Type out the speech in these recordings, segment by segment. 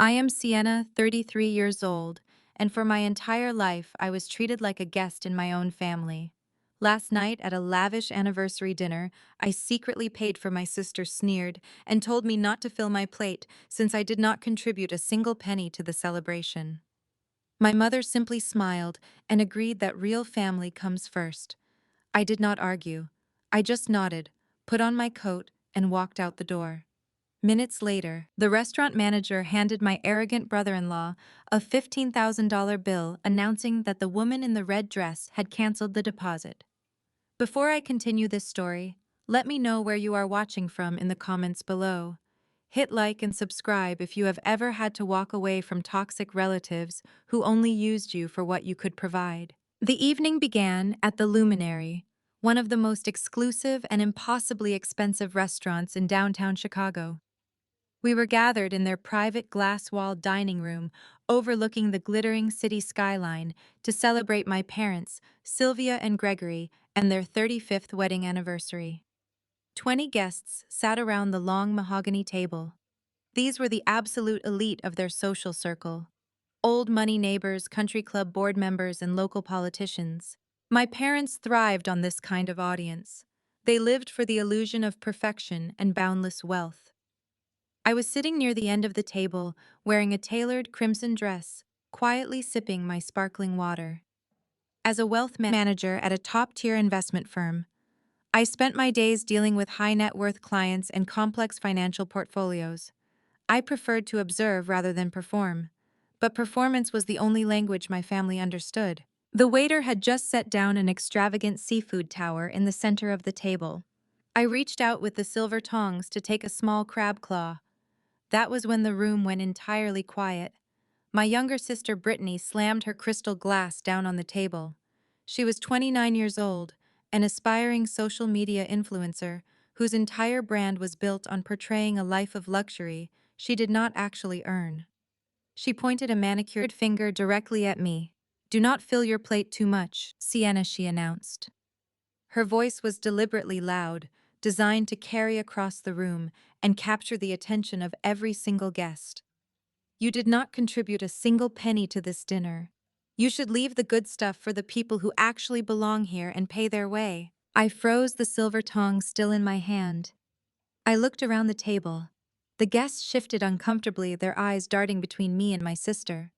I am Sienna, 33 years old, and for my entire life I was treated like a guest in my own family. Last night, at a lavish anniversary dinner, I secretly paid for my sister sneered and told me not to fill my plate since I did not contribute a single penny to the celebration. My mother simply smiled and agreed that real family comes first. I did not argue. I just nodded, put on my coat, and walked out the door. Minutes later, the restaurant manager handed my arrogant brother-in-law a $15,000 bill announcing that the woman in the red dress had canceled the deposit. Before I continue this story, let me know where you are watching from in the comments below. Hit like and subscribe if you have ever had to walk away from toxic relatives who only used you for what you could provide. The evening began at the Luminary, one of the most exclusive and impossibly expensive restaurants in downtown Chicago. We were gathered in their private glass-walled dining room overlooking the glittering city skyline to celebrate my parents, Sylvia and Gregory, and their 35th wedding anniversary. 20 guests sat around the long mahogany table. These were the absolute elite of their social circle. Old money neighbors, country club board members, and local politicians. My parents thrived on this kind of audience. They lived for the illusion of perfection and boundless wealth. I was sitting near the end of the table, wearing a tailored crimson dress, quietly sipping my sparkling water. As a wealth manager at a top-tier investment firm, I spent my days dealing with high-net-worth clients and complex financial portfolios. I preferred to observe rather than perform, but performance was the only language my family understood. The waiter had just set down an extravagant seafood tower in the center of the table. I reached out with the silver tongs to take a small crab claw. That was when the room went entirely quiet. My younger sister Brittany slammed her crystal glass down on the table. She was 29 years old, an aspiring social media influencer whose entire brand was built on portraying a life of luxury she did not actually earn. She pointed a manicured finger directly at me. "Do not fill your plate too much, Sienna," she announced. Her voice was deliberately loud, designed to carry across the room and capture the attention of every single guest. "You did not contribute a single penny to this dinner. You should leave the good stuff for the people who actually belong here and pay their way." I froze, the silver tongs still in my hand. I looked around the table. The guests shifted uncomfortably, their eyes darting between me and my sister.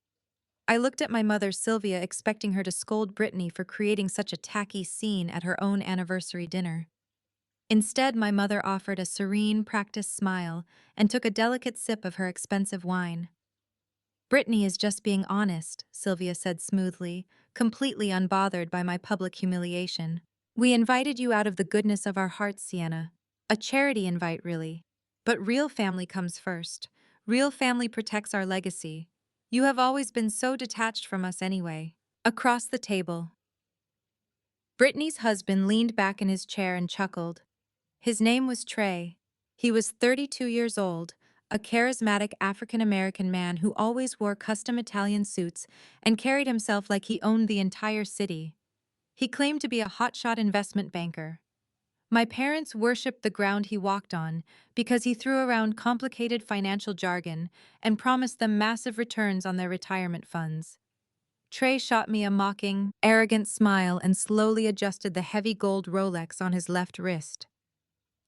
I looked at my mother, Sylvia, expecting her to scold Brittany for creating such a tacky scene at her own anniversary dinner. Instead, my mother offered a serene, practiced smile and took a delicate sip of her expensive wine. "Brittany is just being honest," Sylvia said smoothly, completely unbothered by my public humiliation. "We invited you out of the goodness of our hearts, Sienna. A charity invite, really. But real family comes first. Real family protects our legacy. You have always been so detached from us anyway." Across the table, Brittany's husband leaned back in his chair and chuckled. His name was Trey. He was 32 years old, a charismatic African-American man who always wore custom Italian suits and carried himself like he owned the entire city. He claimed to be a hotshot investment banker. My parents worshipped the ground he walked on because he threw around complicated financial jargon and promised them massive returns on their retirement funds. Trey shot me a mocking, arrogant smile and slowly adjusted the heavy gold Rolex on his left wrist.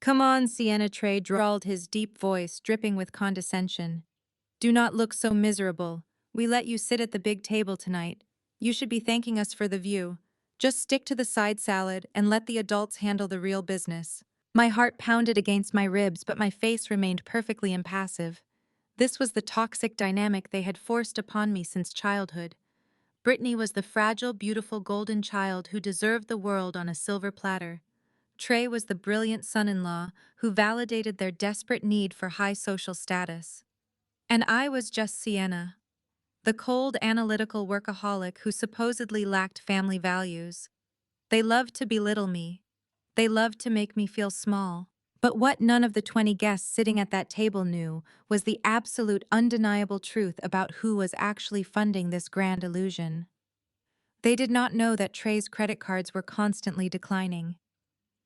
"Come on, Sienna," Trey drawled, his deep voice dripping with condescension. "Do not look so miserable. We let you sit at the big table tonight. You should be thanking us for the view. Just stick to the side salad and let the adults handle the real business." My heart pounded against my ribs, but my face remained perfectly impassive. This was the toxic dynamic they had forced upon me since childhood. Brittany was the fragile, beautiful golden child who deserved the world on a silver platter. Trey was the brilliant son-in-law who validated their desperate need for high social status. And I was just Sienna, the cold, analytical workaholic who supposedly lacked family values. They loved to belittle me. They loved to make me feel small. But what none of the 20 guests sitting at that table knew was the absolute, undeniable truth about who was actually funding this grand illusion. They did not know that Trey's credit cards were constantly declining.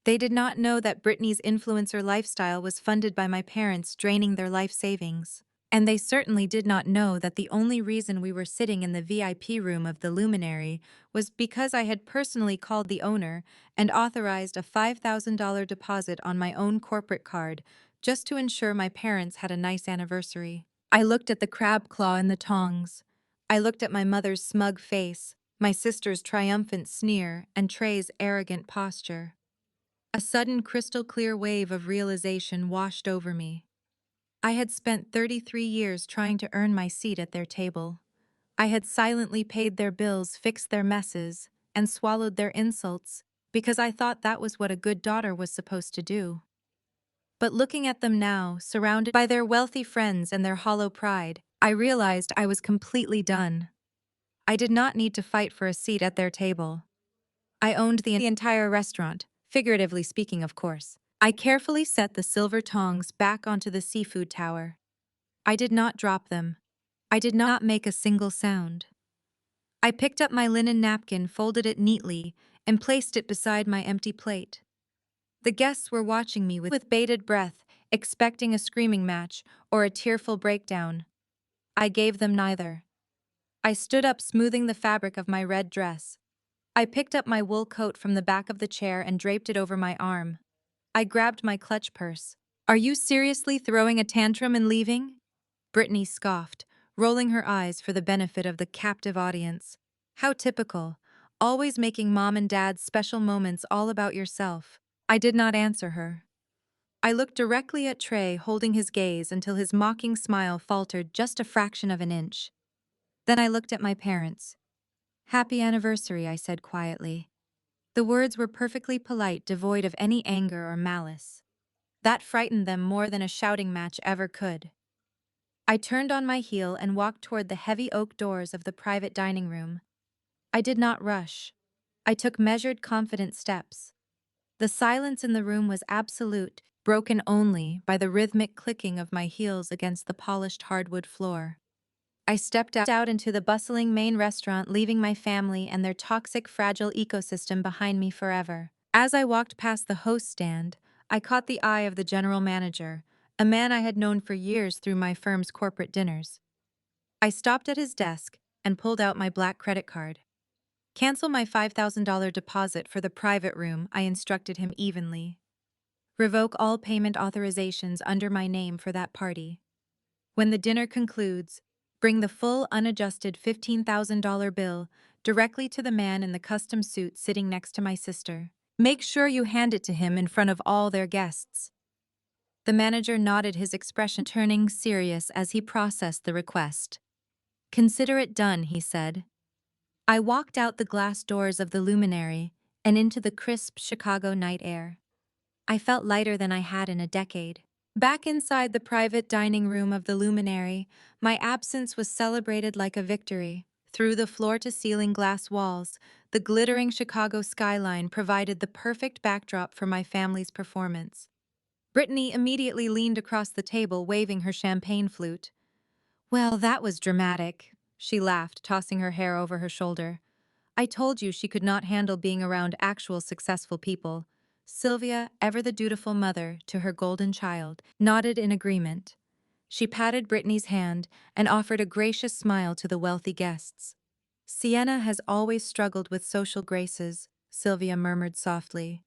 They did not know that Brittany's influencer lifestyle was funded by my parents draining their life savings. And they certainly did not know that the only reason we were sitting in the VIP room of the Luminary was because I had personally called the owner and authorized a $5,000 deposit on my own corporate card just to ensure my parents had a nice anniversary. I looked at the crab claw and the tongs. I looked at my mother's smug face, my sister's triumphant sneer, and Trey's arrogant posture. A sudden crystal clear wave of realization washed over me. I had spent 33 years trying to earn my seat at their table. I had silently paid their bills, fixed their messes, and swallowed their insults because I thought that was what a good daughter was supposed to do. But looking at them now, surrounded by their wealthy friends and their hollow pride, I realized I was completely done. I did not need to fight for a seat at their table. I owned the entire restaurant, figuratively speaking, of course. I carefully set the silver tongs back onto the seafood tower. I did not drop them. I did not make a single sound. I picked up my linen napkin, folded it neatly, and placed it beside my empty plate. The guests were watching me with bated breath, expecting a screaming match or a tearful breakdown. I gave them neither. I stood up, smoothing the fabric of my red dress. I picked up my wool coat from the back of the chair and draped it over my arm. I grabbed my clutch purse. "Are you seriously throwing a tantrum and leaving?" Brittany scoffed, rolling her eyes for the benefit of the captive audience. How typical, always making mom and dad's special moments all about yourself. I did not answer her. I looked directly at Trey, holding his gaze until his mocking smile faltered just a fraction of an inch. Then I looked at my parents. "Happy anniversary," I said quietly. The words were perfectly polite, devoid of any anger or malice. That frightened them more than a shouting match ever could. I turned on my heel and walked toward the heavy oak doors of the private dining room. I did not rush. I took measured, confident steps. The silence in the room was absolute, broken only by the rhythmic clicking of my heels against the polished hardwood floor. I stepped out into the bustling main restaurant, leaving my family and their toxic, fragile ecosystem behind me forever. As I walked past the host stand, I caught the eye of the general manager, a man I had known for years through my firm's corporate dinners. I stopped at his desk and pulled out my black credit card. "Cancel my $5,000 deposit for the private room," I instructed him evenly. "Revoke all payment authorizations under my name for that party. When the dinner concludes, bring the full unadjusted $15,000 bill directly to the man in the custom suit sitting next to my sister. Make sure you hand it to him in front of all their guests." The manager nodded, his expression turning serious as he processed the request. "Consider it done," he said. I walked out the glass doors of the Luminary and into the crisp Chicago night air. I felt lighter than I had in a decade. Back inside the private dining room of the Luminary, my absence was celebrated like a victory. Through the floor-to-ceiling glass walls, the glittering Chicago skyline provided the perfect backdrop for my family's performance. Brittany immediately leaned across the table, waving her champagne flute. "Well, that was dramatic," she laughed, tossing her hair over her shoulder. "I told you she could not handle being around actual successful people." Sylvia, ever the dutiful mother to her golden child, nodded in agreement. She patted Brittany's hand and offered a gracious smile to the wealthy guests. "Sienna has always struggled with social graces," Sylvia murmured softly.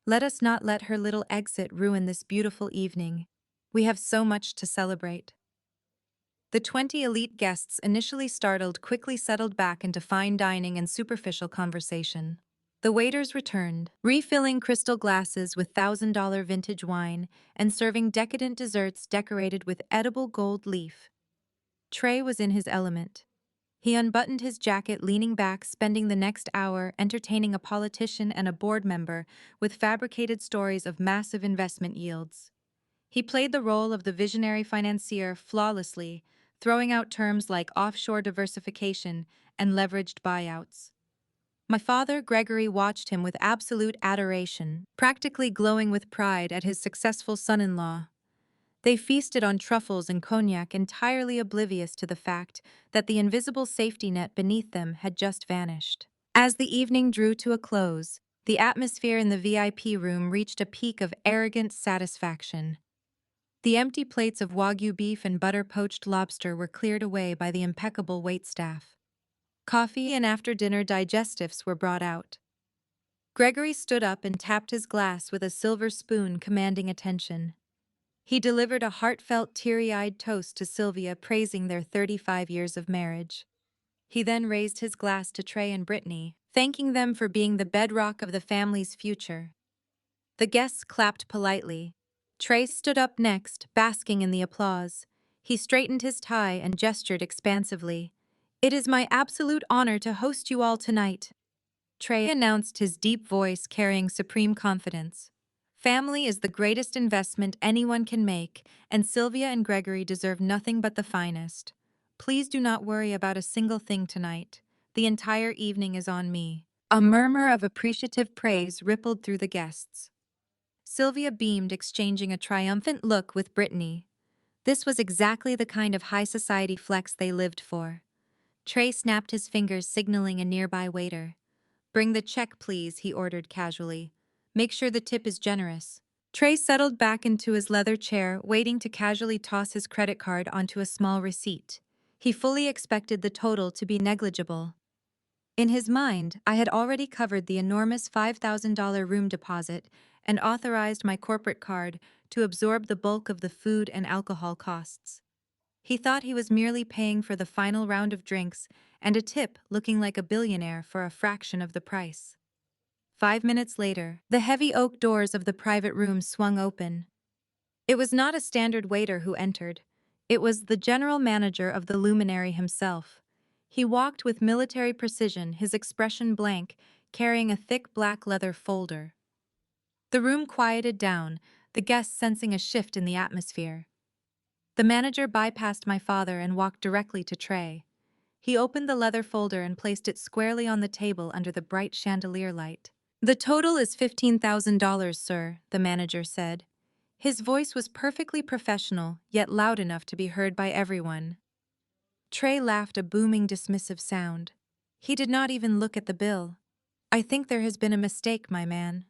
"Let us not let her little exit ruin this beautiful evening. We have so much to celebrate." The 20 elite guests, initially startled, quickly settled back into fine dining and superficial conversation. The waiters returned, refilling crystal glasses with $1,000 vintage wine and serving decadent desserts decorated with edible gold leaf. Trey was in his element. He unbuttoned his jacket, leaning back, spending the next hour entertaining a politician and a board member with fabricated stories of massive investment yields. He played the role of the visionary financier flawlessly, throwing out terms like offshore diversification and leveraged buyouts. My father, Gregory, watched him with absolute adoration, practically glowing with pride at his successful son-in-law. They feasted on truffles and cognac, entirely oblivious to the fact that the invisible safety net beneath them had just vanished. As the evening drew to a close, the atmosphere in the VIP room reached a peak of arrogant satisfaction. The empty plates of Wagyu beef and butter-poached lobster were cleared away by the impeccable waitstaff. Coffee and after-dinner digestives were brought out. Gregory stood up and tapped his glass with a silver spoon, commanding attention. He delivered a heartfelt, teary-eyed toast to Sylvia, praising their 35 years of marriage. He then raised his glass to Trey and Brittany, thanking them for being the bedrock of the family's future. The guests clapped politely. Trey stood up next, basking in the applause. He straightened his tie and gestured expansively. "It is my absolute honor to host you all tonight," Trey announced, his deep voice carrying supreme confidence. "Family is the greatest investment anyone can make, and Sylvia and Gregory deserve nothing but the finest. Please do not worry about a single thing tonight. The entire evening is on me." A murmur of appreciative praise rippled through the guests. Sylvia beamed, exchanging a triumphant look with Brittany. This was exactly the kind of high society flex they lived for. Trey snapped his fingers, signaling a nearby waiter. "Bring the check, please," he ordered casually. "Make sure the tip is generous." Trey settled back into his leather chair, waiting to casually toss his credit card onto a small receipt. He fully expected the total to be negligible. In his mind, I had already covered the enormous $5,000 room deposit and authorized my corporate card to absorb the bulk of the food and alcohol costs. He thought he was merely paying for the final round of drinks and a tip, looking like a billionaire for a fraction of the price. 5 minutes later, the heavy oak doors of the private room swung open. It was not a standard waiter who entered. It was the general manager of the Luminary himself. He walked with military precision, his expression blank, carrying a thick black leather folder. The room quieted down, the guests sensing a shift in the atmosphere. The manager bypassed my father and walked directly to Trey. He opened the leather folder and placed it squarely on the table under the bright chandelier light. "The total is $15,000, sir," the manager said. His voice was perfectly professional, yet loud enough to be heard by everyone. Trey laughed, a booming, dismissive sound. He did not even look at the bill. "I think there has been a mistake, my man."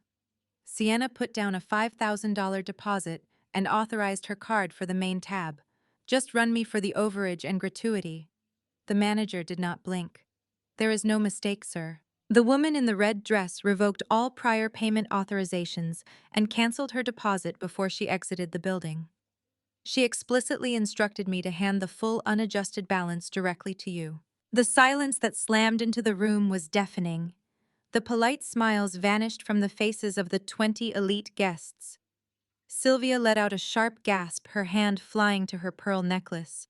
Sienna put down a $5,000 deposit and authorized her card for the main tab. "Just run me for the overage and gratuity." The manager did not blink. "There is no mistake, sir." The woman in the red dress revoked all prior payment authorizations and canceled her deposit before she exited the building. "She explicitly instructed me to hand the full unadjusted balance directly to you." The silence that slammed into the room was deafening. The polite smiles vanished from the faces of the 20 elite guests. Sylvia let out a sharp gasp, her hand flying to her pearl necklace.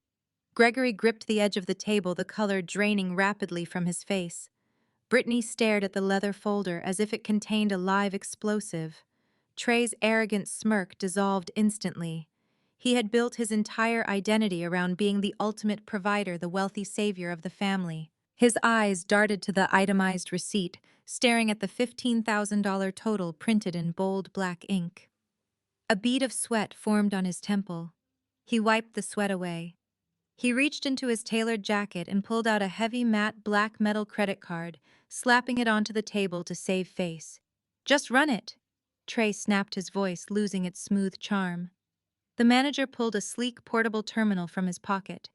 Gregory gripped the edge of the table, the color draining rapidly from his face. Brittany stared at the leather folder as if it contained a live explosive. Trey's arrogant smirk dissolved instantly. He had built his entire identity around being the ultimate provider, the wealthy savior of the family. His eyes darted to the itemized receipt, staring at the $15,000 total printed in bold black ink. A bead of sweat formed on his temple. He wiped the sweat away. He reached into his tailored jacket and pulled out a heavy matte black metal credit card, slapping it onto the table to save face. "Just run it." Trey snapped, his voice losing its smooth charm. The manager pulled a sleek portable terminal from his pocket.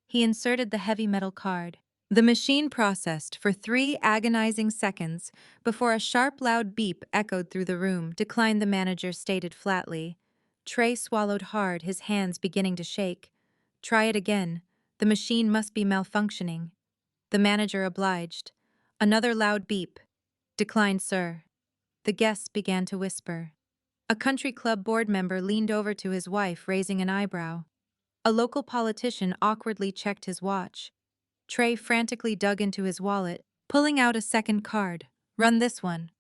He inserted the heavy metal card. The machine processed for 3 agonizing seconds before a sharp, loud beep echoed through the room. "Decline," the manager stated flatly. Trey swallowed hard, his hands beginning to shake. "Try it again. The machine must be malfunctioning." The manager obliged. Another loud beep. "Declined, sir." The guests began to whisper. A country club board member leaned over to his wife, raising an eyebrow. A local politician awkwardly checked his watch. Trey frantically dug into his wallet, pulling out a second card. "Run this one."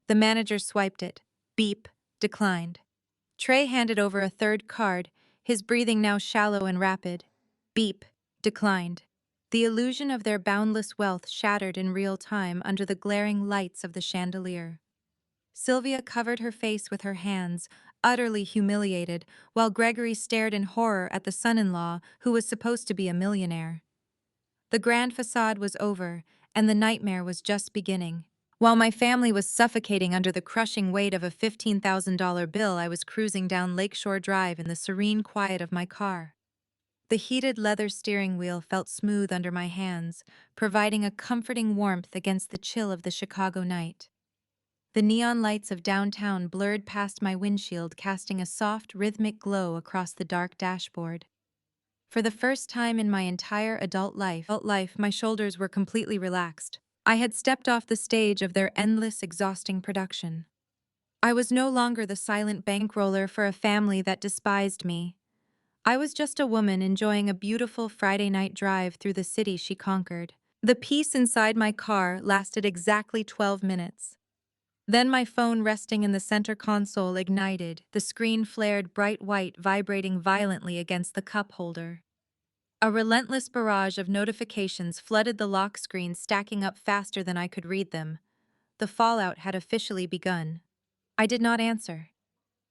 The manager swiped it. Beep. Declined. Trey handed over a third card, his breathing now shallow and rapid. Beep. Declined. The illusion of their boundless wealth shattered in real time under the glaring lights of the chandelier. Sylvia covered her face with her hands, utterly humiliated, while Gregory stared in horror at the son-in-law who was supposed to be a millionaire. The grand facade was over, and the nightmare was just beginning. While my family was suffocating under the crushing weight of a $15,000 bill, I was cruising down Lakeshore Drive in the serene quiet of my car. The heated leather steering wheel felt smooth under my hands, providing a comforting warmth against the chill of the Chicago night. The neon lights of downtown blurred past my windshield, casting a soft, rhythmic glow across the dark dashboard. For the first time in my entire adult life, my shoulders were completely relaxed. I had stepped off the stage of their endless, exhausting production. I was no longer the silent bankroller for a family that despised me. I was just a woman enjoying a beautiful Friday night drive through the city she conquered. The peace inside my car lasted exactly 12 minutes. Then my phone resting in the center console ignited, the screen flared bright white, vibrating violently against the cup holder. A relentless barrage of notifications flooded the lock screen, stacking up faster than I could read them. The fallout had officially begun. I did not answer.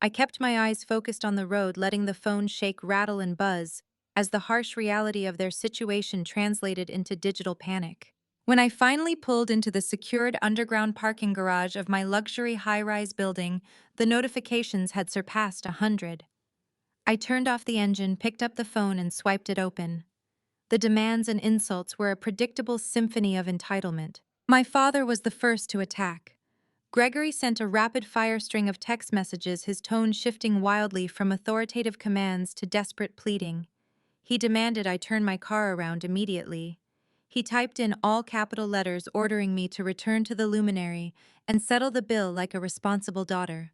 I kept my eyes focused on the road, letting the phone shake, rattle, and buzz, as the harsh reality of their situation translated into digital panic. When I finally pulled into the secured underground parking garage of my luxury high-rise building, the notifications had surpassed 100. I turned off the engine, picked up the phone, and swiped it open. The demands and insults were a predictable symphony of entitlement. My father was the first to attack. Gregory sent a rapid-fire string of text messages, his tone shifting wildly from authoritative commands to desperate pleading. He demanded I turn my car around immediately. He typed in all capital letters ordering me to return to the Luminary and settle the bill like a responsible daughter.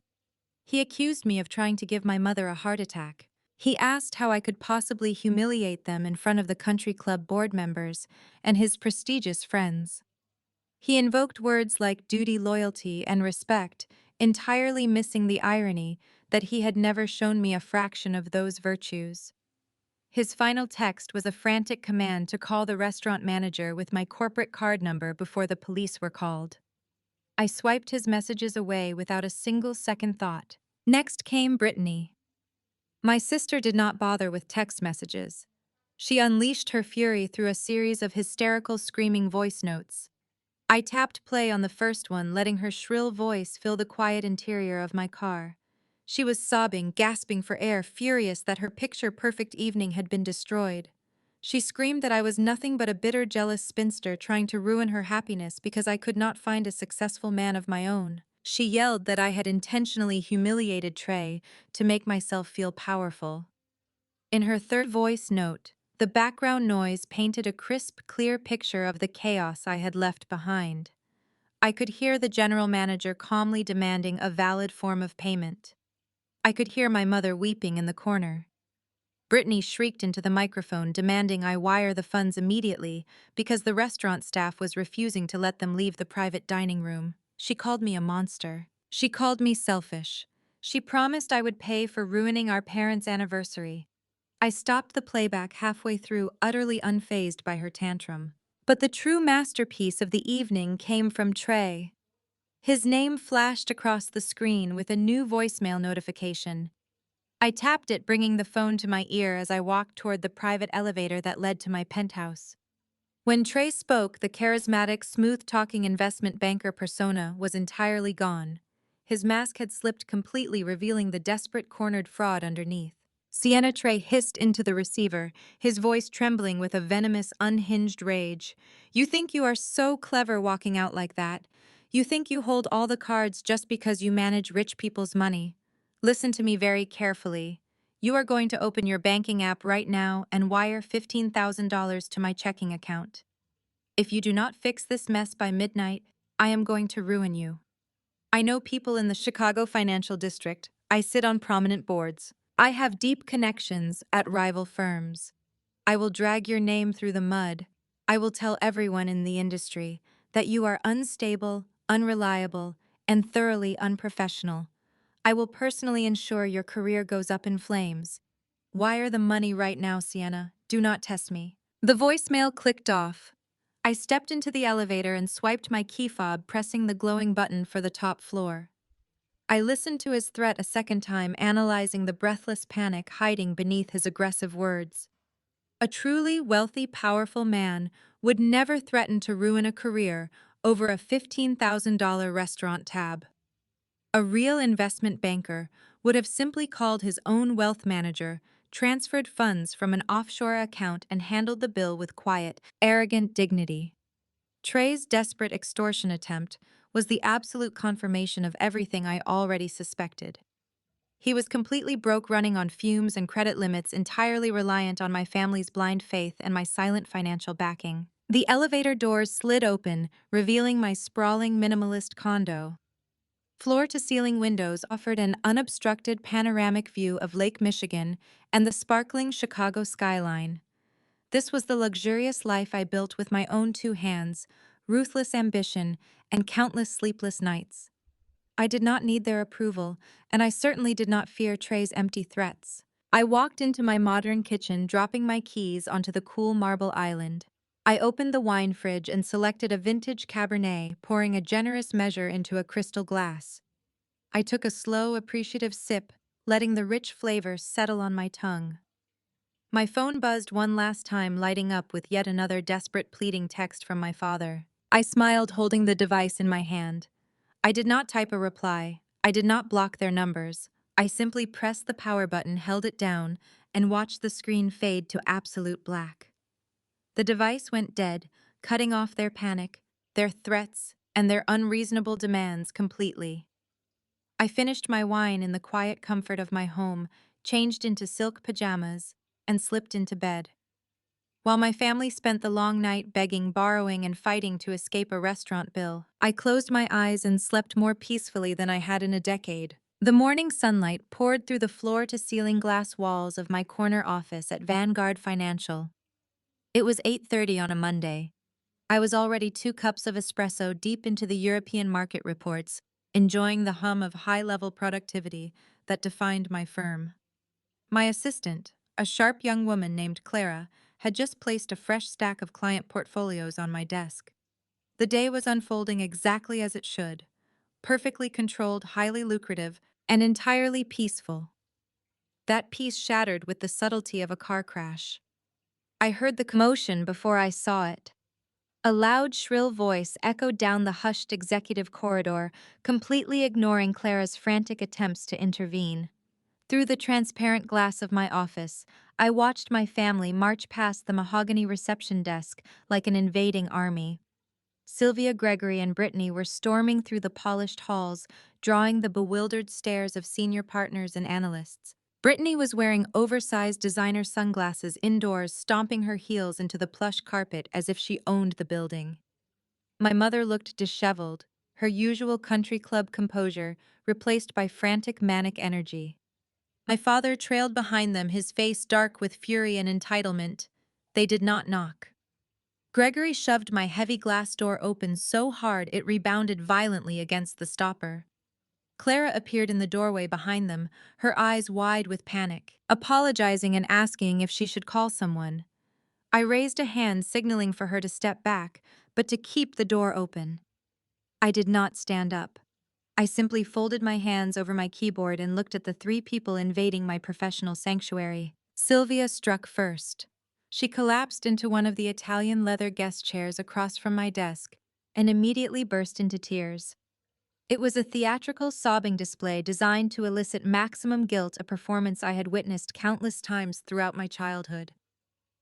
He accused me of trying to give my mother a heart attack. He asked how I could possibly humiliate them in front of the country club board members and his prestigious friends. He invoked words like duty, loyalty, and respect, entirely missing the irony that he had never shown me a fraction of those virtues. His final text was a frantic command to call the restaurant manager with my corporate card number before the police were called. I swiped his messages away without a single second thought. Next came Brittany. My sister did not bother with text messages. She unleashed her fury through a series of hysterical screaming voice notes. I tapped play on the first one, letting her shrill voice fill the quiet interior of my car. She was sobbing, gasping for air, furious that her picture-perfect evening had been destroyed. She screamed that I was nothing but a bitter, jealous spinster trying to ruin her happiness because I could not find a successful man of my own. She yelled that I had intentionally humiliated Trey to make myself feel powerful. In her third voice note, the background noise painted a crisp, clear picture of the chaos I had left behind. I could hear the general manager calmly demanding a valid form of payment. I could hear my mother weeping in the corner. Brittany shrieked into the microphone, demanding I wire the funds immediately because the restaurant staff was refusing to let them leave the private dining room. She called me a monster. She called me selfish. She promised I would pay for ruining our parents' anniversary. I stopped the playback halfway through, utterly unfazed by her tantrum. But the true masterpiece of the evening came from Trey. His name flashed across the screen with a new voicemail notification. I tapped it, bringing the phone to my ear as I walked toward the private elevator that led to my penthouse. When Trey spoke, the charismatic, smooth-talking investment banker persona was entirely gone. His mask had slipped completely, revealing the desperate, cornered fraud underneath. Sienna, Trey hissed into the receiver, his voice trembling with a venomous, unhinged rage. "You think you are so clever walking out like that? You think you hold all the cards just because you manage rich people's money? Listen to me very carefully. You are going to open your banking app right now and wire $15,000 to my checking account. If you do not fix this mess by midnight, I am going to ruin you. I know people in the Chicago financial district. I sit on prominent boards. I have deep connections at rival firms. I will drag your name through the mud. I will tell everyone in the industry that you are unstable, unreliable, and thoroughly unprofessional. I will personally ensure your career goes up in flames. Wire the money right now, Sienna. Do not test me." The voicemail clicked off. I stepped into the elevator and swiped my key fob, pressing the glowing button for the top floor. I listened to his threat a second time, analyzing the breathless panic hiding beneath his aggressive words. A truly wealthy, powerful man would never threaten to ruin a career over a $15,000 restaurant tab. A real investment banker would have simply called his own wealth manager, transferred funds from an offshore account, and handled the bill with quiet, arrogant dignity. Trey's desperate extortion attempt was the absolute confirmation of everything I already suspected. He was completely broke, running on fumes and credit limits, entirely reliant on my family's blind faith and my silent financial backing. The elevator doors slid open, revealing my sprawling minimalist condo. Floor-to-ceiling windows offered an unobstructed panoramic view of Lake Michigan and the sparkling Chicago skyline. This was the luxurious life I built with my own two hands, ruthless ambition, and countless sleepless nights. I did not need their approval, and I certainly did not fear Trey's empty threats. I walked into my modern kitchen, dropping my keys onto the cool marble island. I opened the wine fridge and selected a vintage Cabernet, pouring a generous measure into a crystal glass. I took a slow, appreciative sip, letting the rich flavor settle on my tongue. My phone buzzed one last time, lighting up with yet another desperate pleading text from my father. I smiled, holding the device in my hand. I did not type a reply. I did not block their numbers. I simply pressed the power button, held it down, and watched the screen fade to absolute black. The device went dead, cutting off their panic, their threats, and their unreasonable demands completely. I finished my wine in the quiet comfort of my home, changed into silk pajamas, and slipped into bed. While my family spent the long night begging, borrowing, and fighting to escape a restaurant bill, I closed my eyes and slept more peacefully than I had in a decade. The morning sunlight poured through the floor-to-ceiling glass walls of my corner office at Vanguard Financial. It was 8:30 on a Monday. I was already 2 cups of espresso deep into the European market reports, enjoying the hum of high-level productivity that defined my firm. My assistant, a sharp young woman named Clara, had just placed a fresh stack of client portfolios on my desk. The day was unfolding exactly as it should, perfectly controlled, highly lucrative, and entirely peaceful. That peace shattered with the subtlety of a car crash. I heard the commotion before I saw it. A loud, shrill voice echoed down the hushed executive corridor, completely ignoring Clara's frantic attempts to intervene. Through the transparent glass of my office, I watched my family march past the mahogany reception desk like an invading army. Sylvia, Gregory, and Brittany were storming through the polished halls, drawing the bewildered stares of senior partners and analysts. Brittany was wearing oversized designer sunglasses indoors, stomping her heels into the plush carpet as if she owned the building. My mother looked disheveled, her usual country club composure replaced by frantic manic energy. My father trailed behind them, his face dark with fury and entitlement. They did not knock. Gregory shoved my heavy glass door open so hard it rebounded violently against the stopper. Clara appeared in the doorway behind them, her eyes wide with panic, apologizing and asking if she should call someone. I raised a hand, signaling for her to step back, but to keep the door open. I did not stand up. I simply folded my hands over my keyboard and looked at the 3 people invading my professional sanctuary. Sylvia struck first. She collapsed into one of the Italian leather guest chairs across from my desk and immediately burst into tears. It was a theatrical sobbing display designed to elicit maximum guilt, a performance I had witnessed countless times throughout my childhood.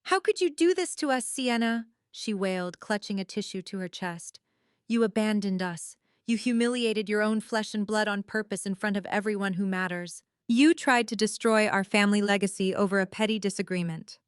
"How could you do this to us, Sienna?" she wailed, clutching a tissue to her chest. "You abandoned us. You humiliated your own flesh and blood on purpose in front of everyone who matters. You tried to destroy our family legacy over a petty disagreement."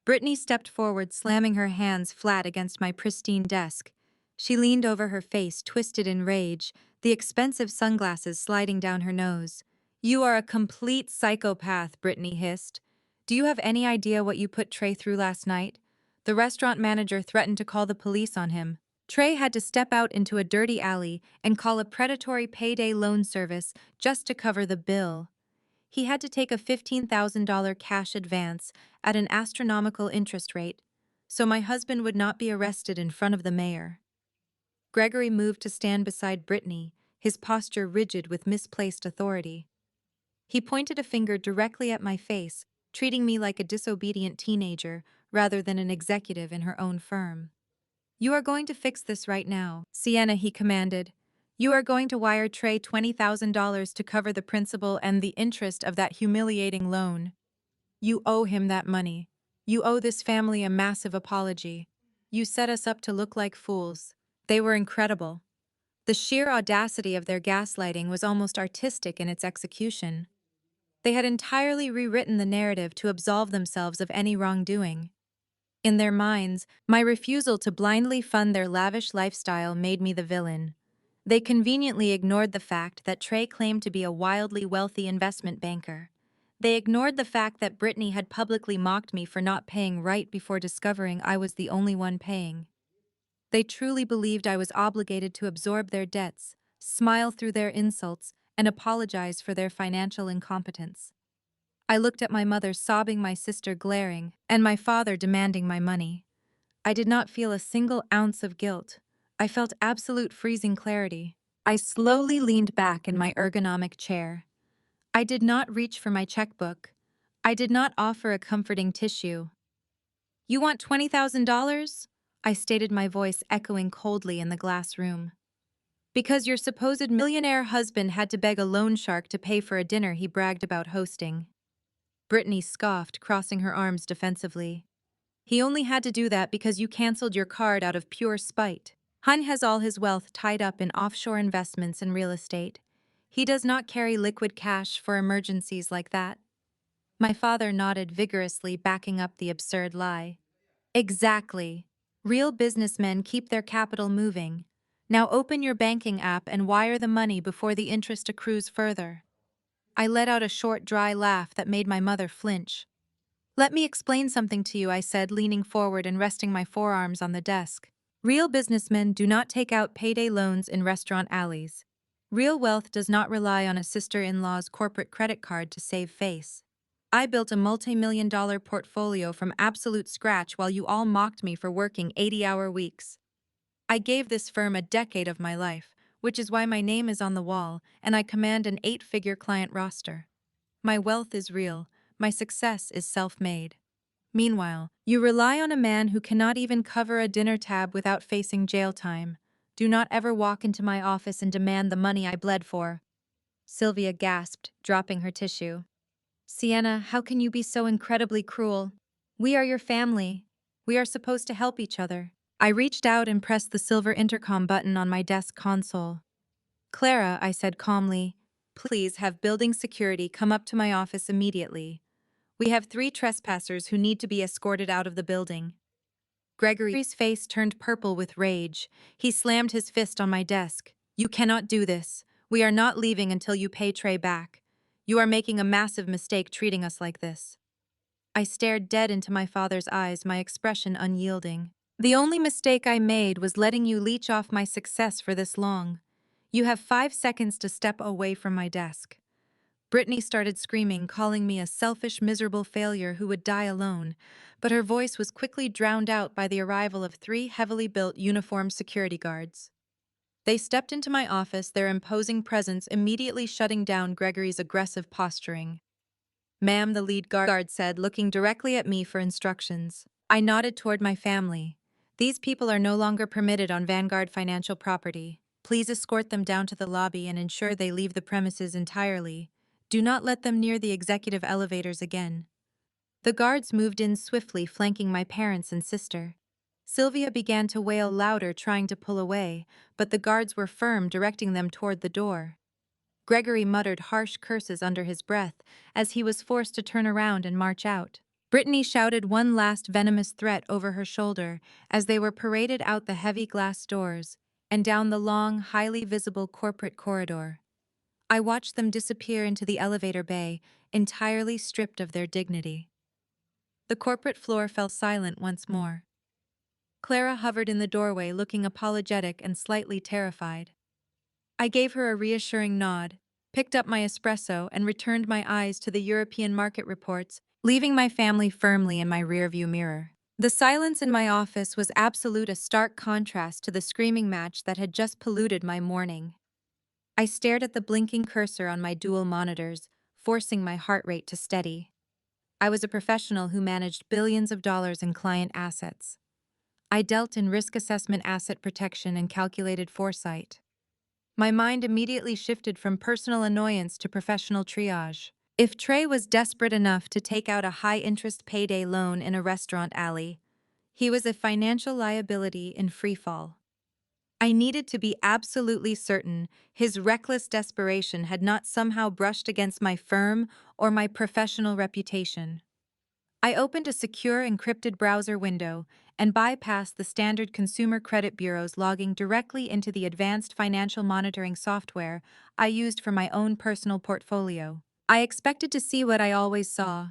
Brittany stepped forward, slamming her hands flat against my pristine desk. She leaned over, her face twisted in rage, the expensive sunglasses sliding down her nose. "You are a complete psychopath," Brittany hissed. "Do you have any idea what you put Trey through last night? The restaurant manager threatened to call the police on him. Trey had to step out into a dirty alley and call a predatory payday loan service just to cover the bill. He had to take a $15,000 cash advance at an astronomical interest rate, so my husband would not be arrested in front of the mayor." Gregory moved to stand beside Brittany, his posture rigid with misplaced authority. He pointed a finger directly at my face, treating me like a disobedient teenager rather than an executive in her own firm. You are going to fix this right now, Sienna, he commanded. You are going to wire Trey $20,000 to cover the principal and the interest of that humiliating loan. You owe him that money. You owe this family a massive apology. You set us up to look like fools. They were incredible. The sheer audacity of their gaslighting was almost artistic in its execution. They had entirely rewritten the narrative to absolve themselves of any wrongdoing. In their minds, my refusal to blindly fund their lavish lifestyle made me the villain. They conveniently ignored the fact that Trey claimed to be a wildly wealthy investment banker. They ignored the fact that Brittany had publicly mocked me for not paying right before discovering I was the only one paying. They truly believed I was obligated to absorb their debts, smile through their insults, and apologize for their financial incompetence. I looked at my mother sobbing, my sister glaring, and my father demanding my money. I did not feel a single ounce of guilt. I felt absolute freezing clarity. I slowly leaned back in my ergonomic chair. I did not reach for my checkbook. I did not offer a comforting tissue. You want $20,000? I stated, my voice echoing coldly in the glass room. Because your supposed millionaire husband had to beg a loan shark to pay for a dinner he bragged about hosting. Brittany scoffed, crossing her arms defensively. He only had to do that because you canceled your card out of pure spite. Hun has all his wealth tied up in offshore investments and real estate. He does not carry liquid cash for emergencies like that. My father nodded vigorously, backing up the absurd lie. Exactly. Real businessmen keep their capital moving. Now open your banking app and wire the money before the interest accrues further. I let out a short, dry laugh that made my mother flinch. Let me explain something to you, I said, leaning forward and resting my forearms on the desk. Real businessmen do not take out payday loans in restaurant alleys. Real wealth does not rely on a sister-in-law's corporate credit card to save face. I built a multi-million-dollar portfolio from absolute scratch while you all mocked me for working 80-hour weeks. I gave this firm a decade of my life, which is why my name is on the wall, and I command an 8-figure client roster. My wealth is real. My success is self-made. Meanwhile, you rely on a man who cannot even cover a dinner tab without facing jail time. Do not ever walk into my office and demand the money I bled for. Sylvia gasped, dropping her tissue. Sienna, how can you be so incredibly cruel? We are your family. We are supposed to help each other. I reached out and pressed the silver intercom button on my desk console. Clara, I said calmly, please have building security come up to my office immediately. We have 3 trespassers who need to be escorted out of the building. Gregory's face turned purple with rage. He slammed his fist on my desk. You cannot do this. We are not leaving until you pay Trey back. You are making a massive mistake treating us like this. I stared dead into my father's eyes, my expression unyielding. The only mistake I made was letting you leech off my success for this long. You have 5 seconds to step away from my desk. Brittany started screaming, calling me a selfish, miserable failure who would die alone, but her voice was quickly drowned out by the arrival of 3 heavily built uniformed security guards. They stepped into my office, their imposing presence immediately shutting down Gregory's aggressive posturing. Ma'am, the lead guard said, looking directly at me for instructions. I nodded toward my family. These people are no longer permitted on Vanguard Financial property. Please escort them down to the lobby and ensure they leave the premises entirely. Do not let them near the executive elevators again. The guards moved in swiftly, flanking my parents and sister. Sylvia began to wail louder, trying to pull away, but the guards were firm, directing them toward the door. Gregory muttered harsh curses under his breath as he was forced to turn around and march out. Brittany shouted one last venomous threat over her shoulder as they were paraded out the heavy glass doors and down the long, highly visible corporate corridor. I watched them disappear into the elevator bay, entirely stripped of their dignity. The corporate floor fell silent once more. Clara hovered in the doorway, looking apologetic and slightly terrified. I gave her a reassuring nod, picked up my espresso, and returned my eyes to the European market reports, leaving my family firmly in my rearview mirror. The silence in my office was absolute, a stark contrast to the screaming match that had just polluted my morning. I stared at the blinking cursor on my dual monitors, forcing my heart rate to steady. I was a professional who managed billions of dollars in client assets. I dealt in risk assessment, asset protection, and calculated foresight. My mind immediately shifted from personal annoyance to professional triage. If Trey was desperate enough to take out a high-interest payday loan in a restaurant alley, he was a financial liability in freefall. I needed to be absolutely certain his reckless desperation had not somehow brushed against my firm or my professional reputation. I opened a secure encrypted browser window and bypassed the standard consumer credit bureaus, logging directly into the advanced financial monitoring software I used for my own personal portfolio. I expected to see what I always saw: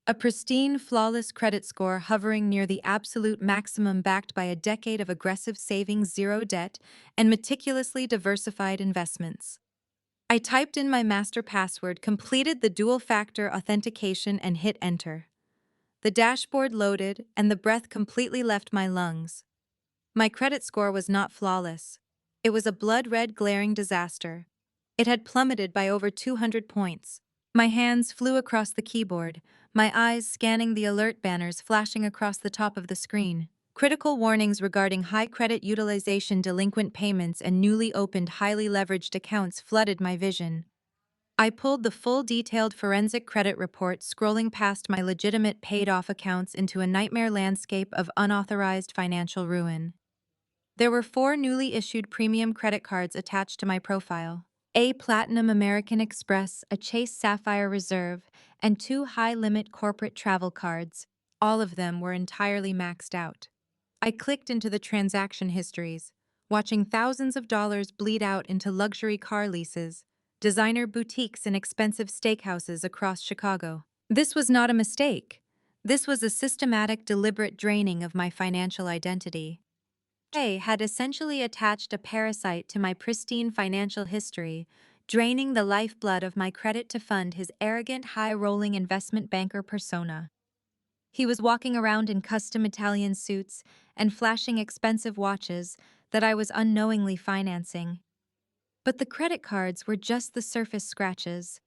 a pristine, flawless credit score hovering near the absolute maximum, backed by a decade of aggressive savings, zero debt, and meticulously diversified investments. I typed in my master password, completed the dual-factor authentication, and hit enter. The dashboard loaded, and the breath completely left my lungs. My credit score was not flawless. It was a blood-red, glaring disaster. It had plummeted by over 200 points. My hands flew across the keyboard, my eyes scanning the alert banners flashing across the top of the screen. Critical warnings regarding high credit utilization, delinquent payments, and newly opened, highly leveraged accounts flooded my vision. I pulled the full, detailed forensic credit report, scrolling past my legitimate paid-off accounts into a nightmare landscape of unauthorized financial ruin. There were 4 newly issued premium credit cards attached to my profile: a Platinum American Express, a Chase Sapphire Reserve, and 2 high-limit corporate travel cards. All of them were entirely maxed out. I clicked into the transaction histories, watching thousands of dollars bleed out into luxury car leases, designer boutiques, and expensive steakhouses across Chicago. This was not a mistake. This was a systematic, deliberate draining of my financial identity. I had essentially attached a parasite to my pristine financial history, draining the lifeblood of my credit to fund his arrogant, high-rolling investment banker persona. He was walking around in custom Italian suits and flashing expensive watches that I was unknowingly financing. But the credit cards were just the surface scratches.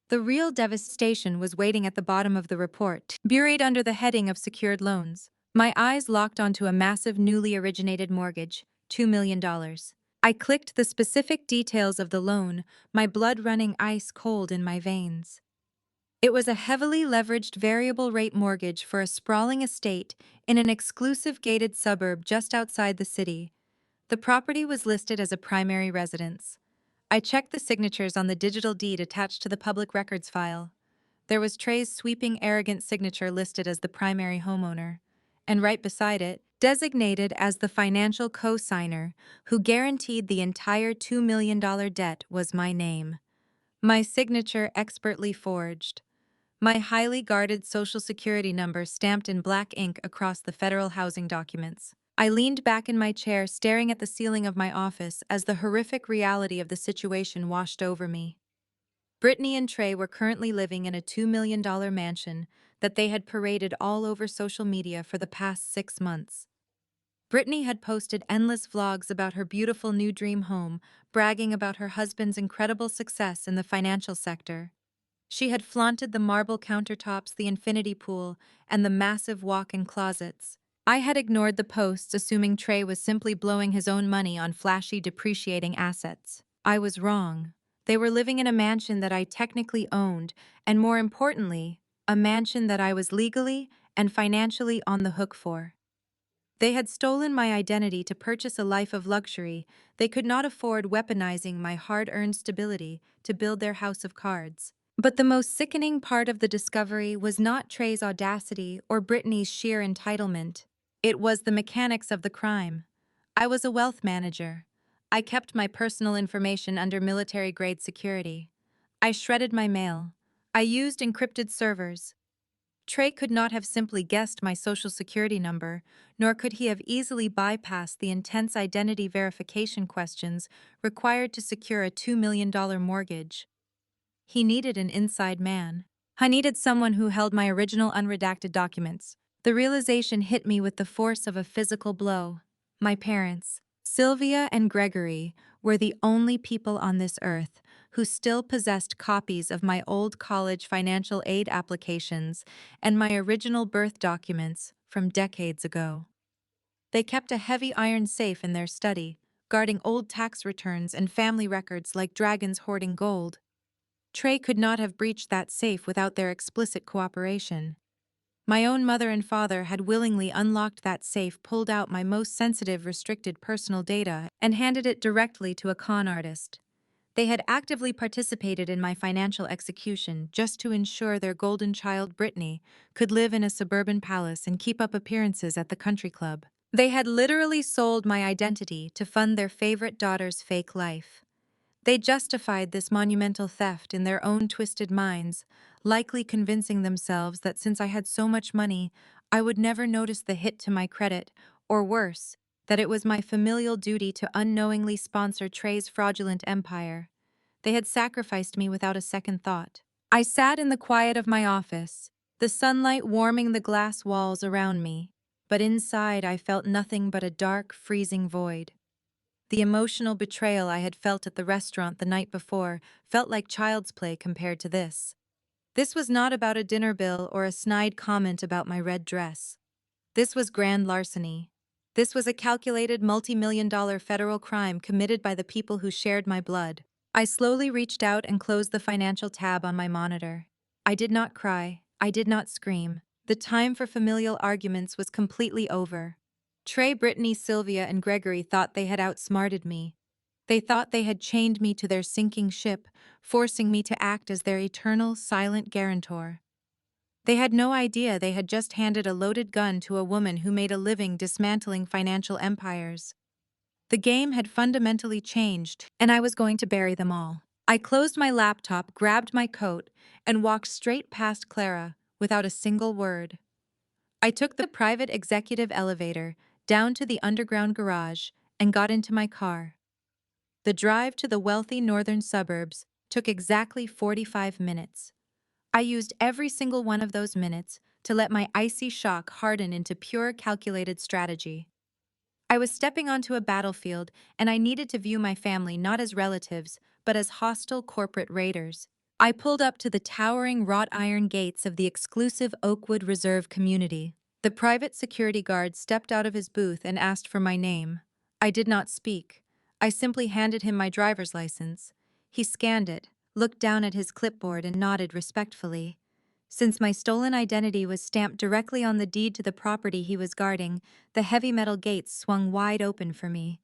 The real devastation was waiting at the bottom of the report, buried under the heading of secured loans. My eyes locked onto a massive, newly originated mortgage, $2 million. I clicked the specific details of the loan, my blood running ice cold in my veins. It was a heavily leveraged variable rate mortgage for a sprawling estate in an exclusive gated suburb just outside the city. The property was listed as a primary residence. I checked the signatures on the digital deed attached to the public records file. There was Trey's sweeping, arrogant signature listed as the primary homeowner, and right beside it, designated as the financial co-signer who guaranteed the entire $2 million debt, was my name. My signature expertly forged. My highly guarded Social Security number stamped in black ink across the federal housing documents. I leaned back in my chair, staring at the ceiling of my office as the horrific reality of the situation washed over me. Brittany and Trey were currently living in a $2 million mansion that they had paraded all over social media for the past 6 months. Brittany had posted endless vlogs about her beautiful new dream home, bragging about her husband's incredible success in the financial sector. She had flaunted the marble countertops, the infinity pool, and the massive walk-in closets. I had ignored the posts, assuming Trey was simply blowing his own money on flashy, depreciating assets. I was wrong. They were living in a mansion that I technically owned, and more importantly, a mansion that I was legally and financially on the hook for. They had stolen my identity to purchase a life of luxury. They could not afford weaponizing my hard-earned stability to build their house of cards. But the most sickening part of the discovery was not Trey's audacity or Brittany's sheer entitlement. It was the mechanics of the crime. I was a wealth manager. I kept my personal information under military-grade security. I shredded my mail. I used encrypted servers. Trey could not have simply guessed my social security number, nor could he have easily bypassed the intense identity verification questions required to secure a $2 million mortgage. He needed an inside man. I needed someone who held my original unredacted documents. The realization hit me with the force of a physical blow. My parents, Sylvia and Gregory, were the only people on this earth who still possessed copies of my old college financial aid applications and my original birth documents from decades ago. They kept a heavy iron safe in their study, guarding old tax returns and family records like dragons hoarding gold. Trey could not have breached that safe without their explicit cooperation. My own mother and father had willingly unlocked that safe, pulled out my most sensitive restricted personal data, and handed it directly to a con artist. They had actively participated in my financial execution just to ensure their golden child, Brittany, could live in a suburban palace and keep up appearances at the country club. They had literally sold my identity to fund their favorite daughter's fake life. They justified this monumental theft in their own twisted minds, likely convincing themselves that since I had so much money, I would never notice the hit to my credit, or worse, that it was my familial duty to unknowingly sponsor Trey's fraudulent empire. They had sacrificed me without a second thought. I sat in the quiet of my office, the sunlight warming the glass walls around me, but inside I felt nothing but a dark, freezing void. The emotional betrayal I had felt at the restaurant the night before felt like child's play compared to this. This was not about a dinner bill or a snide comment about my red dress. This was grand larceny. This was a calculated multi-million-dollar federal crime committed by the people who shared my blood. I slowly reached out and closed the financial tab on my monitor. I did not cry. I did not scream. The time for familial arguments was completely over. Trey, Brittany, Sylvia, and Gregory thought they had outsmarted me. They thought they had chained me to their sinking ship, forcing me to act as their eternal, silent guarantor. They had no idea they had just handed a loaded gun to a woman who made a living dismantling financial empires. The game had fundamentally changed, and I was going to bury them all. I closed my laptop, grabbed my coat, and walked straight past Clara, without a single word. I took the private executive elevator down to the underground garage and got into my car. The drive to the wealthy northern suburbs took exactly 45 minutes. I used every single one of those minutes to let my icy shock harden into pure calculated strategy. I was stepping onto a battlefield, and I needed to view my family not as relatives, but as hostile corporate raiders. I pulled up to the towering wrought iron gates of the exclusive Oakwood Reserve community. The private security guard stepped out of his booth and asked for my name. I did not speak. I simply handed him my driver's license. He scanned it, looked down at his clipboard, and nodded respectfully. Since my stolen identity was stamped directly on the deed to the property he was guarding, the heavy metal gates swung wide open for me.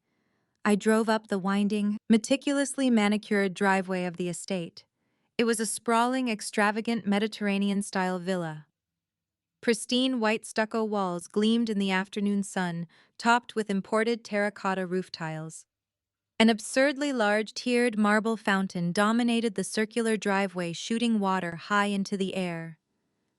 I drove up the winding, meticulously manicured driveway of the estate. It was a sprawling, extravagant Mediterranean-style villa. Pristine white stucco walls gleamed in the afternoon sun, topped with imported terracotta roof tiles. An absurdly large tiered marble fountain dominated the circular driveway, shooting water high into the air.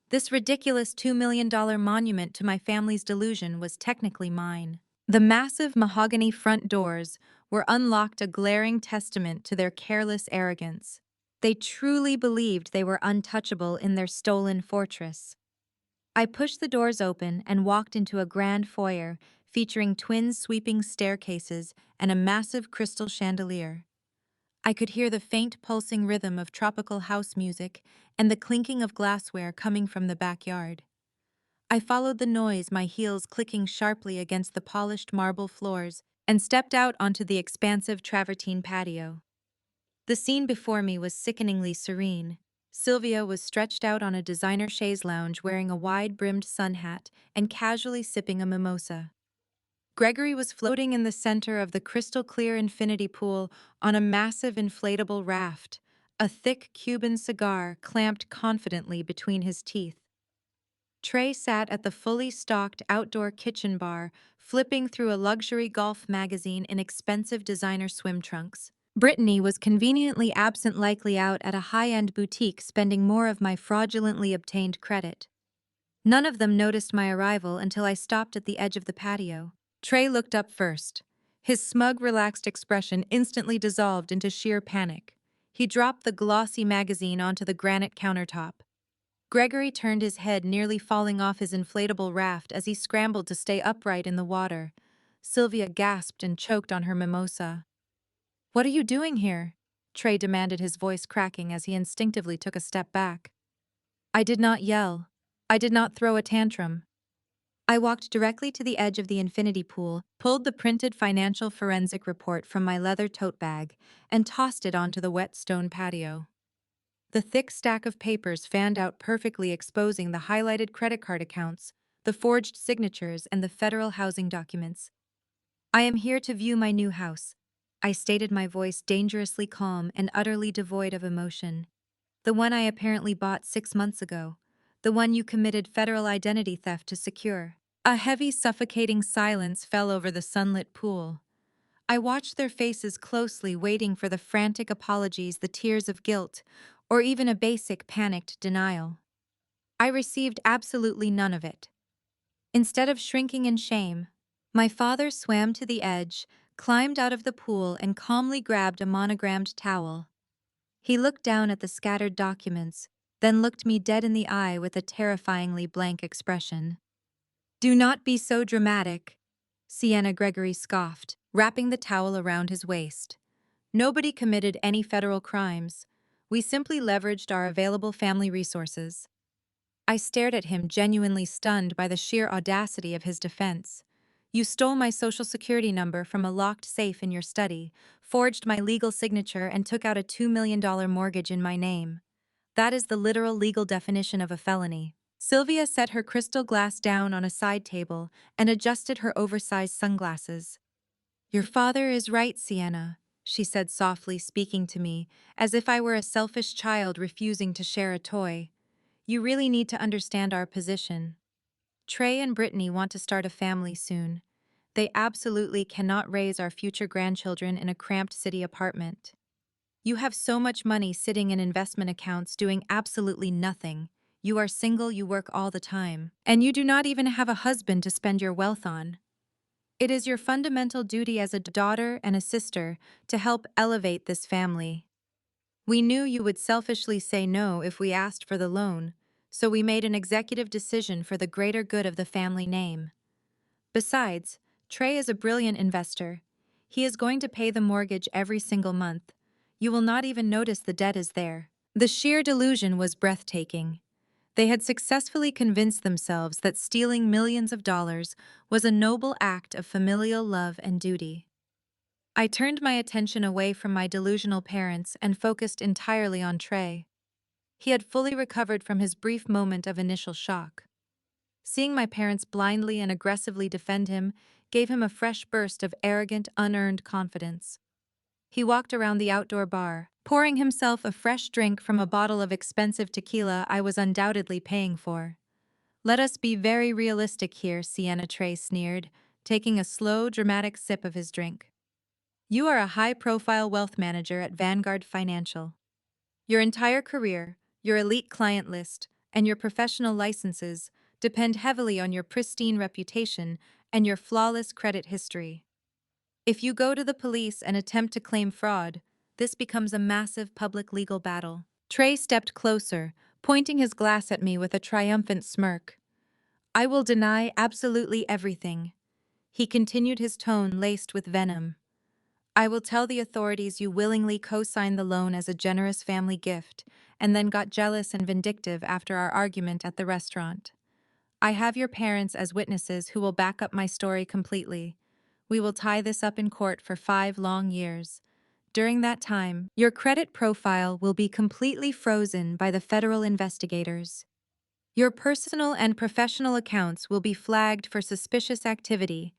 This ridiculous $2 million monument to my family's delusion was technically mine. The massive mahogany front doors were unlocked, a glaring testament to their careless arrogance. They truly believed they were untouchable in their stolen fortress. I pushed the doors open and walked into a grand foyer featuring twin sweeping staircases and a massive crystal chandelier. I could hear the faint pulsing rhythm of tropical house music and the clinking of glassware coming from the backyard. I followed the noise, my heels clicking sharply against the polished marble floors, and stepped out onto the expansive travertine patio. The scene before me was sickeningly serene. Sylvia was stretched out on a designer chaise lounge wearing a wide-brimmed sun hat and casually sipping a mimosa. Gregory was floating in the center of the crystal-clear infinity pool on a massive inflatable raft, a thick Cuban cigar clamped confidently between his teeth. Trey sat at the fully stocked outdoor kitchen bar, flipping through a luxury golf magazine in expensive designer swim trunks. Brittany was conveniently absent, likely out at a high-end boutique spending more of my fraudulently obtained credit. None of them noticed my arrival until I stopped at the edge of the patio. Trey looked up first. His smug, relaxed expression instantly dissolved into sheer panic. He dropped the glossy magazine onto the granite countertop. Gregory turned his head, nearly falling off his inflatable raft as he scrambled to stay upright in the water. Sylvia gasped and choked on her mimosa. "What are you doing here?" Trey demanded, his voice cracking as he instinctively took a step back. I did not yell. I did not throw a tantrum. I walked directly to the edge of the infinity pool, pulled the printed financial forensic report from my leather tote bag, and tossed it onto the wet stone patio. The thick stack of papers fanned out perfectly, exposing the highlighted credit card accounts, the forged signatures, and the federal housing documents. I am here to view my new house. I stated, my voice dangerously calm and utterly devoid of emotion. The one I apparently bought 6 months ago. The one you committed federal identity theft to secure. A heavy, suffocating silence fell over the sunlit pool. I watched their faces closely, waiting for the frantic apologies, the tears of guilt, or even a basic, panicked denial. I received absolutely none of it. Instead of shrinking in shame, my father swam to the edge, climbed out of the pool, and calmly grabbed a monogrammed towel. He looked down at the scattered documents, then looked me dead in the eye with a terrifyingly blank expression. "Do not be so dramatic," Sienna Gregory scoffed, wrapping the towel around his waist. "Nobody committed any federal crimes. We simply leveraged our available family resources." I stared at him, genuinely stunned by the sheer audacity of his defense. "You stole my social security number from a locked safe in your study, forged my legal signature, and took out a $2 million mortgage in my name. That is the literal legal definition of a felony." Sylvia set her crystal glass down on a side table and adjusted her oversized sunglasses. "Your father is right, Sienna," she said softly, speaking to me, as if I were a selfish child refusing to share a toy. "You really need to understand our position. Trey and Brittany want to start a family soon. They absolutely cannot raise our future grandchildren in a cramped city apartment. You have so much money sitting in investment accounts doing absolutely nothing. You are single, you work all the time, and you do not even have a husband to spend your wealth on. It is your fundamental duty as a daughter and a sister to help elevate this family. We knew you would selfishly say no if we asked for the loan, so we made an executive decision for the greater good of the family name. Besides, Trey is a brilliant investor. He is going to pay the mortgage every single month. You will not even notice the debt is there." The sheer delusion was breathtaking. They had successfully convinced themselves that stealing millions of dollars was a noble act of familial love and duty. I turned my attention away from my delusional parents and focused entirely on Trey. He had fully recovered from his brief moment of initial shock. Seeing my parents blindly and aggressively defend him gave him a fresh burst of arrogant, unearned confidence. He walked around the outdoor bar, pouring himself a fresh drink from a bottle of expensive tequila I was undoubtedly paying for. "Let us be very realistic here," Sienna Trey sneered, taking a slow, dramatic sip of his drink. "You are a high-profile wealth manager at Vanguard Financial. Your entire career, your elite client list, and your professional licenses depend heavily on your pristine reputation and your flawless credit history. If you go to the police and attempt to claim fraud, this becomes a massive public legal battle." Trey stepped closer, pointing his glass at me with a triumphant smirk. "I will deny absolutely everything." He continued, his tone laced with venom. "I will tell the authorities you willingly co-signed the loan as a generous family gift, and then got jealous and vindictive after our argument at the restaurant. I have your parents as witnesses who will back up my story completely. We will tie this up in court for 5 long years. During that time, your credit profile will be completely frozen by the federal investigators. Your personal and professional accounts will be flagged for suspicious activity.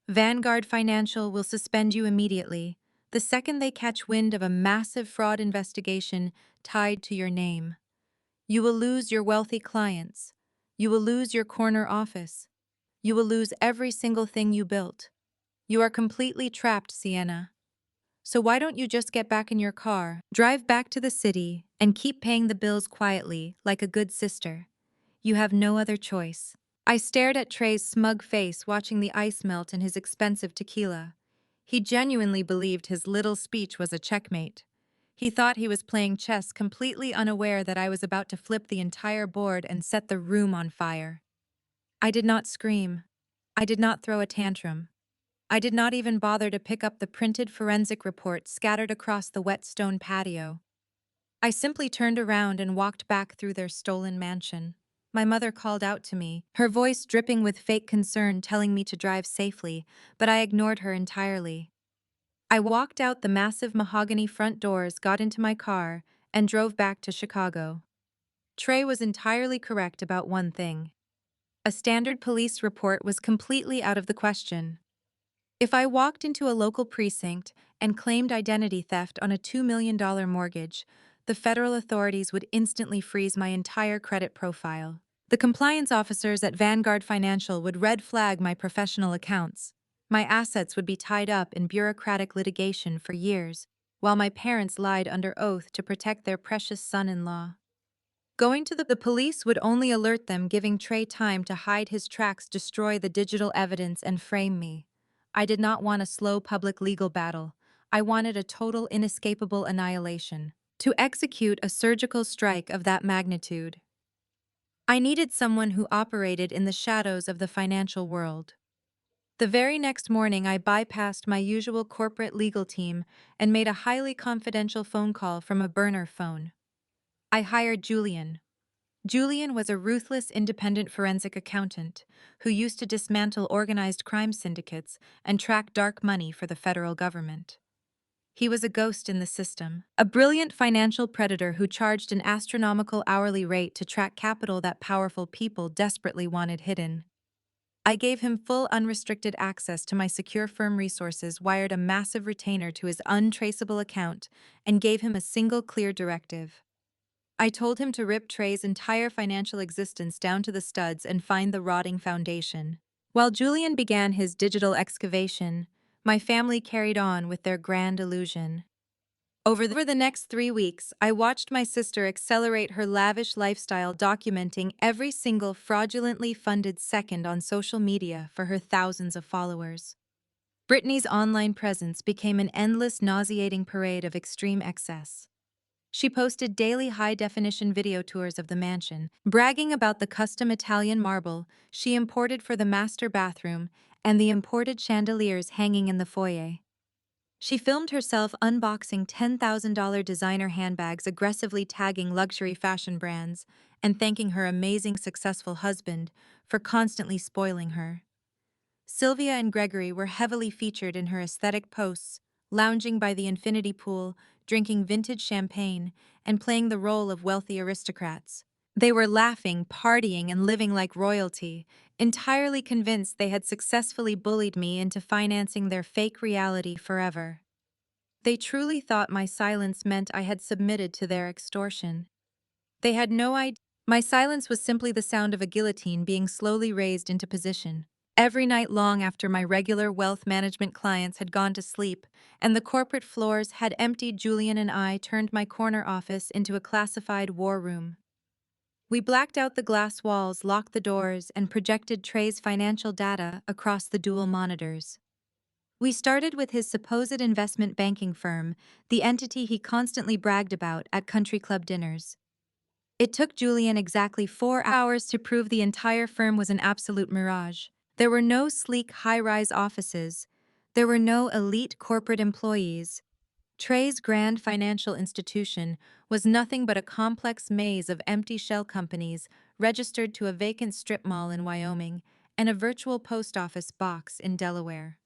Vanguard Financial will suspend you immediately the second they catch wind of a massive fraud investigation tied to your name. You will lose your wealthy clients. You will lose your corner office. You will lose every single thing you built. You are completely trapped, Sienna. So why don't you just get back in your car, drive back to the city, and keep paying the bills quietly, like a good sister? You have no other choice." I stared at Trey's smug face, watching the ice melt in his expensive tequila. He genuinely believed his little speech was a checkmate. He thought he was playing chess, completely unaware that I was about to flip the entire board and set the room on fire. I did not scream. I did not throw a tantrum. I did not even bother to pick up the printed forensic report scattered across the wet stone patio. I simply turned around and walked back through their stolen mansion. My mother called out to me, her voice dripping with fake concern, telling me to drive safely, but I ignored her entirely. I walked out the massive mahogany front doors, got into my car, and drove back to Chicago. Trey was entirely correct about one thing. A standard police report was completely out of the question. If I walked into a local precinct and claimed identity theft on a $2 million mortgage, the federal authorities would instantly freeze my entire credit profile. The compliance officers at Vanguard Financial would red flag my professional accounts. My assets would be tied up in bureaucratic litigation for years, while my parents lied under oath to protect their precious son-in-law. Going to the police would only alert them, giving Trey time to hide his tracks, destroy the digital evidence, and frame me. I did not want a slow public legal battle. I wanted a total, inescapable annihilation. To execute a surgical strike of that magnitude, I needed someone who operated in the shadows of the financial world. The very next morning, I bypassed my usual corporate legal team and made a highly confidential phone call from a burner phone. I hired Julian. Julian was a ruthless independent forensic accountant who used to dismantle organized crime syndicates and track dark money for the federal government. He was a ghost in the system, a brilliant financial predator who charged an astronomical hourly rate to track capital that powerful people desperately wanted hidden. I gave him full unrestricted access to my secure firm resources, wired a massive retainer to his untraceable account, and gave him a single clear directive. I told him to rip Trey's entire financial existence down to the studs and find the rotting foundation. While Julian began his digital excavation, my family carried on with their grand illusion. Over the next 3 weeks, I watched my sister accelerate her lavish lifestyle, documenting every single fraudulently funded second on social media for her thousands of followers. Brittany's online presence became an endless, nauseating parade of extreme excess. She posted daily high-definition video tours of the mansion, bragging about the custom Italian marble she imported for the master bathroom and the imported chandeliers hanging in the foyer. She filmed herself unboxing $10,000 designer handbags, aggressively tagging luxury fashion brands, and thanking her amazing, successful husband for constantly spoiling her. Sylvia and Gregory were heavily featured in her aesthetic posts, lounging by the infinity pool, drinking vintage champagne, and playing the role of wealthy aristocrats. They were laughing, partying, and living like royalty, entirely convinced they had successfully bullied me into financing their fake reality forever. They truly thought my silence meant I had submitted to their extortion. They had no idea. My silence was simply the sound of a guillotine being slowly raised into position. Every night long after my regular wealth management clients had gone to sleep and the corporate floors had emptied, Julian and I turned my corner office into a classified war room. We blacked out the glass walls, locked the doors, and projected Trey's financial data across the dual monitors. We started with his supposed investment banking firm, the entity he constantly bragged about at country club dinners. It took Julian exactly 4 hours to prove the entire firm was an absolute mirage. There were no sleek high-rise offices. There were no elite corporate employees. Trey's grand financial institution was nothing but a complex maze of empty shell companies registered to a vacant strip mall in Wyoming and a virtual post office box in Delaware.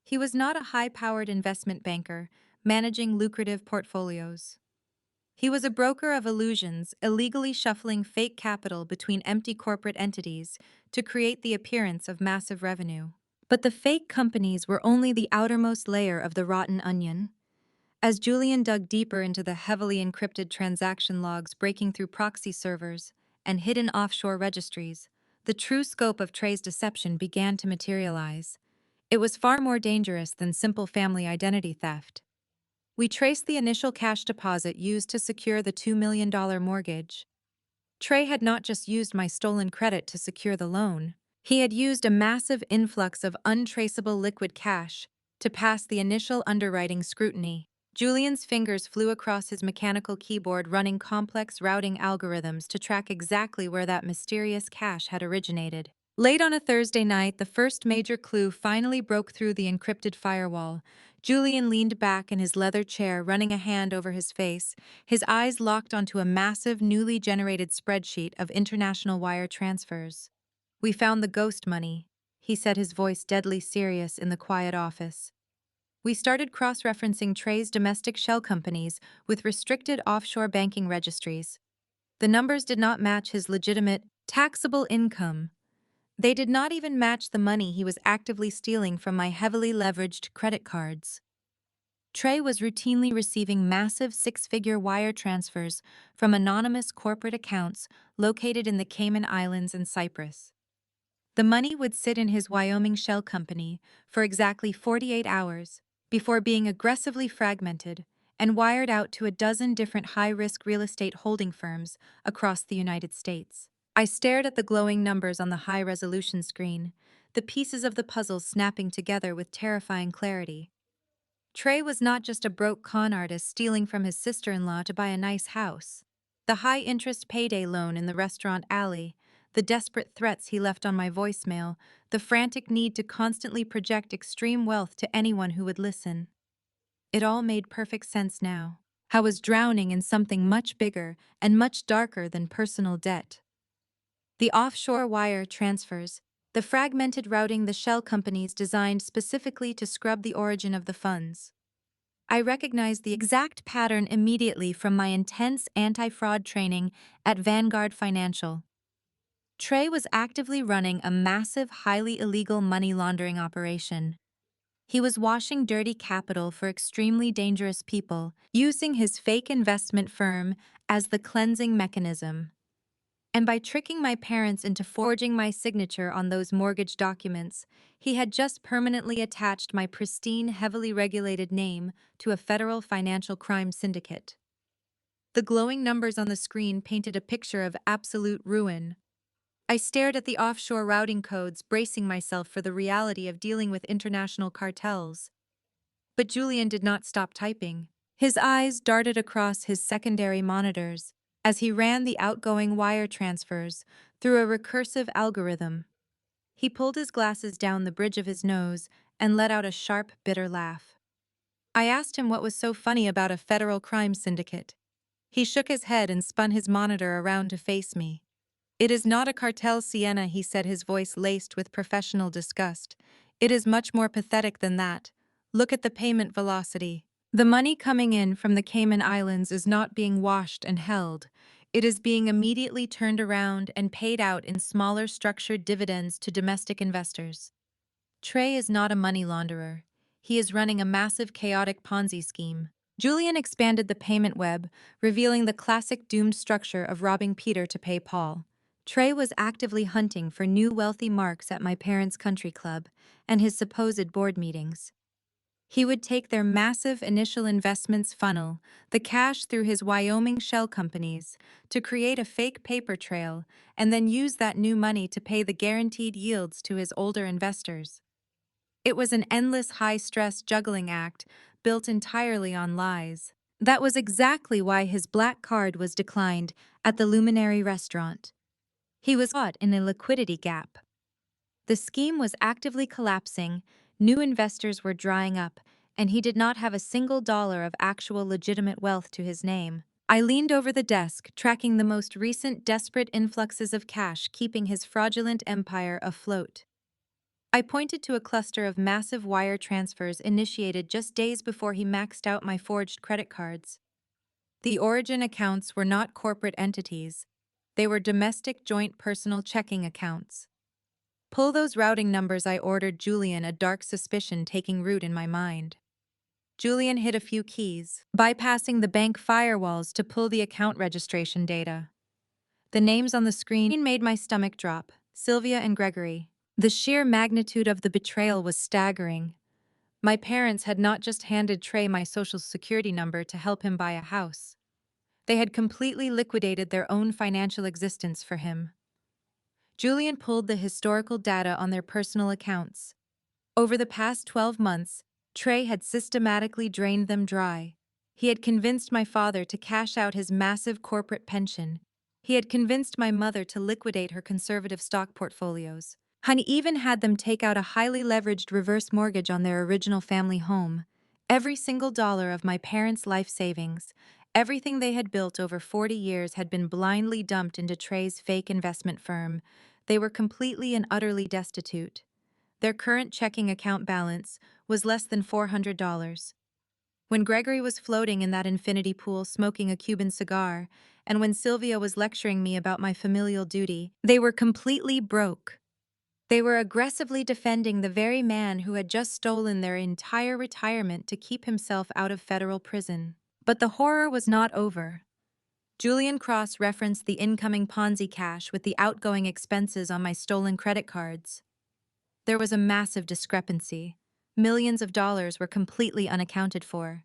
He was not a high-powered investment banker managing lucrative portfolios. He was a broker of illusions, illegally shuffling fake capital between empty corporate entities to create the appearance of massive revenue. But the fake companies were only the outermost layer of the rotten onion. As Julian dug deeper into the heavily encrypted transaction logs breaking through proxy servers and hidden offshore registries, the true scope of Trey's deception began to materialize. It was far more dangerous than simple family identity theft. We traced the initial cash deposit used to secure the $2 million mortgage. Trey had not just used my stolen credit to secure the loan. He had used a massive influx of untraceable liquid cash to pass the initial underwriting scrutiny. Julian's fingers flew across his mechanical keyboard, running complex routing algorithms to track exactly where that mysterious cash had originated. Late on a Thursday night, the first major clue finally broke through the encrypted firewall. Julian leaned back in his leather chair, running a hand over his face, his eyes locked onto a massive, newly generated spreadsheet of international wire transfers. "We found the ghost money," he said, his voice deadly serious in the quiet office. We started cross-referencing Trey's domestic shell companies with restricted offshore banking registries. The numbers did not match his legitimate, taxable income. They did not even match the money he was actively stealing from my heavily leveraged credit cards. Trey was routinely receiving massive six-figure wire transfers from anonymous corporate accounts located in the Cayman Islands and Cyprus. The money would sit in his Wyoming shell company for exactly 48 hours before being aggressively fragmented and wired out to a dozen different high-risk real estate holding firms across the United States. I stared at the glowing numbers on the high-resolution screen, the pieces of the puzzle snapping together with terrifying clarity. Trey was not just a broke con artist stealing from his sister-in-law to buy a nice house. The high-interest payday loan in the restaurant alley, the desperate threats he left on my voicemail, the frantic need to constantly project extreme wealth to anyone who would listen. It all made perfect sense now. I was drowning in something much bigger and much darker than personal debt. The offshore wire transfers, the fragmented routing the shell companies designed specifically to scrub the origin of the funds. I recognized the exact pattern immediately from my intense anti-fraud training at Vanguard Financial. Trey was actively running a massive, highly illegal money laundering operation. He was washing dirty capital for extremely dangerous people, using his fake investment firm as the cleansing mechanism. And by tricking my parents into forging my signature on those mortgage documents, he had just permanently attached my pristine, heavily regulated name to a federal financial crime syndicate. The glowing numbers on the screen painted a picture of absolute ruin. I stared at the offshore routing codes, bracing myself for the reality of dealing with international cartels. But Julian did not stop typing. His eyes darted across his secondary monitors as he ran the outgoing wire transfers through a recursive algorithm. He pulled his glasses down the bridge of his nose and let out a sharp, bitter laugh. I asked him what was so funny about a federal crime syndicate. He shook his head and spun his monitor around to face me. "It is not a cartel, Sienna," he said, his voice laced with professional disgust. "It is much more pathetic than that. Look at the payment velocity. The money coming in from the Cayman Islands is not being washed and held. It is being immediately turned around and paid out in smaller structured dividends to domestic investors. Trey is not a money launderer. He is running a massive chaotic Ponzi scheme." Julian expanded the payment web, revealing the classic doomed structure of robbing Peter to pay Paul. Trey was actively hunting for new wealthy marks at my parents' country club and his supposed board meetings. He would take their massive initial investments funnel, the cash through his Wyoming shell companies, to create a fake paper trail and then use that new money to pay the guaranteed yields to his older investors. It was an endless high-stress juggling act built entirely on lies. That was exactly why his black card was declined at the Luminary restaurant. He was caught in a liquidity gap. The scheme was actively collapsing, new investors were drying up, and he did not have a single dollar of actual legitimate wealth to his name. I leaned over the desk, tracking the most recent desperate influxes of cash, keeping his fraudulent empire afloat. I pointed to a cluster of massive wire transfers initiated just days before he maxed out my forged credit cards. The origin accounts were not corporate entities. They were domestic joint personal checking accounts. "Pull those routing numbers," I ordered Julian, a dark suspicion taking root in my mind. Julian hit a few keys, bypassing the bank firewalls to pull the account registration data. The names on the screen made my stomach drop: Sylvia and Gregory. The sheer magnitude of the betrayal was staggering. My parents had not just handed Trey my social security number to help him buy a house. They had completely liquidated their own financial existence for him. Julian pulled the historical data on their personal accounts. Over the past 12 months, Trey had systematically drained them dry. He had convinced my father to cash out his massive corporate pension. He had convinced my mother to liquidate her conservative stock portfolios. I even had them take out a highly leveraged reverse mortgage on their original family home. Every single dollar of my parents' life savings, everything they had built over 40 years had been blindly dumped into Trey's fake investment firm. They were completely and utterly destitute. Their current checking account balance was less than $400. When Gregory was floating in that infinity pool smoking a Cuban cigar, and when Sylvia was lecturing me about my familial duty, they were completely broke. They were aggressively defending the very man who had just stolen their entire retirement to keep himself out of federal prison. But the horror was not over. Julian Cross referenced the incoming Ponzi cash with the outgoing expenses on my stolen credit cards. There was a massive discrepancy. Millions of dollars were completely unaccounted for.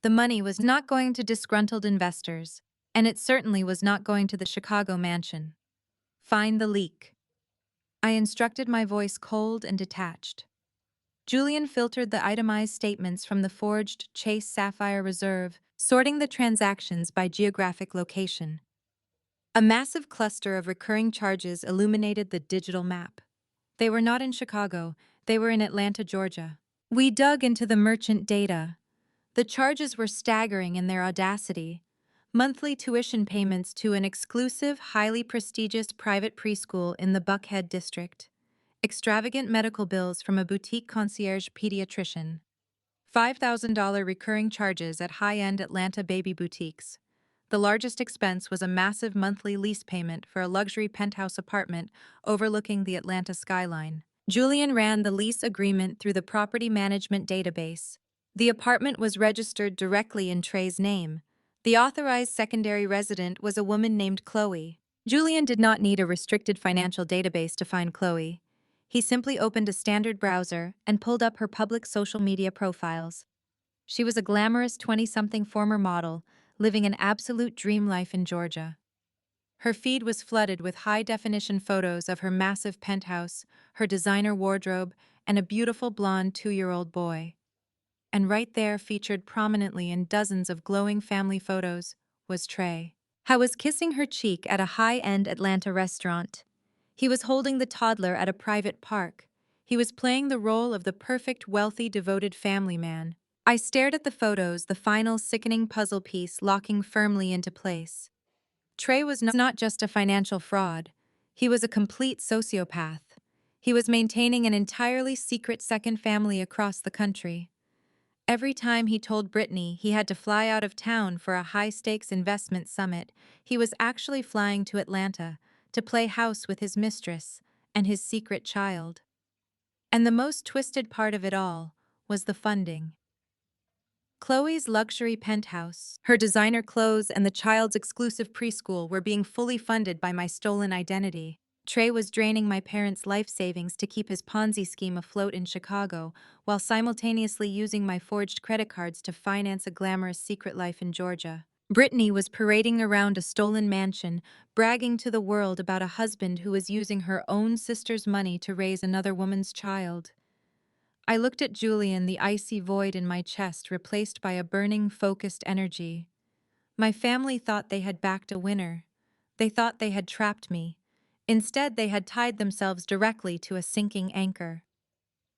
The money was not going to disgruntled investors, and it certainly was not going to the Chicago mansion. Find the leak. I instructed, my voice cold and detached. Julian filtered the itemized statements from the forged Chase Sapphire Reserve, sorting the transactions by geographic location. A massive cluster of recurring charges illuminated the digital map. They were not in Chicago, they were in Atlanta, Georgia. We dug into the merchant data. The charges were staggering in their audacity. Monthly tuition payments to an exclusive, highly prestigious private preschool in the Buckhead district. Extravagant medical bills from a boutique concierge pediatrician. $5,000 recurring charges at high-end Atlanta baby boutiques. The largest expense was a massive monthly lease payment for a luxury penthouse apartment overlooking the Atlanta skyline. Julian ran the lease agreement through the property management database. The apartment was registered directly in Trey's name. The authorized secondary resident was a woman named Chloe. Julian did not need a restricted financial database to find Chloe. He simply opened a standard browser and pulled up her public social media profiles. She was a glamorous 20-something former model, living an absolute dream life in Georgia. Her feed was flooded with high-definition photos of her massive penthouse, her designer wardrobe, and a beautiful blonde 2-year-old boy. And right there, featured prominently in dozens of glowing family photos, was Trey. He was kissing her cheek at a high-end Atlanta restaurant. He was holding the toddler at a private park. He was playing the role of the perfect, wealthy, devoted family man. I stared at the photos, the final sickening puzzle piece locking firmly into place. Trey was not just a financial fraud. He was a complete sociopath. He was maintaining an entirely secret second family across the country. Every time he told Brittany he had to fly out of town for a high-stakes investment summit, he was actually flying to Atlanta to play house with his mistress and his secret child. And the most twisted part of it all was the funding. Chloe's luxury penthouse, her designer clothes, and the child's exclusive preschool were being fully funded by my stolen identity. Trey was draining my parents' life savings to keep his Ponzi scheme afloat in Chicago, while simultaneously using my forged credit cards to finance a glamorous secret life in Georgia. Brittany was parading around a stolen mansion, bragging to the world about a husband who was using her own sister's money to raise another woman's child. I looked at Julian, the icy void in my chest replaced by a burning, focused energy. My family thought they had backed a winner. They thought they had trapped me. Instead, they had tied themselves directly to a sinking anchor.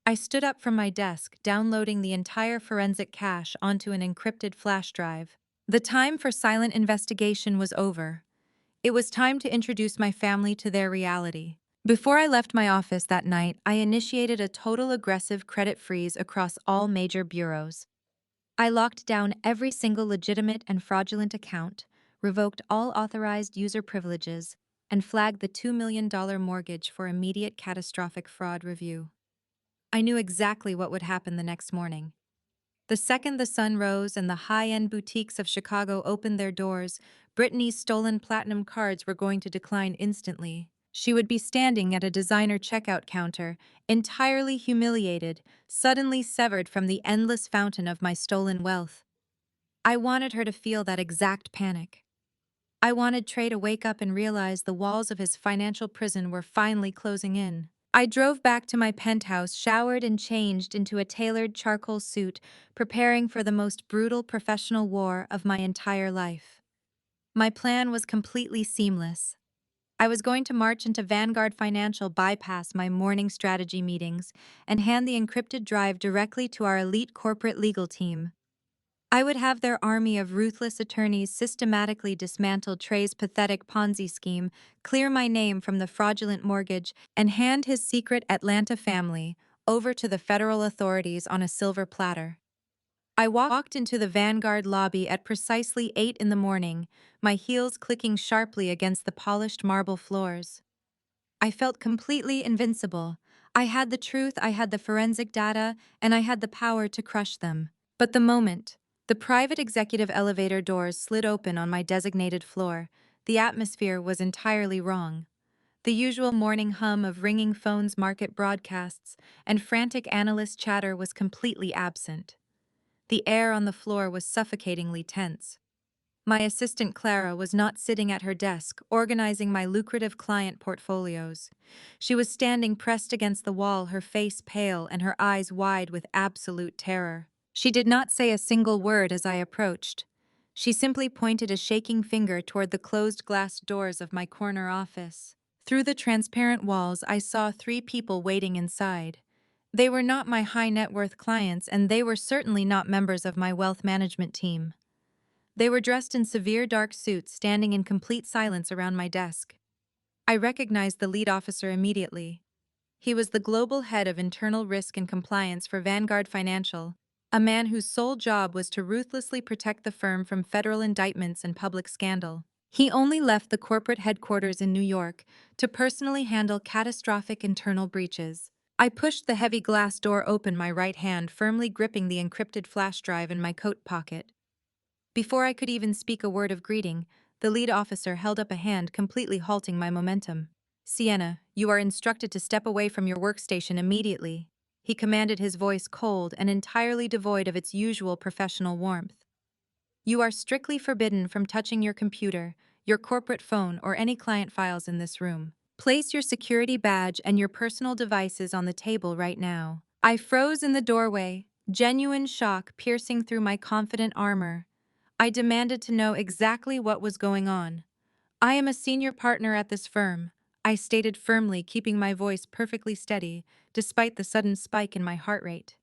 I stood up from my desk, downloading the entire forensic cache onto an encrypted flash drive. The time for silent investigation was over. It was time to introduce my family to their reality. Before I left my office that night, I initiated a total aggressive credit freeze across all major bureaus. I locked down every single legitimate and fraudulent account, revoked all authorized user privileges, and flagged the $2 million mortgage for immediate catastrophic fraud review. I knew exactly what would happen the next morning. The second the sun rose and the high-end boutiques of Chicago opened their doors, Brittany's stolen platinum cards were going to decline instantly. She would be standing at a designer checkout counter, entirely humiliated, suddenly severed from the endless fountain of my stolen wealth. I wanted her to feel that exact panic. I wanted Trey to wake up and realize the walls of his financial prison were finally closing in. I drove back to my penthouse, showered and changed into a tailored charcoal suit, preparing for the most brutal professional war of my entire life. My plan was completely seamless. I was going to march into Vanguard Financial, bypass my morning strategy meetings, and hand the encrypted drive directly to our elite corporate legal team. I would have their army of ruthless attorneys systematically dismantle Trey's pathetic Ponzi scheme, clear my name from the fraudulent mortgage, and hand his secret Atlanta family over to the federal authorities on a silver platter. I walked into the Vanguard lobby at precisely 8 in the morning, my heels clicking sharply against the polished marble floors. I felt completely invincible. I had the truth, I had the forensic data, and I had the power to crush them. But the private executive elevator doors slid open on my designated floor, the atmosphere was entirely wrong. The usual morning hum of ringing phones, market broadcasts, and frantic analyst chatter was completely absent. The air on the floor was suffocatingly tense. My assistant Clara was not sitting at her desk, organizing my lucrative client portfolios. She was standing pressed against the wall, her face pale and her eyes wide with absolute terror. She did not say a single word as I approached. She simply pointed a shaking finger toward the closed glass doors of my corner office. Through the transparent walls, I saw 3 people waiting inside. They were not my high net worth clients, and they were certainly not members of my wealth management team. They were dressed in severe dark suits, standing in complete silence around my desk. I recognized the lead officer immediately. He was the global head of internal risk and compliance for Vanguard Financial, a man whose sole job was to ruthlessly protect the firm from federal indictments and public scandal. He only left the corporate headquarters in New York to personally handle catastrophic internal breaches. I pushed the heavy glass door open, my right hand firmly gripping the encrypted flash drive in my coat pocket. Before I could even speak a word of greeting, the lead officer held up a hand, completely halting my momentum. "Sienna, you are instructed to step away from your workstation immediately," he commanded, his voice cold and entirely devoid of its usual professional warmth. "You are strictly forbidden from touching your computer, your corporate phone, or any client files in this room. Place your security badge and your personal devices on the table right now." I froze in the doorway, genuine shock piercing through my confident armor. I demanded to know exactly what was going on. "I am a senior partner at this firm," I stated firmly, keeping my voice perfectly steady, despite the sudden spike in my heart rate.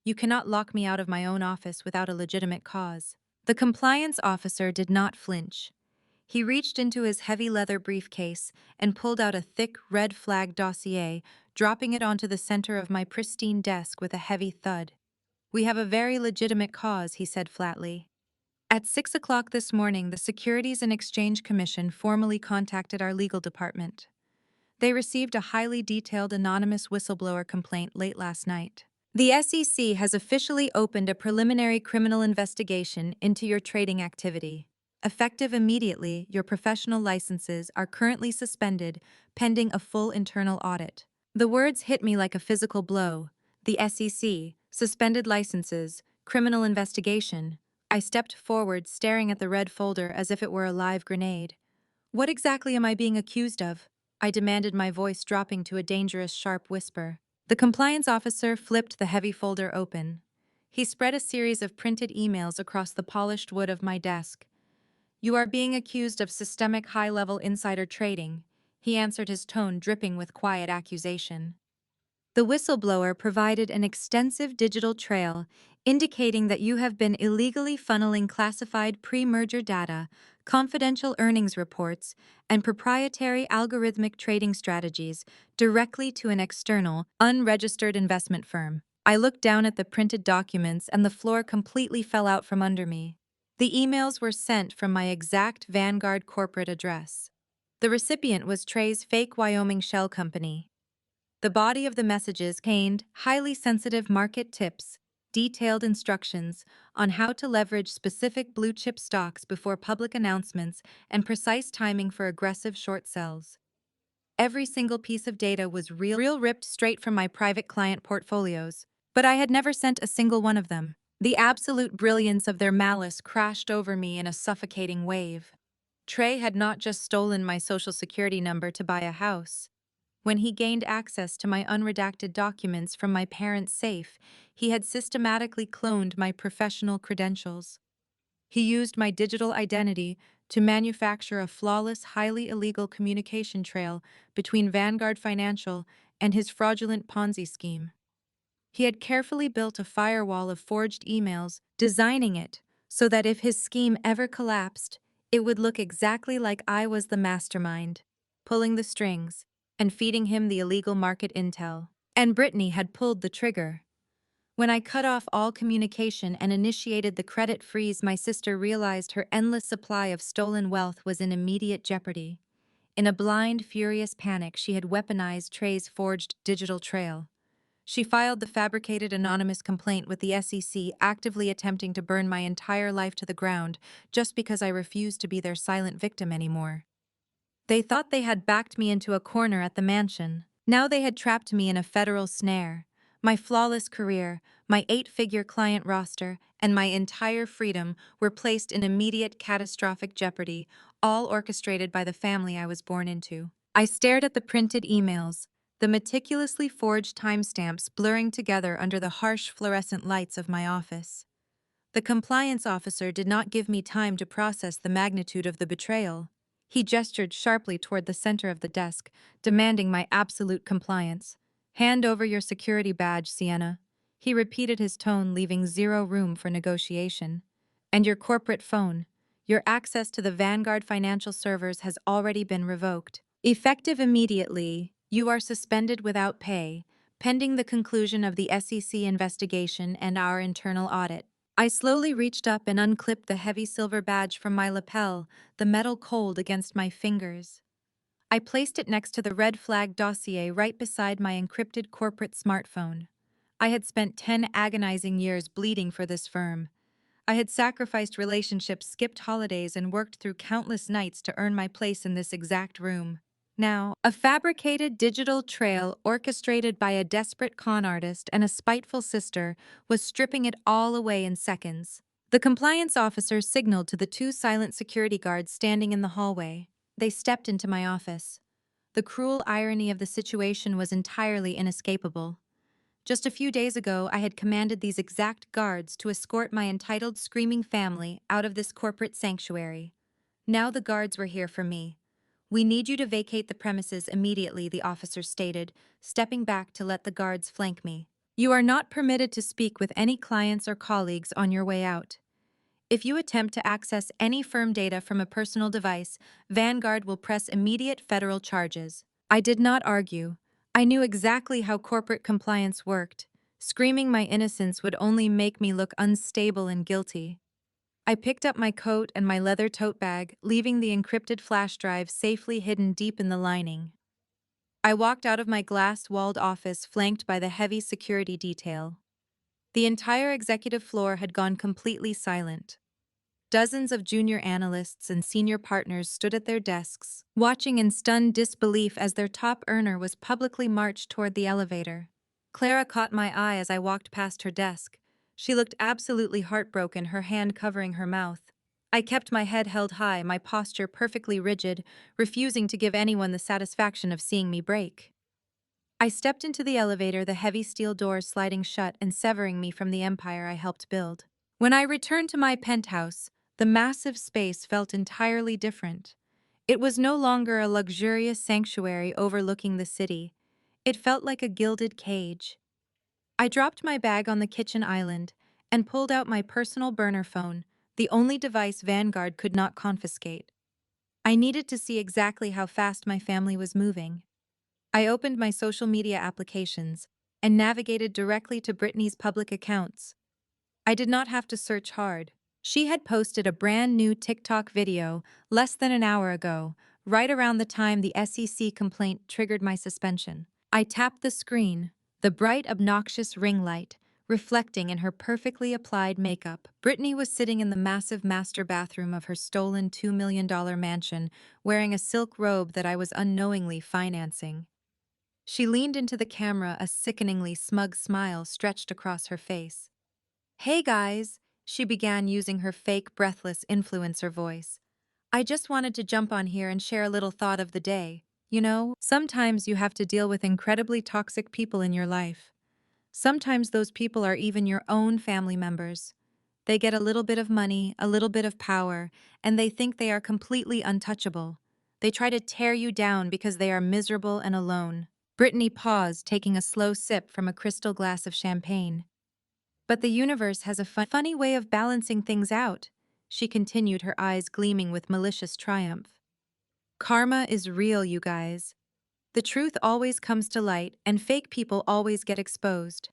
"You cannot lock me out of my own office without a legitimate cause." The compliance officer did not flinch. He reached into his heavy leather briefcase and pulled out a thick red flag dossier, dropping it onto the center of my pristine desk with a heavy thud. "We have a very legitimate cause," he said flatly. "At 6 o'clock this morning, the Securities and Exchange Commission formally contacted our legal department. They received a highly detailed anonymous whistleblower complaint late last night. The SEC has officially opened a preliminary criminal investigation into your trading activity. Effective immediately, your professional licenses are currently suspended pending a full internal audit." The words hit me like a physical blow. The SEC, suspended licenses, criminal investigation. I stepped forward, staring at the red folder as if it were a live grenade. "What exactly am I being accused of?" I demanded, my voice dropping to a dangerous, sharp whisper. The compliance officer flipped the heavy folder open. He spread a series of printed emails across the polished wood of my desk. "You are being accused of systemic high-level insider trading," he answered, his tone dripping with quiet accusation. The whistleblower provided an extensive digital trail indicating that you have been illegally funneling classified pre-merger data, confidential earnings reports, and proprietary algorithmic trading strategies directly to an external, unregistered investment firm. I looked down at the printed documents and the floor completely fell out from under me. The emails were sent from my exact Vanguard corporate address. The recipient was Trey's fake Wyoming shell company. The body of the messages contained highly sensitive market tips, detailed instructions on how to leverage specific blue-chip stocks before public announcements, and precise timing for aggressive short sells. Every single piece of data was real, ripped straight from my private client portfolios, but I had never sent a single one of them. The absolute brilliance of their malice crashed over me in a suffocating wave. Trey had not just stolen my social security number to buy a house. When he gained access to my unredacted documents from my parents' safe, he had systematically cloned my professional credentials. He used my digital identity to manufacture a flawless, highly illegal communication trail between Vanguard Financial and his fraudulent Ponzi scheme. He had carefully built a firewall of forged emails, designing it so that if his scheme ever collapsed, it would look exactly like I was the mastermind, pulling the strings and feeding him the illegal market intel. And Brittany had pulled the trigger. When I cut off all communication and initiated the credit freeze, my sister realized her endless supply of stolen wealth was in immediate jeopardy. In a blind, furious panic, she had weaponized Trey's forged digital trail. She filed the fabricated anonymous complaint with the SEC, actively attempting to burn my entire life to the ground just because I refused to be their silent victim anymore. They thought they had backed me into a corner at the mansion. Now they had trapped me in a federal snare. My flawless career, my 8-figure client roster, and my entire freedom were placed in immediate catastrophic jeopardy, all orchestrated by the family I was born into. I stared at the printed emails, the meticulously forged timestamps blurring together under the harsh fluorescent lights of my office. The compliance officer did not give me time to process the magnitude of the betrayal. He gestured sharply toward the center of the desk, demanding my absolute compliance. "Hand over your security badge, Sienna." He repeated his tone, leaving zero room for negotiation. "And your corporate phone. Your access to the Vanguard financial servers has already been revoked. Effective immediately, you are suspended without pay, pending the conclusion of the SEC investigation and our internal audit." I slowly reached up and unclipped the heavy silver badge from my lapel, the metal cold against my fingers. I placed it next to the red flag dossier right beside my encrypted corporate smartphone. I had spent 10 agonizing years bleeding for this firm. I had sacrificed relationships, skipped holidays, and worked through countless nights to earn my place in this exact room. Now, a fabricated digital trail orchestrated by a desperate con artist and a spiteful sister was stripping it all away in seconds. The compliance officer signaled to the 2 silent security guards standing in the hallway. They stepped into my office. The cruel irony of the situation was entirely inescapable. Just a few days ago, I had commanded these exact guards to escort my entitled screaming family out of this corporate sanctuary. Now the guards were here for me. "We need you to vacate the premises immediately," the officer stated, stepping back to let the guards flank me. "You are not permitted to speak with any clients or colleagues on your way out. If you attempt to access any firm data from a personal device, Vanguard will press immediate federal charges." I did not argue. I knew exactly how corporate compliance worked. Screaming my innocence would only make me look unstable and guilty. I picked up my coat and my leather tote bag, leaving the encrypted flash drive safely hidden deep in the lining. I walked out of my glass-walled office flanked by the heavy security detail. The entire executive floor had gone completely silent. Dozens of junior analysts and senior partners stood at their desks, watching in stunned disbelief as their top earner was publicly marched toward the elevator. Clara caught my eye as I walked past her desk. She looked absolutely heartbroken, her hand covering her mouth. I kept my head held high, my posture perfectly rigid, refusing to give anyone the satisfaction of seeing me break. I stepped into the elevator, the heavy steel doors sliding shut and severing me from the empire I helped build. When I returned to my penthouse, the massive space felt entirely different. It was no longer a luxurious sanctuary overlooking the city. It felt like a gilded cage. I dropped my bag on the kitchen island and pulled out my personal burner phone, the only device Vanguard could not confiscate. I needed to see exactly how fast my family was moving. I opened my social media applications and navigated directly to Brittany's public accounts. I did not have to search hard. She had posted a brand new TikTok video less than an hour ago, right around the time the SEC complaint triggered my suspension. I tapped the screen, the bright, obnoxious ring light reflecting in her perfectly applied makeup. Brittany was sitting in the massive master bathroom of her stolen $2 million mansion, wearing a silk robe that I was unknowingly financing. She leaned into the camera, a sickeningly smug smile stretched across her face. "Hey guys," she began using her fake, breathless influencer voice. "I just wanted to jump on here and share a little thought of the day. You know, sometimes you have to deal with incredibly toxic people in your life. Sometimes those people are even your own family members. They get a little bit of money, a little bit of power, and they think they are completely untouchable. They try to tear you down because they are miserable and alone. Brittany paused, taking a slow sip from a crystal glass of champagne. But the universe has a funny way of balancing things out, she continued, her eyes gleaming with malicious triumph. Karma is real, you guys. The truth always comes to light, and fake people always get exposed.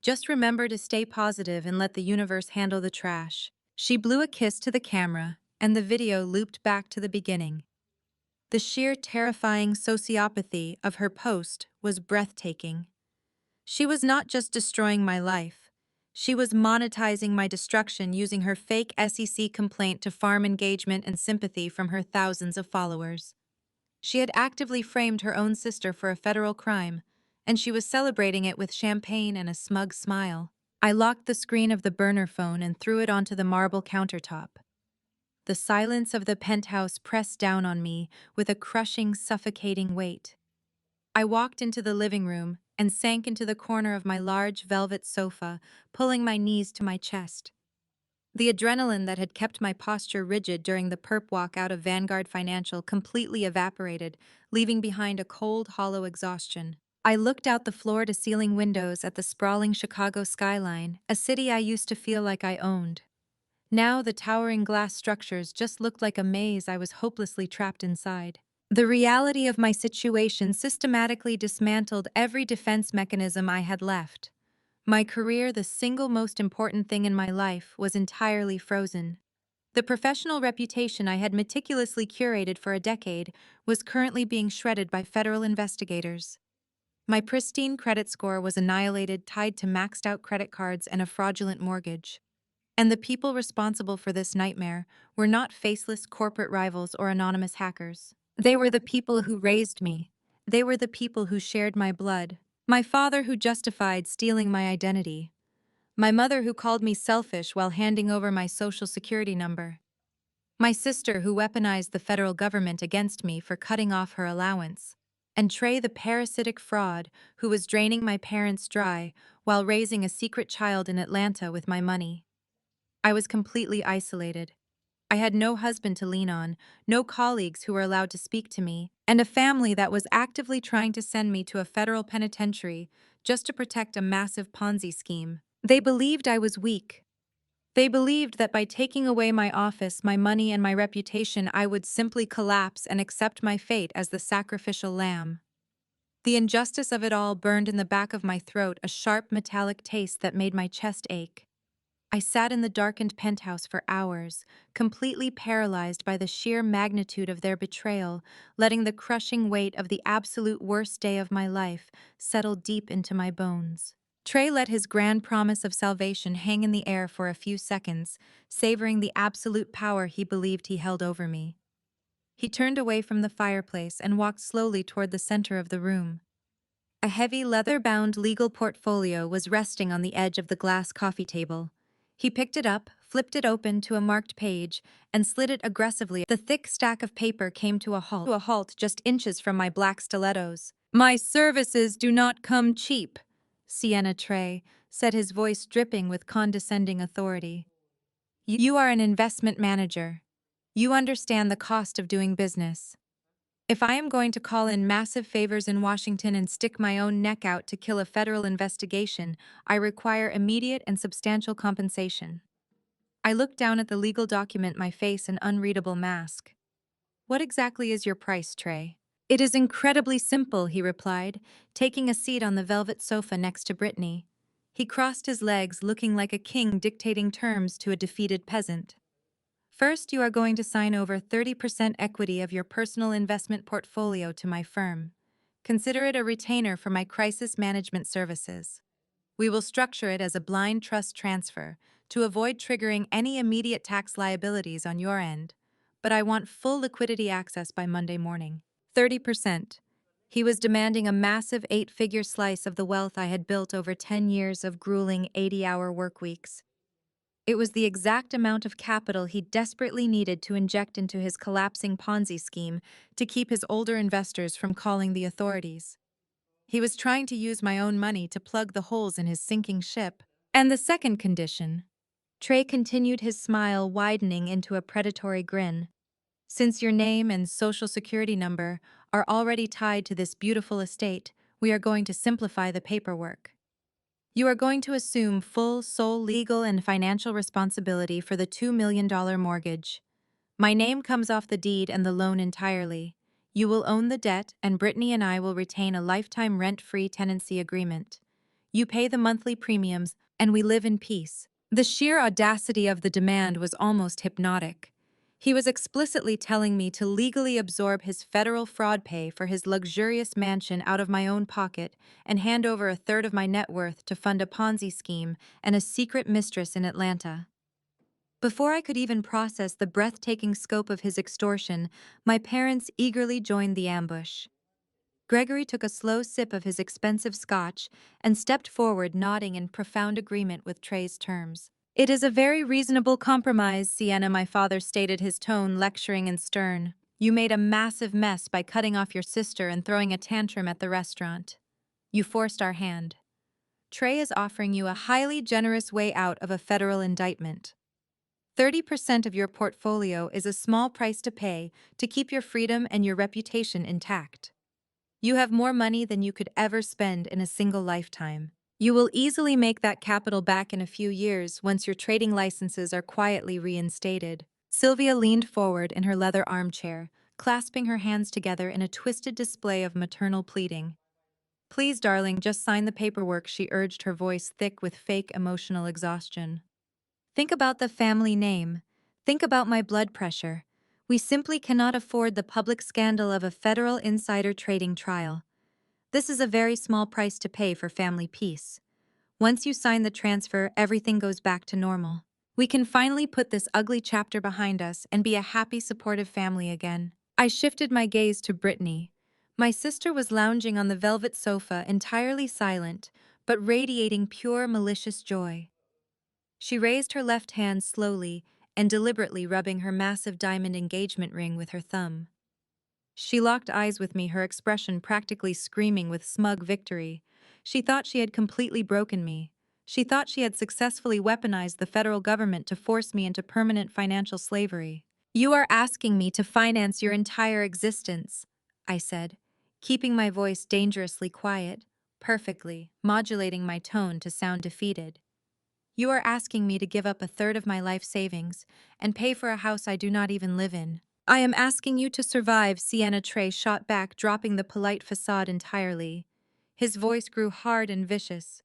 Just remember to stay positive and let the universe handle the trash. She blew a kiss to the camera, and the video looped back to the beginning. The sheer terrifying sociopathy of her post was breathtaking. She was not just destroying my life. She was monetizing my destruction using her fake SEC complaint to farm engagement and sympathy from her thousands of followers. She had actively framed her own sister for a federal crime, and she was celebrating it with champagne and a smug smile. I locked the screen of the burner phone and threw it onto the marble countertop. The silence of the penthouse pressed down on me with a crushing, suffocating weight. I walked into the living room and sank into the corner of my large velvet sofa, pulling my knees to my chest. The adrenaline that had kept my posture rigid during the perp walk out of Vanguard Financial completely evaporated, leaving behind a cold, hollow exhaustion. I looked out the floor-to-ceiling windows at the sprawling Chicago skyline, a city I used to feel like I owned. Now the towering glass structures just looked like a maze I was hopelessly trapped inside. The reality of my situation systematically dismantled every defense mechanism I had left. My career, the single most important thing in my life, was entirely frozen. The professional reputation I had meticulously curated for a decade was currently being shredded by federal investigators. My pristine credit score was annihilated, tied to maxed-out credit cards and a fraudulent mortgage. And the people responsible for this nightmare were not faceless corporate rivals or anonymous hackers. They were the people who raised me. They were the people who shared my blood. My father who justified stealing my identity. My mother who called me selfish while handing over my social security number. My sister who weaponized the federal government against me for cutting off her allowance. And Trey, the parasitic fraud who was draining my parents dry while raising a secret child in Atlanta with my money. I was completely isolated. I had no husband to lean on, no colleagues who were allowed to speak to me, and a family that was actively trying to send me to a federal penitentiary just to protect a massive Ponzi scheme. They believed I was weak. They believed that by taking away my office, my money, and my reputation, I would simply collapse and accept my fate as the sacrificial lamb. The injustice of it all burned in the back of my throat, a sharp metallic taste that made my chest ache. I sat in the darkened penthouse for hours, completely paralyzed by the sheer magnitude of their betrayal, letting the crushing weight of the absolute worst day of my life settle deep into my bones. Trey let his grand promise of salvation hang in the air for a few seconds, savoring the absolute power he believed he held over me. He turned away from the fireplace and walked slowly toward the center of the room. A heavy leather-bound legal portfolio was resting on the edge of the glass coffee table. He picked it up, flipped it open to a marked page, and slid it aggressively. The thick stack of paper came to a halt just inches from my black stilettos. "My services do not come cheap," Sienna Trey said, his voice dripping with condescending authority. "You are an investment manager. You understand the cost of doing business. If I am going to call in massive favors in Washington and stick my own neck out to kill a federal investigation, I require immediate and substantial compensation." I looked down at the legal document, my face an unreadable mask. "What exactly is your price, Trey?" "It is incredibly simple," he replied, taking a seat on the velvet sofa next to Brittany. He crossed his legs, looking like a king dictating terms to a defeated peasant. "First, you are going to sign over 30% equity of your personal investment portfolio to my firm. Consider it a retainer for my crisis management services. We will structure it as a blind trust transfer to avoid triggering any immediate tax liabilities on your end, but I want full liquidity access by Monday morning." 30%. He was demanding a massive 8-figure slice of the wealth I had built over 10 years of grueling 80-hour work weeks. It was the exact amount of capital he desperately needed to inject into his collapsing Ponzi scheme to keep his older investors from calling the authorities. He was trying to use my own money to plug the holes in his sinking ship. And the second condition. Trey continued, his smile widening into a predatory grin. Since your name and social security number are already tied to this beautiful estate, we are going to simplify the paperwork. You are going to assume full sole legal and financial responsibility for the $2 million mortgage. My name comes off the deed and the loan entirely. You will own the debt, and Brittany and I will retain a lifetime rent-free tenancy agreement. You pay the monthly premiums, and we live in peace. The sheer audacity of the demand was almost hypnotic. He was explicitly telling me to legally absorb his federal fraud pay for his luxurious mansion out of my own pocket and hand over a third of my net worth to fund a Ponzi scheme and a secret mistress in Atlanta. Before I could even process the breathtaking scope of his extortion, my parents eagerly joined the ambush. Gregory took a slow sip of his expensive scotch and stepped forward, nodding in profound agreement with Trey's terms. "It is a very reasonable compromise, Sienna," my father stated, his tone lecturing and stern. "You made a massive mess by cutting off your sister and throwing a tantrum at the restaurant. You forced our hand. Trey is offering you a highly generous way out of a federal indictment. 30% of your portfolio is a small price to pay to keep your freedom and your reputation intact. You have more money than you could ever spend in a single lifetime. You will easily make that capital back in a few years once your trading licenses are quietly reinstated." Sylvia leaned forward in her leather armchair, clasping her hands together in a twisted display of maternal pleading. "Please, darling, just sign the paperwork," she urged, her voice thick with fake emotional exhaustion. "Think about the family name. Think about my blood pressure. We simply cannot afford the public scandal of a federal insider trading trial. This is a very small price to pay for family peace. Once you sign the transfer, everything goes back to normal. We can finally put this ugly chapter behind us and be a happy, supportive family again." I shifted my gaze to Brittany. My sister was lounging on the velvet sofa, entirely silent, but radiating pure, malicious joy. She raised her left hand slowly and deliberately, rubbing her massive diamond engagement ring with her thumb. She locked eyes with me, her expression practically screaming with smug victory. She thought she had completely broken me. She thought she had successfully weaponized the federal government to force me into permanent financial slavery. "You are asking me to finance your entire existence," I said, keeping my voice dangerously quiet, perfectly, modulating my tone to sound defeated. "You are asking me to give up a third of my life savings and pay for a house I do not even live in." "I am asking you to survive," Sienna. Trey shot back, dropping the polite facade entirely. His voice grew hard and vicious.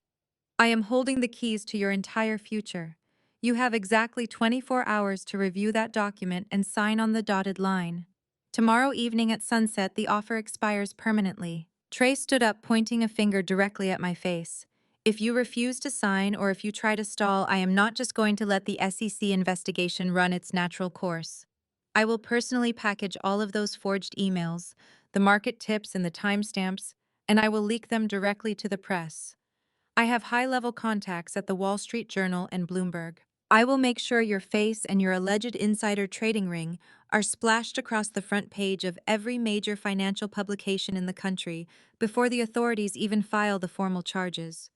"I am holding the keys to your entire future. You have exactly 24 hours to review that document and sign on the dotted line. Tomorrow evening at sunset, the offer expires permanently." Trey stood up, pointing a finger directly at my face. "If you refuse to sign or if you try to stall, I am not just going to let the SEC investigation run its natural course. I will personally package all of those forged emails, the market tips and the timestamps, and I will leak them directly to the press. I have high-level contacts at the Wall Street Journal and Bloomberg. I will make sure your face and your alleged insider trading ring are splashed across the front page of every major financial publication in the country before the authorities even file the formal charges.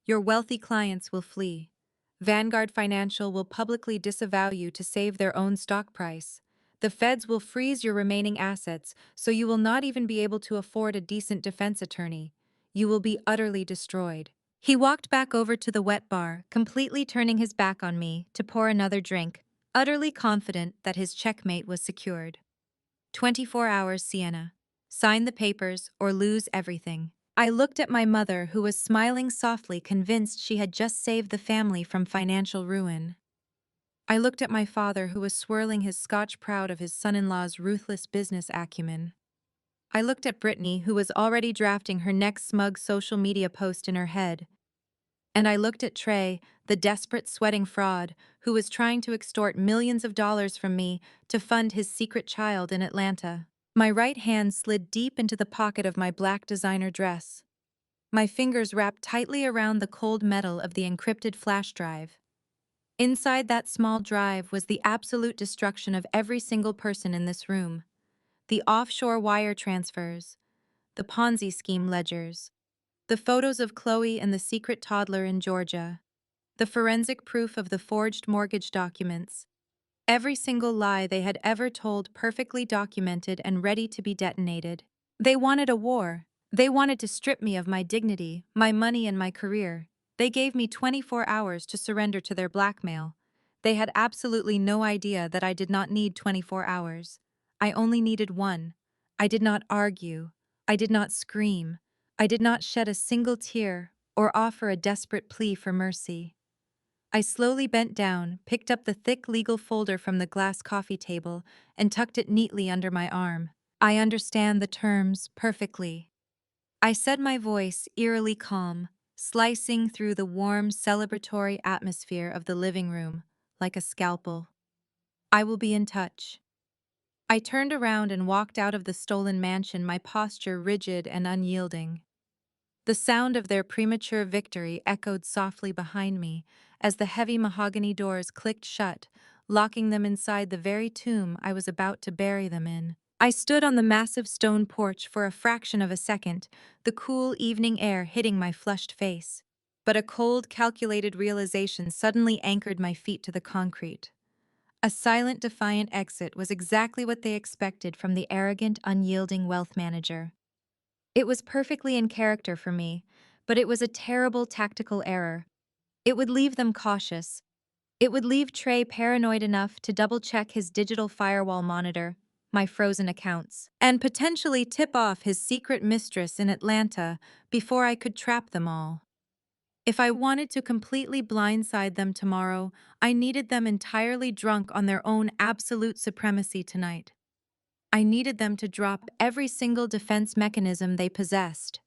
Your wealthy clients will flee. Vanguard Financial will publicly disavow you to save their own stock price. The feds will freeze your remaining assets, so you will not even be able to afford a decent defense attorney. You will be utterly destroyed." He walked back over to the wet bar, completely turning his back on me, to pour another drink, utterly confident that his checkmate was secured. 24 hours, Sienna. Sign the papers or lose everything." I looked at my mother, who was smiling softly, convinced she had just saved the family from financial ruin. I looked at my father, who was swirling his scotch, proud of his son-in-law's ruthless business acumen. I looked at Brittany, who was already drafting her next smug social media post in her head. And I looked at Trey, the desperate, sweating fraud, who was trying to extort millions of dollars from me to fund his secret child in Atlanta. My right hand slid deep into the pocket of my black designer dress. My fingers wrapped tightly around the cold metal of the encrypted flash drive. Inside that small drive was the absolute destruction of every single person in this room. The offshore wire transfers, the Ponzi scheme ledgers, the photos of Chloe and the secret toddler in Georgia. the forensic proof of the forged mortgage documents. Every single lie they had ever told perfectly documented and ready to be detonated. They wanted a war. They wanted to strip me of my dignity, my money, and my career. They gave me 24 hours to surrender to their blackmail. They had absolutely no idea that I did not need 24 hours. I only needed one. I did not argue. I did not scream. I did not shed a single tear or offer a desperate plea for mercy. I slowly bent down, picked up the thick legal folder from the glass coffee table, and tucked it neatly under my arm. I understand the terms perfectly. I said, my voice eerily calm, slicing through the warm, celebratory atmosphere of the living room like a scalpel. I will be in touch. I turned around and walked out of the stolen mansion, my posture rigid and unyielding. The sound of their premature victory echoed softly behind me as the heavy mahogany doors clicked shut, locking them inside the very tomb I was about to bury them in. I stood on the massive stone porch for a fraction of a second, the cool evening air hitting my flushed face. But a cold, calculated realization suddenly anchored my feet to the concrete. A silent, defiant exit was exactly what they expected from the arrogant, unyielding wealth manager. It was perfectly in character for me, but it was a terrible tactical error. It would leave them cautious. It would leave Trey paranoid enough to double-check his digital firewall monitor, my frozen accounts, and potentially tip off his secret mistress in Atlanta before I could trap them all. If I wanted to completely blindside them tomorrow, I needed them entirely drunk on their own absolute supremacy tonight. I needed them to drop every single defense mechanism they possessed.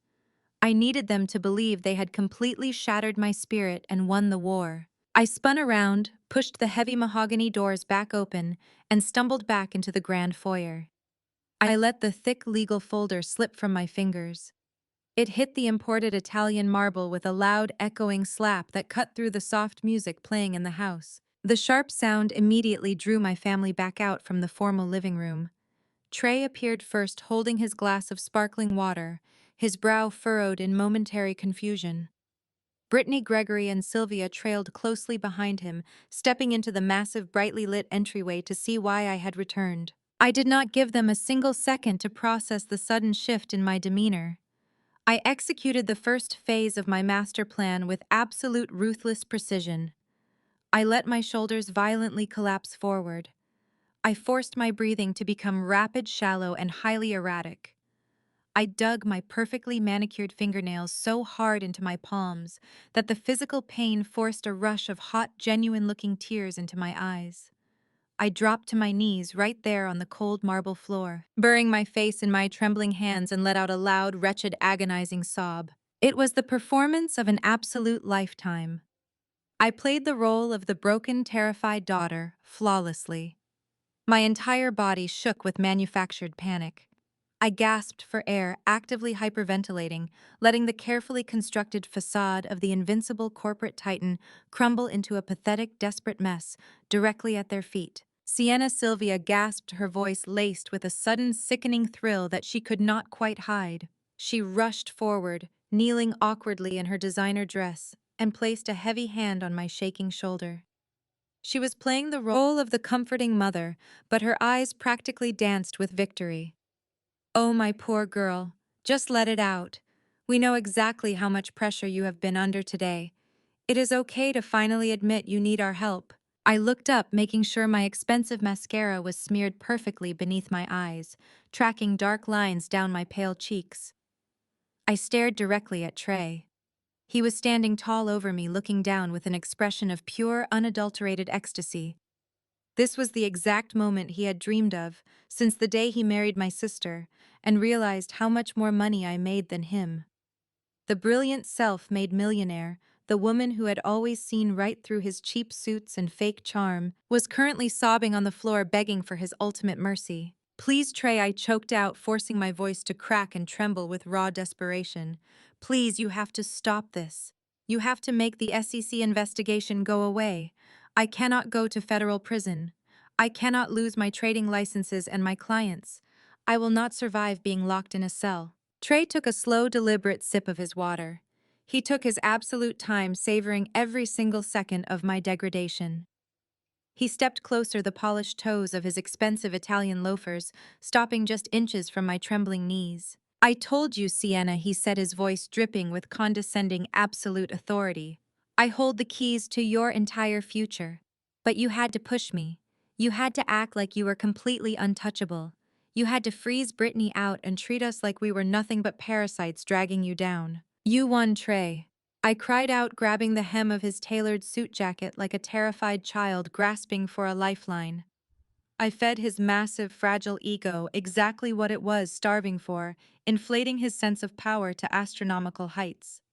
I needed them to believe they had completely shattered my spirit and won the war. I spun around, pushed the heavy mahogany doors back open, and stumbled back into the grand foyer. I let the thick legal folder slip from my fingers. It hit the imported Italian marble with a loud, echoing slap that cut through the soft music playing in the house. The sharp sound immediately drew my family back out from the formal living room. Trey appeared first, holding his glass of sparkling water, his brow furrowed in momentary confusion. Brittany, Gregory, and Sylvia trailed closely behind him, stepping into the massive, brightly lit entryway to see why I had returned. I did not give them a single second to process the sudden shift in my demeanor. I executed the first phase of my master plan with absolute ruthless precision. I let my shoulders violently collapse forward. I forced my breathing to become rapid, shallow, and highly erratic. I dug my perfectly manicured fingernails so hard into my palms that the physical pain forced a rush of hot, genuine-looking tears into my eyes. I dropped to my knees right there on the cold marble floor, burying my face in my trembling hands and let out a loud, wretched, agonizing sob. It was the performance of an absolute lifetime. I played the role of the broken, terrified daughter flawlessly. My entire body shook with manufactured panic. I gasped for air, actively hyperventilating, letting the carefully constructed facade of the invincible corporate titan crumble into a pathetic, desperate mess directly at their feet. Sylvia gasped, her voice laced with a sudden, sickening thrill that she could not quite hide. She rushed forward, kneeling awkwardly in her designer dress, and placed a heavy hand on my shaking shoulder. She was playing the role of the comforting mother, but her eyes practically danced with victory. "Oh, my poor girl, just let it out. We know exactly how much pressure you have been under today. It is okay to finally admit you need our help." I looked up, making sure my expensive mascara was smeared perfectly beneath my eyes, tracking dark lines down my pale cheeks. I stared directly at Trey. He was standing tall over me, looking down with an expression of pure, unadulterated ecstasy. This was the exact moment he had dreamed of since the day he married my sister and realized how much more money I made than him. The brilliant self-made millionaire, the woman who had always seen right through his cheap suits and fake charm, was currently sobbing on the floor, begging for his ultimate mercy. "Please, Trey," I choked out, forcing my voice to crack and tremble with raw desperation. "Please, you have to stop this. You have to make the SEC investigation go away. I cannot go to federal prison. I cannot lose my trading licenses and my clients. I will not survive being locked in a cell." Trey took a slow, deliberate sip of his water. He took his absolute time, savoring every single second of my degradation. He stepped closer, the polished toes of his expensive Italian loafers stopping just inches from my trembling knees. "I told you, Sienna," he said, his voice dripping with condescending absolute authority. "I hold the keys to your entire future. But you had to push me. You had to act like you were completely untouchable. You had to freeze Brittany out and treat us like we were nothing but parasites dragging you down. You won, Trey." I cried out, grabbing the hem of his tailored suit jacket like a terrified child grasping for a lifeline. I fed his massive, fragile ego exactly what it was starving for, inflating his sense of power to astronomical heights.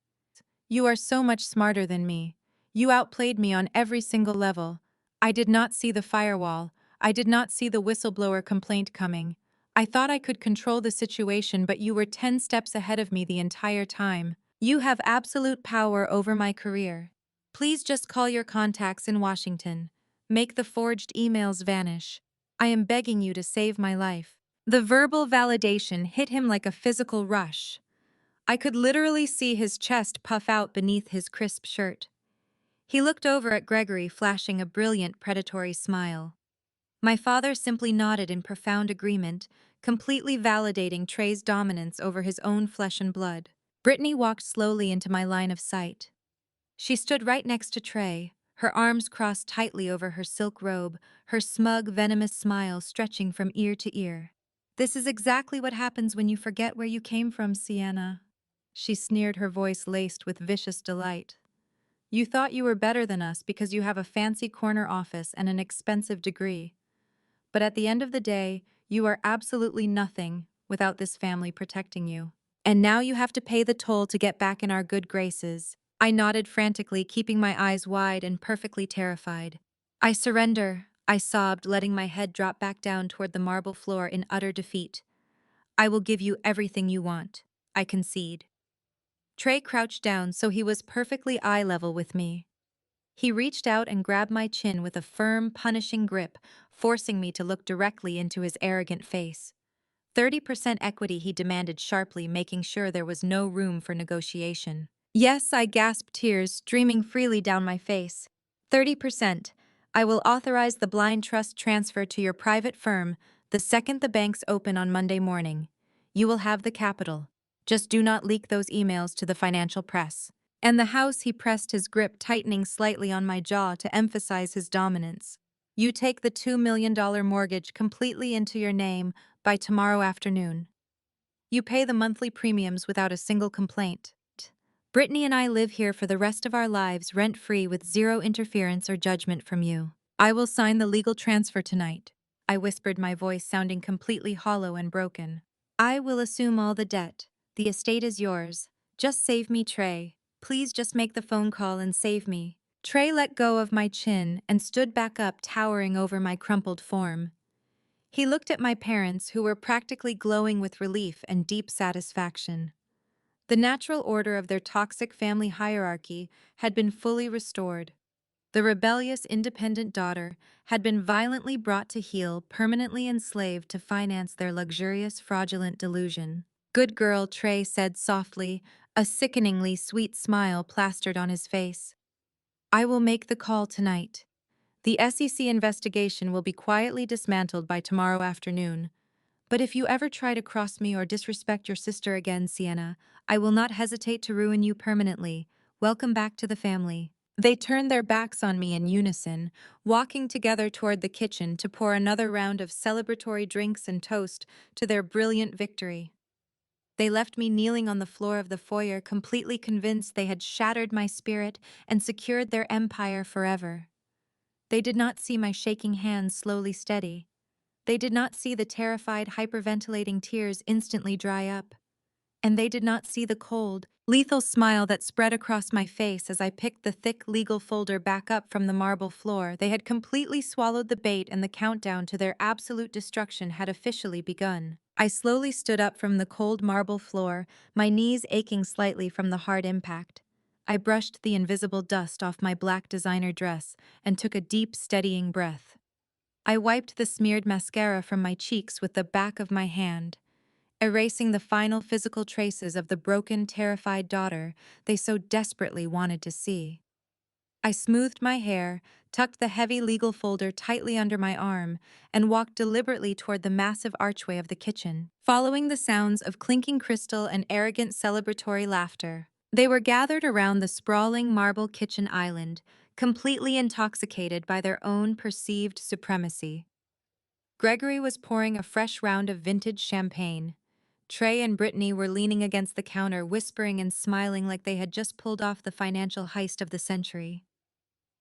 "You are so much smarter than me. You outplayed me on every single level. I did not see the firewall. I did not see the whistleblower complaint coming. I thought I could control the situation, but you were 10 steps ahead of me the entire time. You have absolute power over my career. Please just call your contacts in Washington. Make the forged emails vanish. I am begging you to save my life." The verbal validation hit him like a physical rush. I could literally see his chest puff out beneath his crisp shirt. He looked over at Gregory, flashing a brilliant, predatory smile. My father simply nodded in profound agreement, completely validating Trey's dominance over his own flesh and blood. Brittany walked slowly into my line of sight. She stood right next to Trey, her arms crossed tightly over her silk robe, her smug, venomous smile stretching from ear to ear. "This is exactly what happens when you forget where you came from, Sienna," she sneered, her voice laced with vicious delight. "You thought you were better than us because you have a fancy corner office and an expensive degree. But at the end of the day, you are absolutely nothing without this family protecting you. And now you have to pay the toll to get back in our good graces." I nodded frantically, keeping my eyes wide and perfectly terrified. "I surrender," I sobbed, letting my head drop back down toward the marble floor in utter defeat. "I will give you everything you want," I concede. Trey crouched down so he was perfectly eye level with me. He reached out and grabbed my chin with a firm, punishing grip, forcing me to look directly into his arrogant face. 30% equity, he demanded sharply, making sure there was no room for negotiation. "Yes," I gasped, tears streaming freely down my face. "30%. I will authorize the blind trust transfer to your private firm the second the banks open on Monday morning. You will have the capital. Just do not leak those emails to the financial press." And the house, he pressed, his grip tightening slightly on my jaw to emphasize his dominance. "You take the $2 million mortgage completely into your name by tomorrow afternoon. You pay the monthly premiums without a single complaint. Brittany and I live here for the rest of our lives, rent-free, with zero interference or judgment from you. I will sign the legal transfer tonight," I whispered, my voice sounding completely hollow and broken. "I will assume all the debt. The estate is yours. Just save me, Trey. Please just make the phone call and save me." Trey let go of my chin and stood back up, towering over my crumpled form. He looked at my parents, who were practically glowing with relief and deep satisfaction. The natural order of their toxic family hierarchy had been fully restored. The rebellious, independent daughter had been violently brought to heel, permanently enslaved to finance their luxurious, fraudulent delusion. "Good girl," Trey said softly, a sickeningly sweet smile plastered on his face. "I will make the call tonight. The SEC investigation will be quietly dismantled by tomorrow afternoon. But if you ever try to cross me or disrespect your sister again, Sienna, I will not hesitate to ruin you permanently. Welcome back to the family." They turned their backs on me in unison, walking together toward the kitchen to pour another round of celebratory drinks and toast to their brilliant victory. They left me kneeling on the floor of the foyer, completely convinced they had shattered my spirit and secured their empire forever. They did not see my shaking hands slowly steady. They did not see the terrified, hyperventilating tears instantly dry up. And they did not see the cold, lethal smile that spread across my face as I picked the thick legal folder back up from the marble floor. They had completely swallowed the bait, and the countdown to their absolute destruction had officially begun. I slowly stood up from the cold marble floor, my knees aching slightly from the hard impact. I brushed the invisible dust off my black designer dress and took a deep, steadying breath. I wiped the smeared mascara from my cheeks with the back of my hand. erasing the final physical traces of the broken, terrified daughter they so desperately wanted to see. I smoothed my hair, tucked the heavy legal folder tightly under my arm, and walked deliberately toward the massive archway of the kitchen, following the sounds of clinking crystal and arrogant celebratory laughter. They were gathered around the sprawling marble kitchen island, completely intoxicated by their own perceived supremacy. Gregory was pouring a fresh round of vintage champagne. Trey and Brittany were leaning against the counter, whispering and smiling like they had just pulled off the financial heist of the century.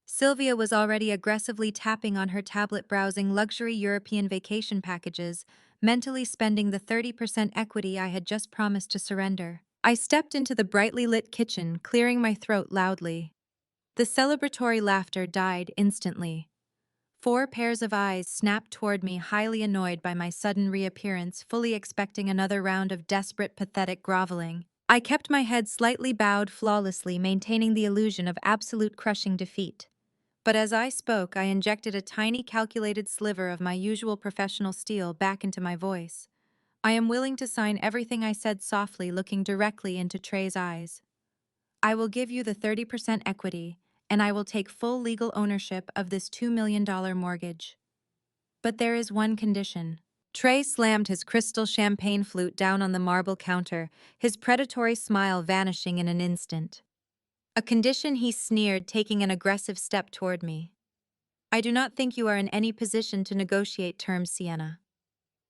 Sylvia was already aggressively tapping on her tablet, browsing luxury European vacation packages, mentally spending the 30% equity I had just promised to surrender. I stepped into the brightly lit kitchen, clearing my throat loudly. The celebratory laughter died instantly. Four pairs of eyes snapped toward me, highly annoyed by my sudden reappearance, fully expecting another round of desperate, pathetic groveling. I kept my head slightly bowed, flawlessly maintaining the illusion of absolute crushing defeat. But as I spoke, I injected a tiny, calculated sliver of my usual professional steel back into my voice. I am willing to sign everything I said, softly, looking directly into Trey's eyes. I will give you the 30% equity, and I will take full legal ownership of this $2 million mortgage. But there is one condition. Trey slammed his crystal champagne flute down on the marble counter, his predatory smile vanishing in an instant. A condition, he sneered, taking an aggressive step toward me. I do not think you are in any position to negotiate terms, Sienna.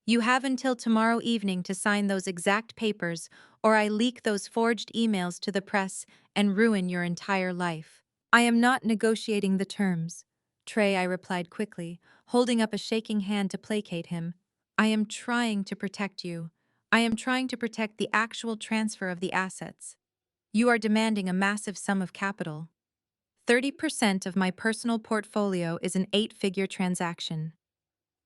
You have until tomorrow evening to sign those exact papers, or I leak those forged emails to the press and ruin your entire life. I am not negotiating the terms, Trey, I replied quickly, holding up a shaking hand to placate him. I am trying to protect you. I am trying to protect the actual transfer of the assets. You are demanding a massive sum of capital. 30% of my personal portfolio is an 8-figure transaction.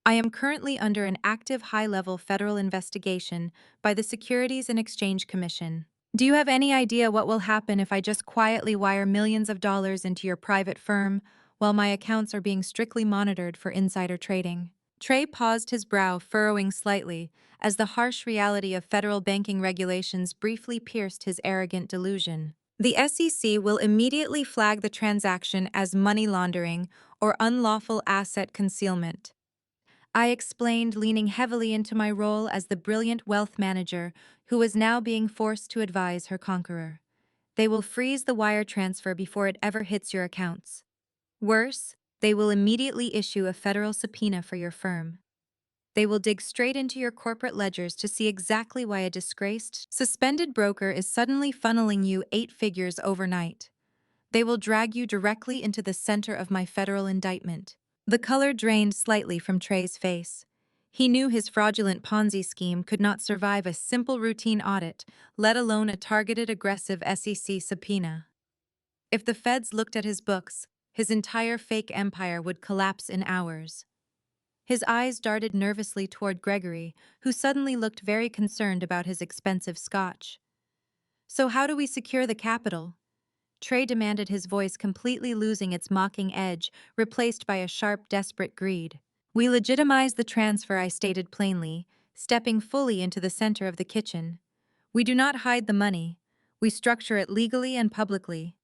I am currently under an active high-level federal investigation by the Securities and Exchange Commission. Do you have any idea what will happen if I just quietly wire millions of dollars into your private firm while my accounts are being strictly monitored for insider trading? Trey paused, his brow furrowing slightly, as the harsh reality of federal banking regulations briefly pierced his arrogant delusion. The SEC will immediately flag the transaction as money laundering or unlawful asset concealment. I explained, leaning heavily into my role as the brilliant wealth manager who was now being forced to advise her conqueror. They will freeze the wire transfer before it ever hits your accounts. Worse, they will immediately issue a federal subpoena for your firm. They will dig straight into your corporate ledgers to see exactly why a disgraced, suspended broker is suddenly funneling you 8 figures overnight. They will drag you directly into the center of my federal indictment. The color drained slightly from Trey's face. He knew his fraudulent Ponzi scheme could not survive a simple routine audit, let alone a targeted, aggressive SEC subpoena. If the feds looked at his books, his entire fake empire would collapse in hours. His eyes darted nervously toward Gregory, who suddenly looked very concerned about his expensive scotch. So how do we secure the capital? Trey demanded, his voice completely losing its mocking edge, replaced by a sharp, desperate greed. We legitimize the transfer, I stated plainly, stepping fully into the center of the kitchen. We do not hide the money. We structure it legally and publicly.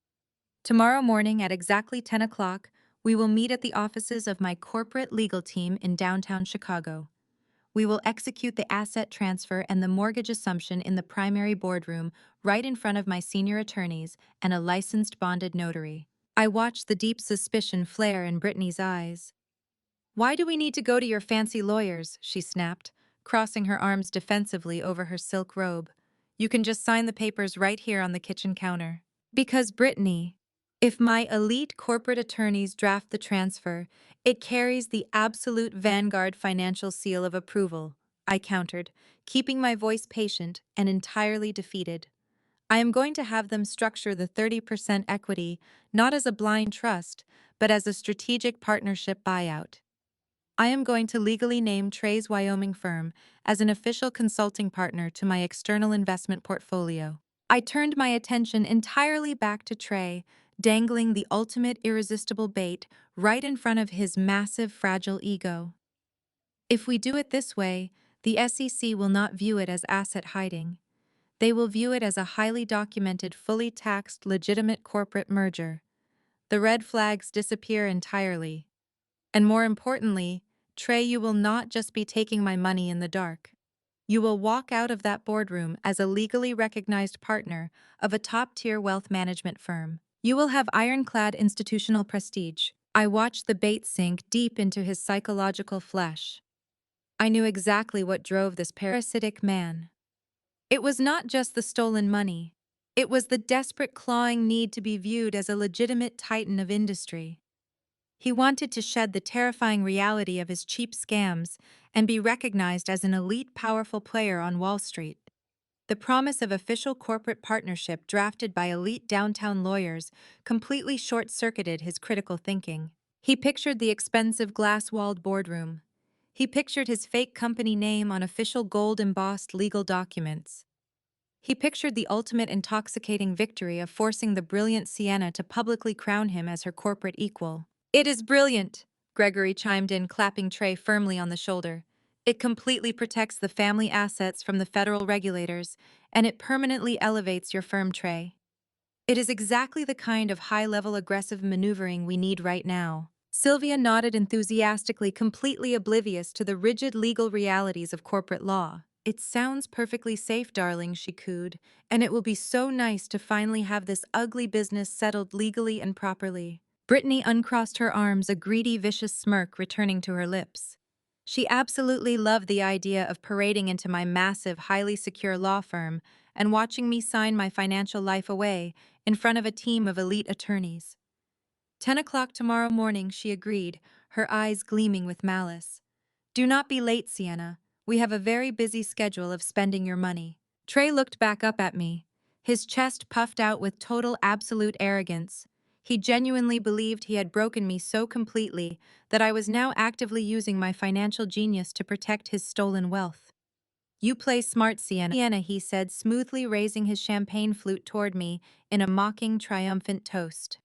Tomorrow morning at exactly 10 o'clock, we will meet at the offices of my corporate legal team in downtown Chicago. We will execute the asset transfer and the mortgage assumption in the primary boardroom, right in front of my senior attorneys and a licensed bonded notary. I watched the deep suspicion flare in Brittany's eyes. Why do we need to go to your fancy lawyers? She snapped, crossing her arms defensively over her silk robe. You can just sign the papers right here on the kitchen counter. Because, Brittany, if my elite corporate attorneys draft the transfer, it carries the absolute vanguard financial seal of approval, I countered, keeping my voice patient and entirely defeated. I am going to have them structure the 30% equity not as a blind trust, but as a strategic partnership buyout. I am going to legally name Trey's Wyoming firm as an official consulting partner to my external investment portfolio. I turned my attention entirely back to Trey, dangling the ultimate irresistible bait right in front of his massive, fragile ego. If we do it this way, The SEC will not view it as asset hiding. They will view it as a highly documented, fully taxed, legitimate corporate merger. The red flags disappear entirely. And more importantly, Trey, you will not just be taking my money in the dark. You will walk out of that boardroom as a legally recognized partner of a top-tier wealth management firm. You will have ironclad institutional prestige. I watched the bait sink deep into his psychological flesh. I knew exactly what drove this parasitic man. It was not just the stolen money. It was the desperate clawing need to be viewed as a legitimate titan of industry. He wanted to shed the terrifying reality of his cheap scams and be recognized as an elite, powerful player on Wall Street. The promise of official corporate partnership drafted by elite downtown lawyers completely short-circuited his critical thinking. He pictured the expensive glass-walled boardroom. He pictured his fake company name on official gold-embossed legal documents. He pictured the ultimate intoxicating victory of forcing the brilliant Sienna to publicly crown him as her corporate equal. "It is brilliant," Gregory chimed in, clapping Trey firmly on the shoulder. "It completely protects the family assets from the federal regulators, and it permanently elevates your firm, Trey. It is exactly the kind of high-level aggressive maneuvering we need right now." Sylvia nodded enthusiastically, completely oblivious to the rigid legal realities of corporate law. "It sounds perfectly safe, darling," she cooed, "and it will be so nice to finally have this ugly business settled legally and properly." Brittany uncrossed her arms, a greedy, vicious smirk returning to her lips. She absolutely loved the idea of parading into my massive, highly secure law firm and watching me sign my financial life away in front of a team of elite attorneys. 10 o'clock tomorrow morning, she agreed, her eyes gleaming with malice. "Do not be late, Sienna. We have a very busy schedule of spending your money." Trey looked back up at me, his chest puffed out with total absolute arrogance. He genuinely believed he had broken me so completely that I was now actively using my financial genius to protect his stolen wealth. "You play smart, Sienna," he said, smoothly raising his champagne flute toward me in a mocking, triumphant toast.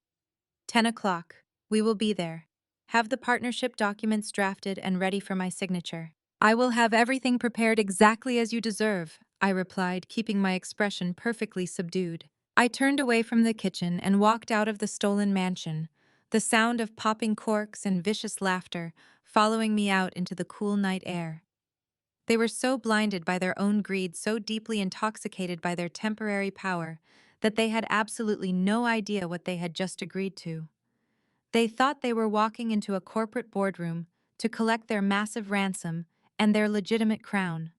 10 o'clock. We will be there. Have the partnership documents drafted and ready for my signature." "I will have everything prepared exactly as you deserve," I replied, keeping my expression perfectly subdued. I turned away from the kitchen and walked out of the stolen mansion, the sound of popping corks and vicious laughter following me out into the cool night air. They were so blinded by their own greed, so deeply intoxicated by their temporary power, that they had absolutely no idea what they had just agreed to. They thought they were walking into a corporate boardroom to collect their massive ransom and their legitimate crown.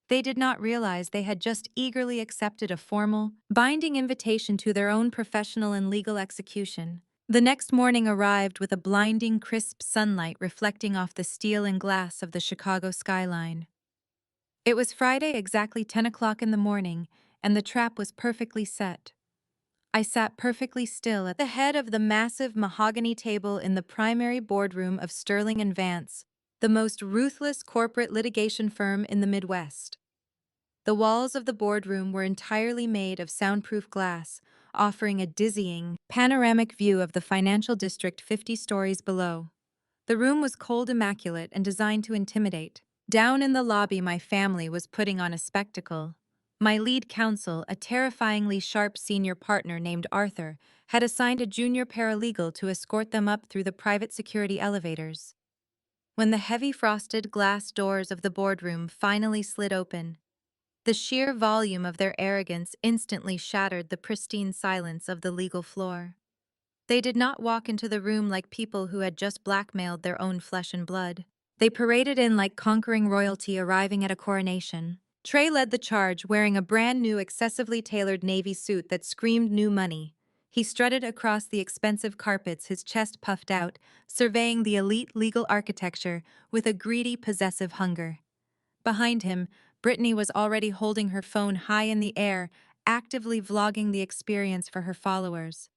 They did not realize they had just eagerly accepted a formal, binding invitation to their own professional and legal execution. The next morning arrived with a blinding, crisp sunlight reflecting off the steel and glass of the Chicago skyline. It was Friday, exactly 10 o'clock in the morning, and the trap was perfectly set. I sat perfectly still at the head of the massive mahogany table in the primary boardroom of Sterling and Vance, the most ruthless corporate litigation firm in the Midwest. The walls of the boardroom were entirely made of soundproof glass, offering a dizzying, panoramic view of the financial district 50 stories below. The room was cold, immaculate, and designed to intimidate. Down in the lobby, my family was putting on a spectacle. My lead counsel, a terrifyingly sharp senior partner named Arthur, had assigned a junior paralegal to escort them up through the private security elevators. When the heavy frosted glass doors of the boardroom finally slid open, the sheer volume of their arrogance instantly shattered the pristine silence of the legal floor. They did not walk into the room like people who had just blackmailed their own flesh and blood. They paraded in like conquering royalty arriving at a coronation. Trey led the charge, wearing a brand new, excessively tailored navy suit that screamed new money. He strutted across the expensive carpets, his chest puffed out, surveying the elite legal architecture with a greedy, possessive hunger. Behind him, Brittany was already holding her phone high in the air, actively vlogging the experience for her followers.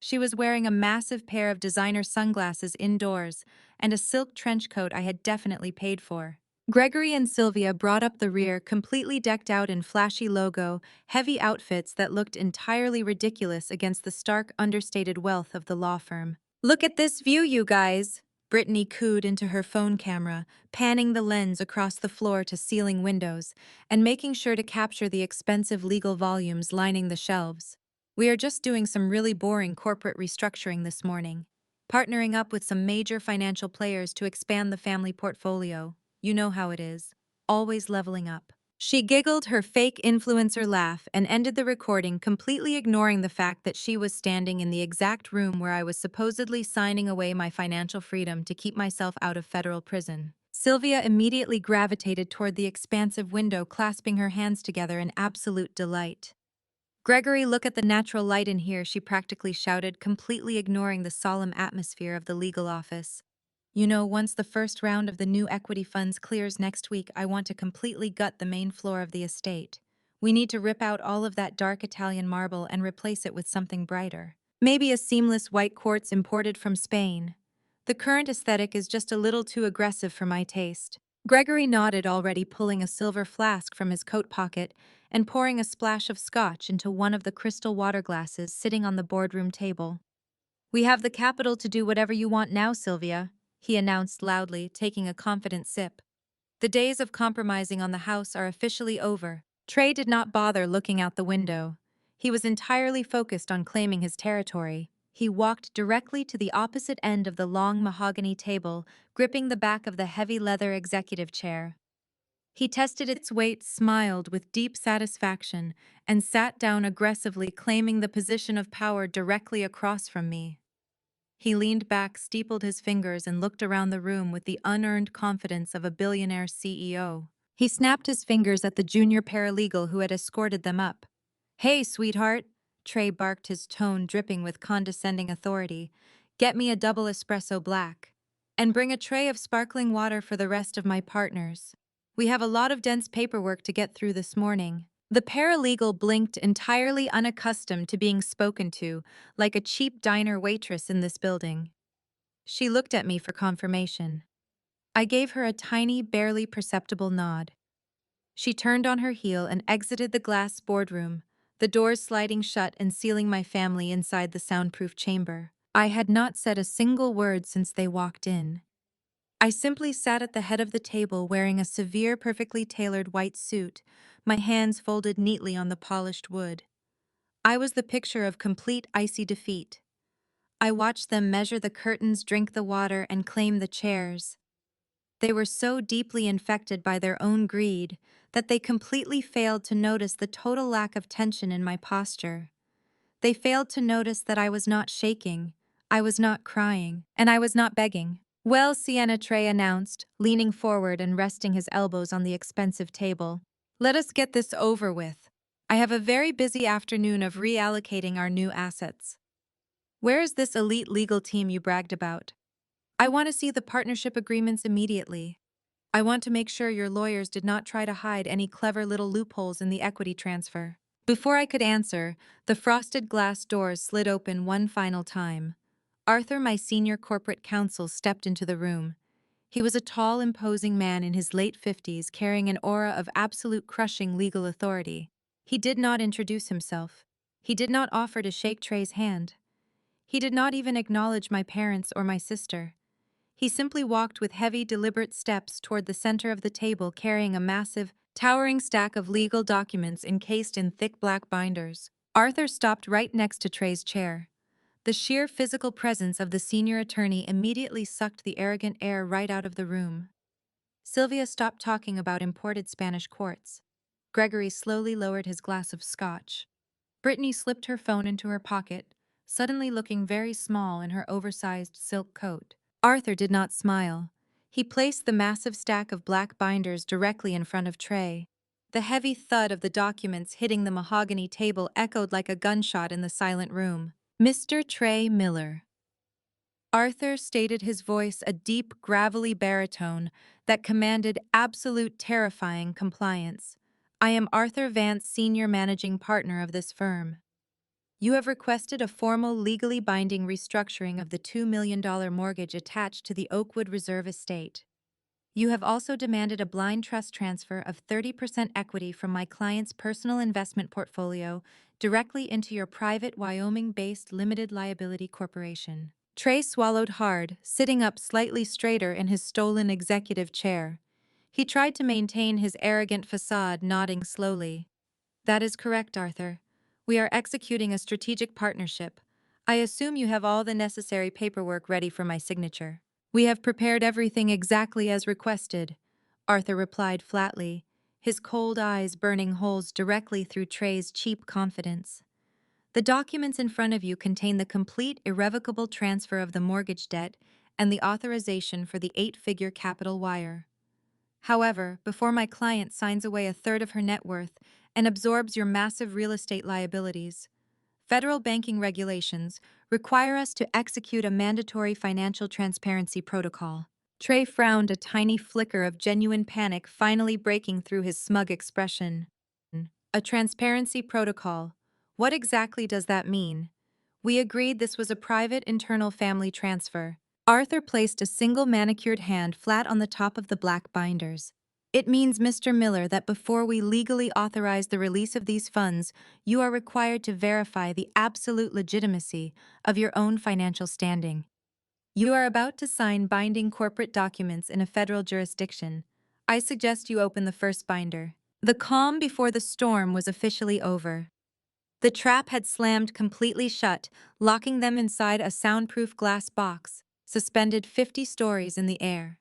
She was wearing a massive pair of designer sunglasses indoors and a silk trench coat I had definitely paid for. Gregory and Sylvia brought up the rear, completely decked out in flashy logo, heavy outfits that looked entirely ridiculous against the stark, understated wealth of the law firm. "Look at this view, you guys!" Brittany cooed into her phone camera, panning the lens across the floor to ceiling windows, and making sure to capture the expensive legal volumes lining the shelves. We are just doing some really boring corporate restructuring this morning, partnering up with some major financial players to expand the family portfolio. You know how it is. Always leveling up. She giggled her fake influencer laugh and ended the recording, completely ignoring the fact that she was standing in the exact room where I was supposedly signing away my financial freedom to keep myself out of federal prison. Sylvia immediately gravitated toward the expansive window, clasping her hands together in absolute delight. "Gregory, look at the natural light in here," she practically shouted, completely ignoring the solemn atmosphere of the legal office. "You know, once the first round of the new equity funds clears next week, I want to completely gut the main floor of the estate. We need to rip out all of that dark Italian marble and replace it with something brighter. Maybe a seamless white quartz imported from Spain. The current aesthetic is just a little too aggressive for my taste." Gregory nodded, already pulling a silver flask from his coat pocket and pouring a splash of scotch into one of the crystal water glasses sitting on the boardroom table. "We have the capital to do whatever you want now, Sylvia," he announced loudly, taking a confident sip. "The days of compromising on the house are officially over." Trey did not bother looking out the window. He was entirely focused on claiming his territory. He walked directly to the opposite end of the long mahogany table, gripping the back of the heavy leather executive chair. He tested its weight, smiled with deep satisfaction, and sat down aggressively, claiming the position of power directly across from me. He leaned back, steepled his fingers, and looked around the room with the unearned confidence of a billionaire CEO. He snapped his fingers at the junior paralegal who had escorted them up. "Hey, sweetheart," Trey barked, his tone dripping with condescending authority. "Get me a double espresso black. And bring a tray of sparkling water for the rest of my partners. We have a lot of dense paperwork to get through this morning." The paralegal blinked, entirely unaccustomed to being spoken to, like a cheap diner waitress in this building. She looked at me for confirmation. I gave her a tiny, barely perceptible nod. She turned on her heel and exited the glass boardroom, the doors sliding shut and sealing my family inside the soundproof chamber. I had not said a single word since they walked in. I simply sat at the head of the table wearing a severe, perfectly tailored white suit, my hands folded neatly on the polished wood. I was the picture of complete icy defeat. I watched them measure the curtains, drink the water, and claim the chairs. They were so deeply infected by their own greed that they completely failed to notice the total lack of tension in my posture. They failed to notice that I was not shaking, I was not crying, and I was not begging. "Well," Sienna Trey announced, leaning forward and resting his elbows on the expensive table, "let us get this over with. I have a very busy afternoon of reallocating our new assets. Where is this elite legal team you bragged about? I want to see the partnership agreements immediately. I want to make sure your lawyers did not try to hide any clever little loopholes in the equity transfer." Before I could answer, the frosted glass doors slid open one final time. Arthur, my senior corporate counsel, stepped into the room. He was a tall, imposing man in his late 50s, carrying an aura of absolute crushing legal authority. He did not introduce himself. He did not offer to shake Trey's hand. He did not even acknowledge my parents or my sister. He simply walked with heavy, deliberate steps toward the center of the table, carrying a massive, towering stack of legal documents encased in thick black binders. Arthur stopped right next to Trey's chair. The sheer physical presence of the senior attorney immediately sucked the arrogant air right out of the room. Sylvia stopped talking about imported Spanish quartz. Gregory slowly lowered his glass of scotch. Brittany slipped her phone into her pocket, suddenly looking very small in her oversized silk coat. Arthur did not smile. He placed the massive stack of black binders directly in front of Trey. The heavy thud of the documents hitting the mahogany table echoed like a gunshot in the silent room. "Mr. Trey Miller." Arthur stated, his voice a deep, gravelly baritone that commanded absolute terrifying compliance. "I am Arthur Vance, senior managing partner of this firm. You have requested a formal, legally binding restructuring of the $2 million mortgage attached to the Oakwood Reserve estate. You have also demanded a blind trust transfer of 30% equity from my client's personal investment portfolio directly into your private Wyoming-based limited liability corporation. Trey swallowed hard, sitting up slightly straighter in his stolen executive chair. He tried to maintain his arrogant facade, nodding slowly. That is correct, Arthur. We are executing a strategic partnership. I assume you have all the necessary paperwork ready for my signature. We have prepared everything exactly as requested, Arthur replied flatly, his cold eyes burning holes directly through Trey's cheap confidence. The documents in front of you contain the complete, irrevocable transfer of the mortgage debt and the authorization for the 8-figure capital wire. However, before my client signs away a third of her net worth and absorbs your massive real estate liabilities, federal banking regulations require us to execute a mandatory financial transparency protocol. Trey frowned, a tiny flicker of genuine panic finally breaking through his smug expression. A transparency protocol. What exactly does that mean? We agreed this was a private internal family transfer. Arthur placed a single manicured hand flat on the top of the black binders. It means, Mr. Miller, that before we legally authorize the release of these funds, you are required to verify the absolute legitimacy of your own financial standing. You are about to sign binding corporate documents in a federal jurisdiction. I suggest you open the first binder. The calm before the storm was officially over. The trap had slammed completely shut, locking them inside a soundproof glass box, suspended 50 stories in the air.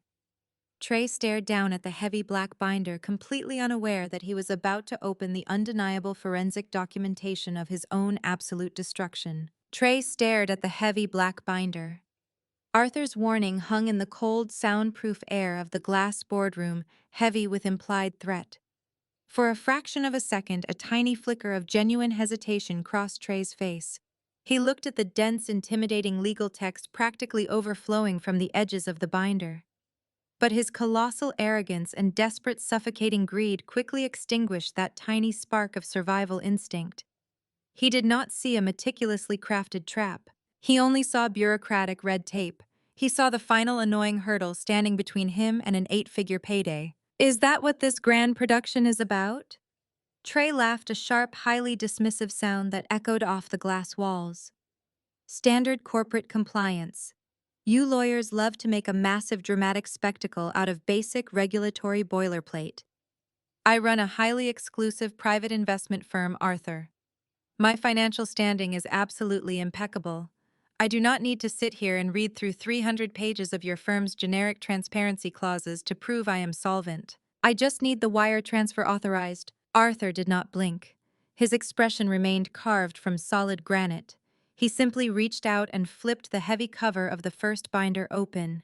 Trey stared down at the heavy black binder, completely unaware that he was about to open the undeniable forensic documentation of his own absolute destruction. Trey stared at the heavy black binder. Arthur's warning hung in the cold, soundproof air of the glass boardroom, heavy with implied threat. For a fraction of a second, a tiny flicker of genuine hesitation crossed Trey's face. He looked at the dense, intimidating legal text practically overflowing from the edges of the binder. But his colossal arrogance and desperate, suffocating greed quickly extinguished that tiny spark of survival instinct. He did not see a meticulously crafted trap. He only saw bureaucratic red tape. He saw the final annoying hurdle standing between him and an 8-figure payday. Is that what this grand production is about? Trey laughed, a sharp, highly dismissive sound that echoed off the glass walls. Standard corporate compliance. You lawyers love to make a massive dramatic spectacle out of basic regulatory boilerplate. I run a highly exclusive private investment firm, Arthur. My financial standing is absolutely impeccable. I do not need to sit here and read through 300 pages of your firm's generic transparency clauses to prove I am solvent. I just need the wire transfer authorized. Arthur did not blink. His expression remained carved from solid granite. He simply reached out and flipped the heavy cover of the first binder open.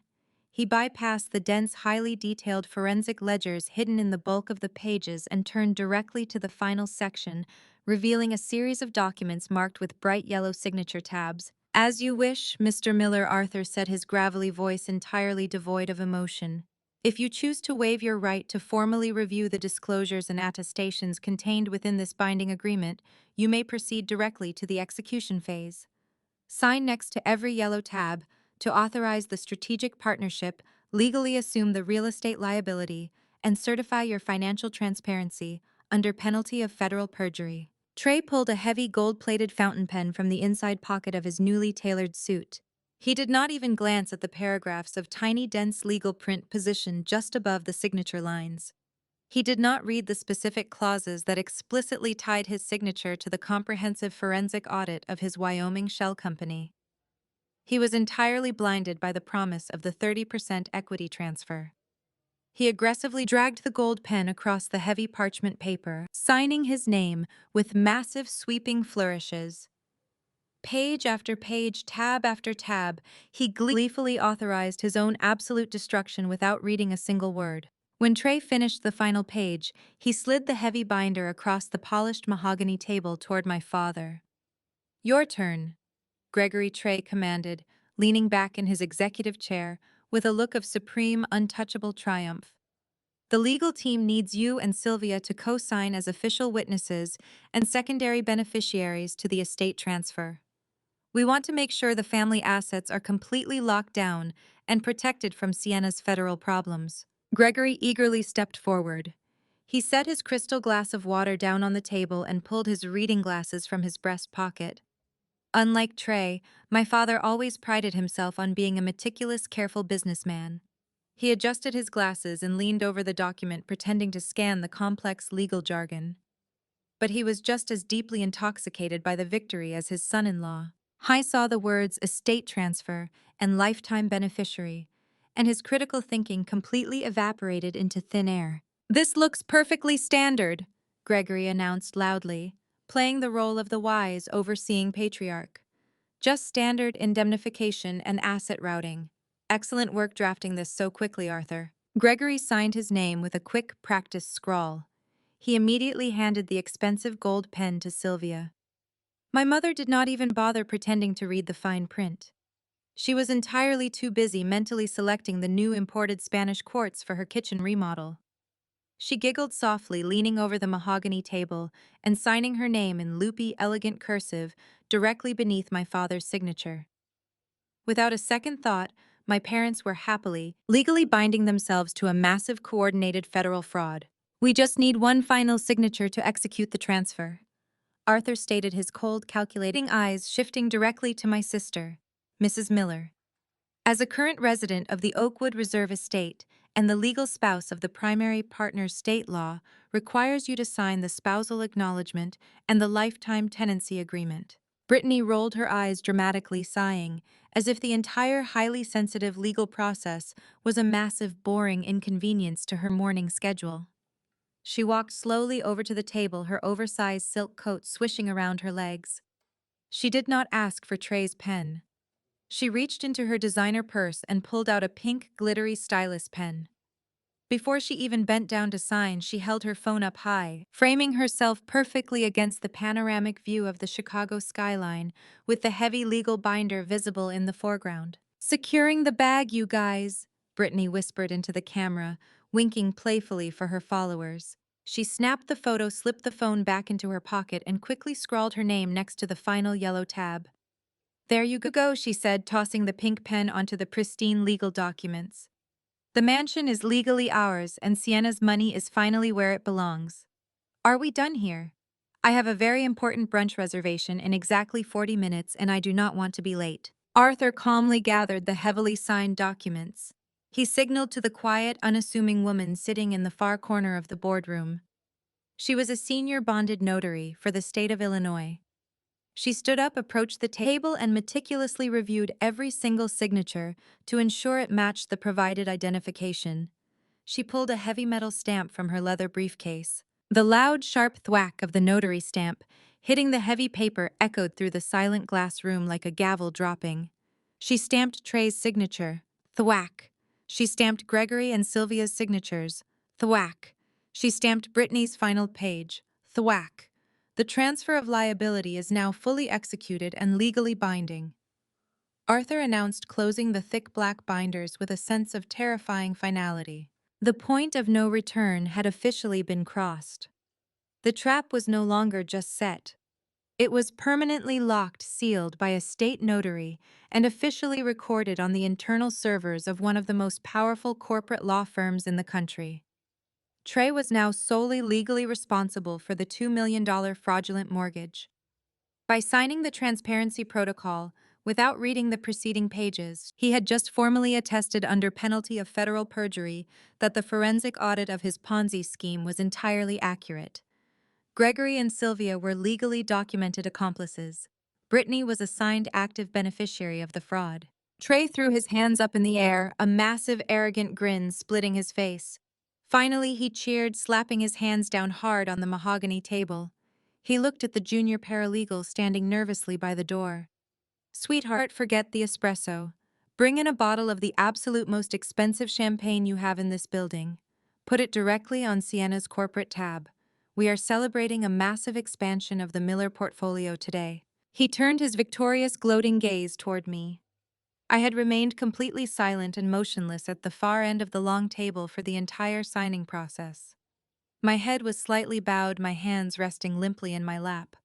He bypassed the dense, highly detailed forensic ledgers hidden in the bulk of the pages and turned directly to the final section, revealing a series of documents marked with bright yellow signature tabs. As you wish, Mr. Miller, Arthur said, his gravelly voice entirely devoid of emotion. If you choose to waive your right to formally review the disclosures and attestations contained within this binding agreement, you may proceed directly to the execution phase. Sign next to every yellow tab to authorize the strategic partnership, legally assume the real estate liability, and certify your financial transparency under penalty of federal perjury. Trey pulled a heavy gold-plated fountain pen from the inside pocket of his newly tailored suit. He did not even glance at the paragraphs of tiny, dense legal print positioned just above the signature lines. He did not read the specific clauses that explicitly tied his signature to the comprehensive forensic audit of his Wyoming shell company. He was entirely blinded by the promise of the 30% equity transfer. He aggressively dragged the gold pen across the heavy parchment paper, signing his name with massive, sweeping flourishes. Page after page, tab after tab, he gleefully authorized his own absolute destruction without reading a single word. When Trey finished the final page, he slid the heavy binder across the polished mahogany table toward my father. Your turn, Gregory, Trey commanded, leaning back in his executive chair with a look of supreme, untouchable triumph. The legal team needs you and Sylvia to co-sign as official witnesses and secondary beneficiaries to the estate transfer. We want to make sure the family assets are completely locked down and protected from Sienna's federal problems. Gregory eagerly stepped forward. He set his crystal glass of water down on the table and pulled his reading glasses from his breast pocket. Unlike Trey, my father always prided himself on being a meticulous, careful businessman. He adjusted his glasses and leaned over the document, pretending to scan the complex legal jargon. But he was just as deeply intoxicated by the victory as his son-in-law. I saw the words estate transfer and lifetime beneficiary, and his critical thinking completely evaporated into thin air. "This looks perfectly standard," Gregory announced loudly, playing the role of the wise, overseeing patriarch. "Just standard indemnification and asset routing. Excellent work drafting this so quickly, Arthur." Gregory signed his name with a quick, practiced scrawl. He immediately handed the expensive gold pen to Sylvia. My mother did not even bother pretending to read the fine print. She was entirely too busy mentally selecting the new imported Spanish quartz for her kitchen remodel. She giggled softly, leaning over the mahogany table and signing her name in loopy, elegant cursive directly beneath my father's signature. Without a second thought, my parents were happily, legally binding themselves to a massive coordinated federal fraud. "We just need one final signature to execute the transfer," Arthur stated, his cold, calculating eyes shifting directly to my sister, Mrs. Miller. "As a current resident of the Oakwood Reserve Estate and the legal spouse of the primary partner's state law requires you to sign the spousal acknowledgement and the lifetime tenancy agreement." Brittany rolled her eyes dramatically, sighing, as if the entire highly sensitive legal process was a massive, boring inconvenience to her morning schedule. She walked slowly over to the table, her oversized silk coat swishing around her legs. She did not ask for Trey's pen. She reached into her designer purse and pulled out a pink, glittery stylus pen. Before she even bent down to sign, she held her phone up high, framing herself perfectly against the panoramic view of the Chicago skyline, with the heavy legal binder visible in the foreground. "Securing the bag, you guys," Brittany whispered into the camera, winking playfully for her followers. She snapped the photo, slipped the phone back into her pocket, and quickly scrawled her name next to the final yellow tab. "There you go," she said, tossing the pink pen onto the pristine legal documents. "The mansion is legally ours, and Sienna's money is finally where it belongs. Are we done here? I have a very important brunch reservation in exactly 40 minutes, and I do not want to be late." Arthur calmly gathered the heavily signed documents. He signaled to the quiet, unassuming woman sitting in the far corner of the boardroom. She was a senior bonded notary for the state of Illinois. She stood up, approached the table, and meticulously reviewed every single signature to ensure it matched the provided identification. She pulled a heavy metal stamp from her leather briefcase. The loud, sharp thwack of the notary stamp, hitting the heavy paper, echoed through the silent glass room like a gavel dropping. She stamped Trey's signature. Thwack. She stamped Gregory and Sylvia's signatures. Thwack. She stamped Brittany's final page. Thwack. The transfer of liability is now fully executed and legally binding. Arthur announced, closing the thick black binders with a sense of terrifying finality. The point of no return had officially been crossed. The trap was no longer just set. It was permanently locked, sealed by a state notary, and officially recorded on the internal servers of one of the most powerful corporate law firms in the country. Trey was now solely legally responsible for the $2 million fraudulent mortgage. By signing the transparency protocol, without reading the preceding pages, he had just formally attested under penalty of federal perjury that the forensic audit of his Ponzi scheme was entirely accurate. Gregory and Sylvia were legally documented accomplices. Brittany was assigned active beneficiary of the fraud. Trey threw his hands up in the air, a massive, arrogant grin splitting his face. Finally, he cheered, slapping his hands down hard on the mahogany table. He looked at the junior paralegal standing nervously by the door. "Sweetheart, forget the espresso. Bring in a bottle of the absolute most expensive champagne you have in this building. Put it directly on Sienna's corporate tab. We are celebrating a massive expansion of the Miller portfolio today." He turned his victorious, gloating gaze toward me. I had remained completely silent and motionless at the far end of the long table for the entire signing process. My head was slightly bowed, my hands resting limply in my lap.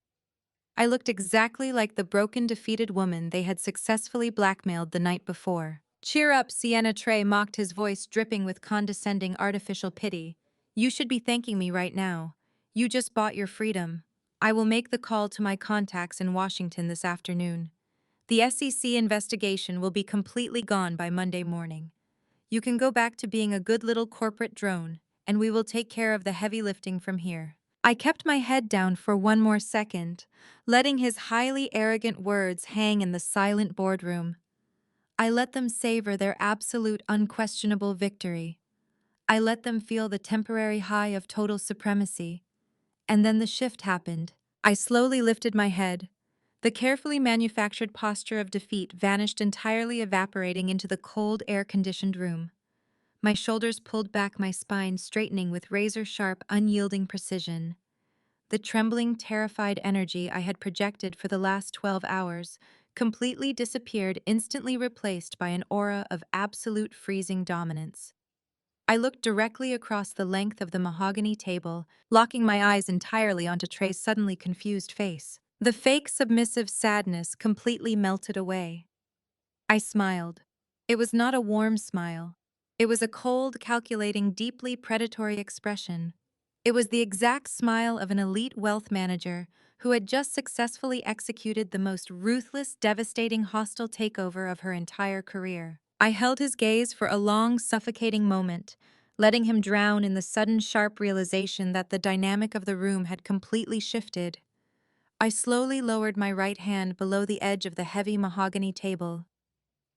I looked exactly like the broken, defeated woman they had successfully blackmailed the night before. "Cheer up, Sienna," Trey mocked, his voice dripping with condescending, artificial pity. "You should be thanking me right now. You just bought your freedom. I will make the call to my contacts in Washington this afternoon. The SEC investigation will be completely gone by Monday morning. You can go back to being a good little corporate drone, and we will take care of the heavy lifting from here. I kept my head down for one more second, letting his highly arrogant words hang in the silent boardroom. I let them savor their absolute, unquestionable victory. I let them feel the temporary high of total supremacy. And then the shift happened. I slowly lifted my head. The carefully manufactured posture of defeat vanished entirely, evaporating into the cold, air-conditioned room. My shoulders pulled back, my spine straightening with razor-sharp, unyielding precision. The trembling, terrified energy I had projected for the last 12 hours completely disappeared, instantly replaced by an aura of absolute freezing dominance. I looked directly across the length of the mahogany table, locking my eyes entirely onto Trey's suddenly confused face. The fake submissive sadness completely melted away. I smiled. It was not a warm smile. It was a cold, calculating, deeply predatory expression. It was the exact smile of an elite wealth manager who had just successfully executed the most ruthless, devastating, hostile takeover of her entire career. I held his gaze for a long, suffocating moment, letting him drown in the sudden, sharp realization that the dynamic of the room had completely shifted. I slowly lowered my right hand below the edge of the heavy mahogany table.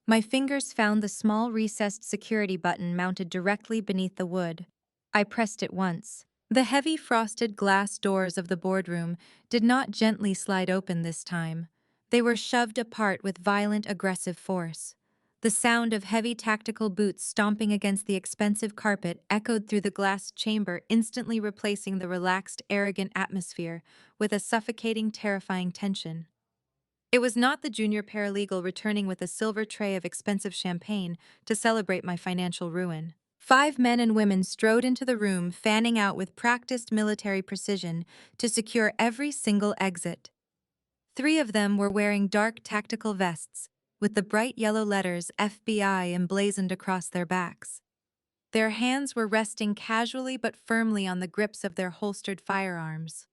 My fingers found the small recessed security button mounted directly beneath the wood. I pressed it once. The heavy frosted glass doors of the boardroom did not gently slide open this time. They were shoved apart with violent, aggressive force. The sound of heavy tactical boots stomping against the expensive carpet echoed through the glass chamber, instantly replacing the relaxed, arrogant atmosphere with a suffocating, terrifying tension. It was not the junior paralegal returning with a silver tray of expensive champagne to celebrate my financial ruin. 5 men and women strode into the room, fanning out with practiced military precision to secure every single exit. 3 of them were wearing dark tactical vests, with the bright yellow letters FBI emblazoned across their backs. Their hands were resting casually but firmly on the grips of their holstered firearms.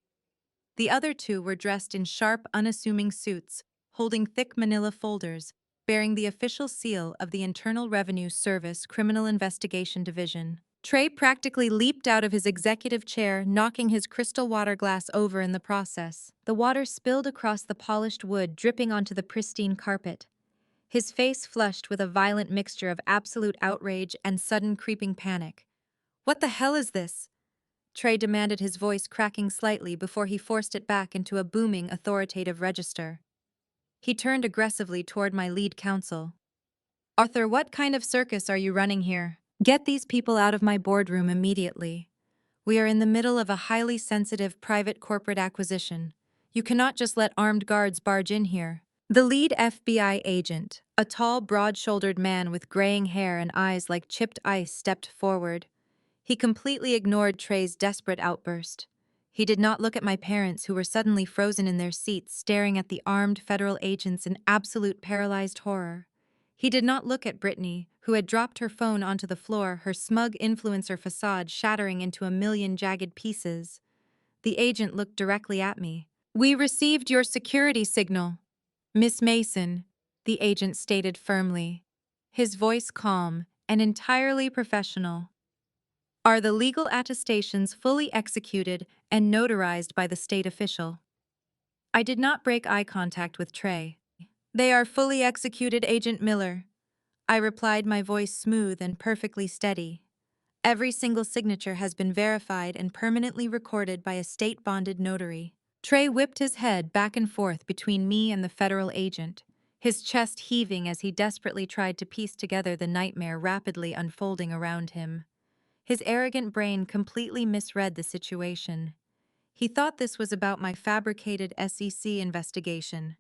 The other 2 were dressed in sharp, unassuming suits, holding thick manila folders, bearing the official seal of the Internal Revenue Service Criminal Investigation Division. Trey practically leaped out of his executive chair, knocking his crystal water glass over in the process. The water spilled across the polished wood, dripping onto the pristine carpet. His face flushed with a violent mixture of absolute outrage and sudden creeping panic. "What the hell is this?" Trey demanded, his voice cracking slightly before he forced it back into a booming, authoritative register. He turned aggressively toward my lead counsel. "Arthur, what kind of circus are you running here? Get these people out of my boardroom immediately. We are in the middle of a highly sensitive private corporate acquisition. You cannot just let armed guards barge in here." The lead FBI agent, a tall, broad-shouldered man with graying hair and eyes like chipped ice, stepped forward. He completely ignored Trey's desperate outburst. He did not look at my parents, who were suddenly frozen in their seats, staring at the armed federal agents in absolute paralyzed horror. He did not look at Brittany, who had dropped her phone onto the floor, her smug influencer facade shattering into a million jagged pieces. The agent looked directly at me. "We received your security signal, Miss Mason," the agent stated firmly, his voice calm and entirely professional. "Are the legal attestations fully executed and notarized by the state official?" I did not break eye contact with Trey. "They are fully executed, Agent Miller," I replied, my voice smooth and perfectly steady. "Every single signature has been verified and permanently recorded by a state-bonded notary." Trey whipped his head back and forth between me and the federal agent, his chest heaving as he desperately tried to piece together the nightmare rapidly unfolding around him. His arrogant brain completely misread the situation. He thought this was about my fabricated SEC investigation.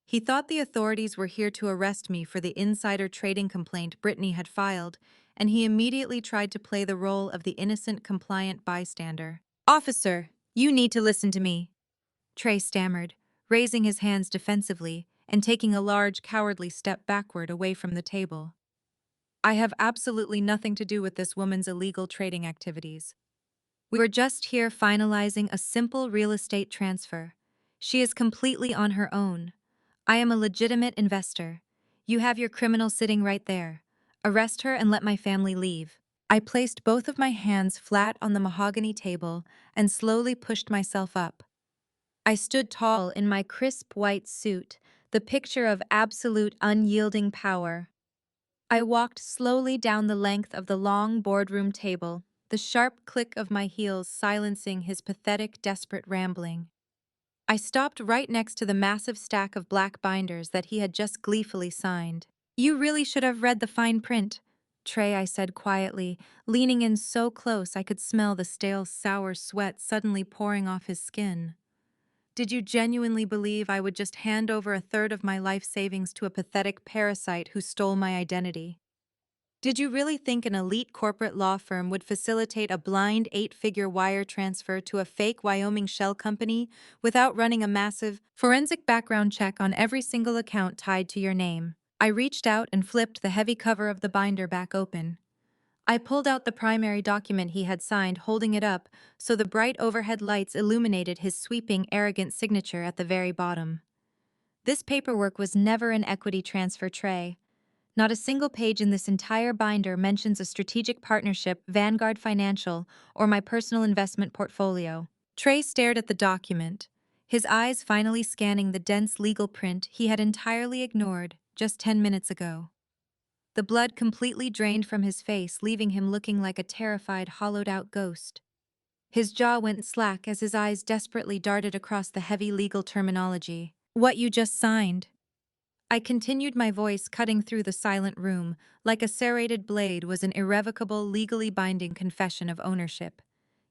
He thought the authorities were here to arrest me for the insider trading complaint Brittany had filed, and he immediately tried to play the role of the innocent, compliant bystander. "Officer, you need to listen to me," Trey stammered, raising his hands defensively and taking a large, cowardly step backward away from the table. "I have absolutely nothing to do with this woman's illegal trading activities." We were just here finalizing a simple real estate transfer. She is completely on her own. I am a legitimate investor. You have your criminal sitting right there. Arrest her and let my family leave. I placed both of my hands flat on the mahogany table and slowly pushed myself up. I stood tall in my crisp white suit, the picture of absolute unyielding power. I walked slowly down the length of the long boardroom table, the sharp click of my heels silencing his pathetic, desperate rambling. I stopped right next to the massive stack of black binders that he had just gleefully signed. "You really should have read the fine print," Trey, I said quietly, leaning in so close I could smell the stale, sour sweat suddenly pouring off his skin. "Did you genuinely believe I would just hand over a third of my life savings to a pathetic parasite who stole my identity? Did you really think an elite corporate law firm would facilitate a blind 8-figure wire transfer to a fake Wyoming shell company without running a massive forensic background check on every single account tied to your name?" I reached out and flipped the heavy cover of the binder back open. I pulled out the primary document he had signed, holding it up so the bright overhead lights illuminated his sweeping, arrogant signature at the very bottom. This paperwork was never an equity transfer tray. Not a single page in this entire binder mentions a strategic partnership, Vanguard Financial, or my personal investment portfolio. Trey stared at the document, his eyes finally scanning the dense legal print he had entirely ignored just 10 minutes ago. The blood completely drained from his face, leaving him looking like a terrified, hollowed-out ghost. His jaw went slack as his eyes desperately darted across the heavy legal terminology. "What you just signed." I continued, my voice cutting through the silent room, like a serrated blade was an irrevocable, legally binding confession of ownership.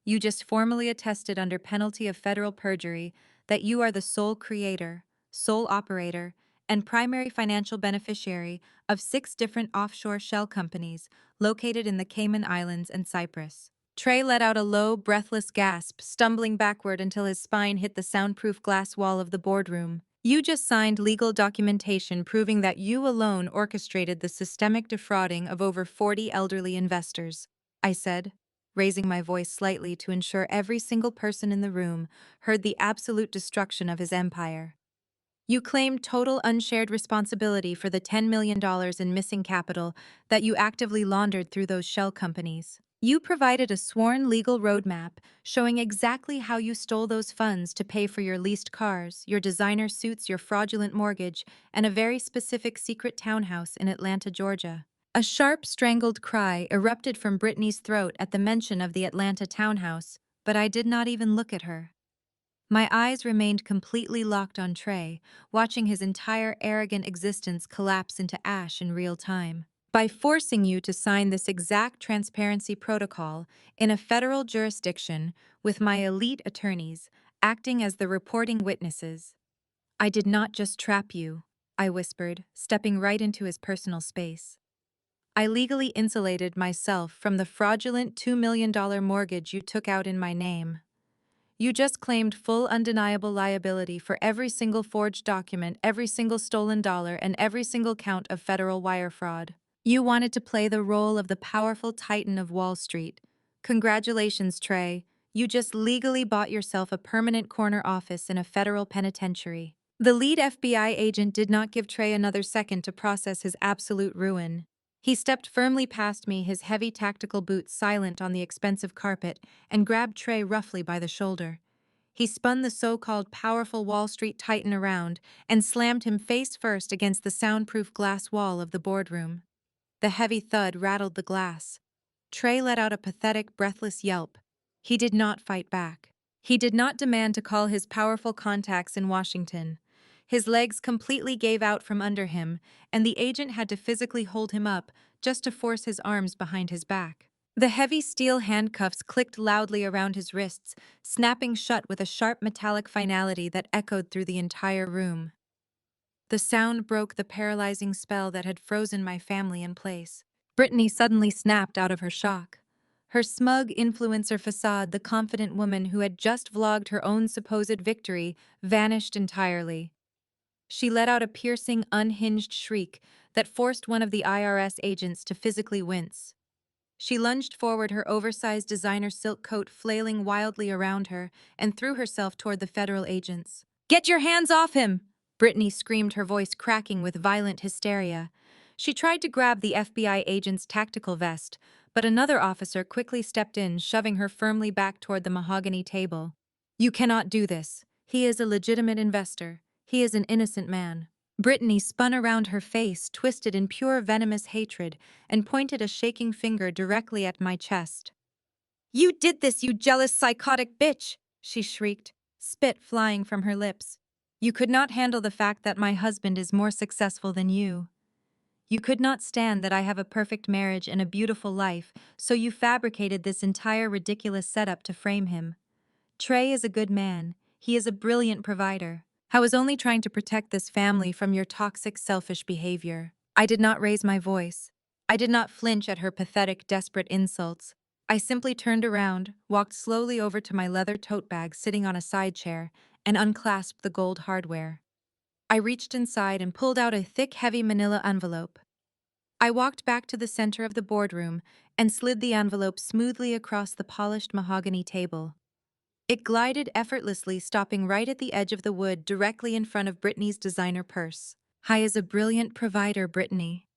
"You just formally attested under penalty of federal perjury that you are the sole creator, sole operator, and primary financial beneficiary of 6 different offshore shell companies located in the Cayman Islands and Cyprus." Trey let out a low, breathless gasp, stumbling backward until his spine hit the soundproof glass wall of the boardroom. "You just signed legal documentation proving that you alone orchestrated the systemic defrauding of over 40 elderly investors," I said, raising my voice slightly to ensure every single person in the room heard the absolute destruction of his empire. "You claim total unshared responsibility for the $10 million in missing capital that you actively laundered through those shell companies. You provided a sworn legal roadmap showing exactly how you stole those funds to pay for your leased cars, your designer suits, your fraudulent mortgage, and a very specific secret townhouse in Atlanta, Georgia." A sharp, strangled cry erupted from Brittany's throat at the mention of the Atlanta townhouse, but I did not even look at her. My eyes remained completely locked on Trey, watching his entire arrogant existence collapse into ash in real time. "By forcing you to sign this exact transparency protocol in a federal jurisdiction with my elite attorneys acting as the reporting witnesses, I did not just trap you," I whispered, stepping right into his personal space. "I legally insulated myself from the fraudulent $2 million mortgage you took out in my name. You just claimed full undeniable liability for every single forged document, every single stolen dollar, and every single count of federal wire fraud. You wanted to play the role of the powerful titan of Wall Street. Congratulations, Trey. You just legally bought yourself a permanent corner office in a federal penitentiary." The lead FBI agent did not give Trey another second to process his absolute ruin. He stepped firmly past me, his heavy tactical boots silent on the expensive carpet, and grabbed Trey roughly by the shoulder. He spun the so-called powerful Wall Street titan around and slammed him face first against the soundproof glass wall of the boardroom. The heavy thud rattled the glass. Trey let out a pathetic, breathless yelp. He did not fight back. He did not demand to call his powerful contacts in Washington. His legs completely gave out from under him, and the agent had to physically hold him up just to force his arms behind his back. The heavy steel handcuffs clicked loudly around his wrists, snapping shut with a sharp metallic finality that echoed through the entire room. The sound broke the paralyzing spell that had frozen my family in place. Brittany suddenly snapped out of her shock. Her smug influencer facade, the confident woman who had just vlogged her own supposed victory, vanished entirely. She let out a piercing, unhinged shriek that forced one of the IRS agents to physically wince. She lunged forward, her oversized designer silk coat flailing wildly around her, and threw herself toward the federal agents. "Get your hands off him!" Brittany screamed, her voice cracking with violent hysteria. She tried to grab the FBI agent's tactical vest, but another officer quickly stepped in, shoving her firmly back toward the mahogany table. "You cannot do this. He is a legitimate investor. He is an innocent man." Brittany spun around, her face twisted in pure venomous hatred, and pointed a shaking finger directly at my chest. "You did this, you jealous, psychotic bitch!" she shrieked, spit flying from her lips. "You could not handle the fact that my husband is more successful than you. You could not stand that I have a perfect marriage and a beautiful life, so you fabricated this entire ridiculous setup to frame him. Trey is a good man. He is a brilliant provider. I was only trying to protect this family from your toxic, selfish behavior." I did not raise my voice. I did not flinch at her pathetic, desperate insults. I simply turned around, walked slowly over to my leather tote bag sitting on a side chair, and unclasped the gold hardware. I reached inside and pulled out a thick, heavy manila envelope. I walked back to the center of the boardroom and slid the envelope smoothly across the polished mahogany table. It glided effortlessly, stopping right at the edge of the wood directly in front of Brittany's designer purse. "Hi is a brilliant provider, Brittany,"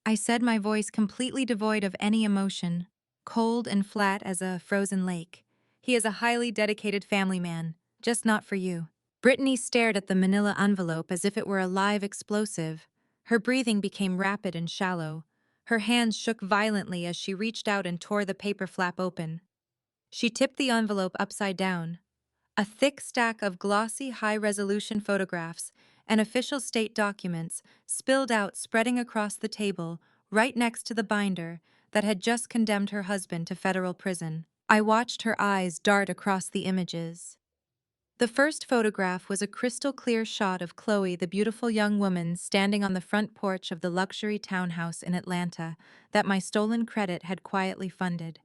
I said, my voice completely devoid of any emotion, cold and flat as a frozen lake. "He is a highly dedicated family man, just not for you." Brittany stared at the manila envelope as if it were a live explosive. Her breathing became rapid and shallow. Her hands shook violently as she reached out and tore the paper flap open. She tipped the envelope upside down. A thick stack of glossy, high-resolution photographs and official state documents spilled out, spreading across the table, right next to the binder that had just condemned her husband to federal prison. I watched her eyes dart across the images. The first photograph was a crystal-clear shot of Chloe, the beautiful young woman, standing on the front porch of the luxury townhouse in Atlanta that my stolen credit had quietly funded.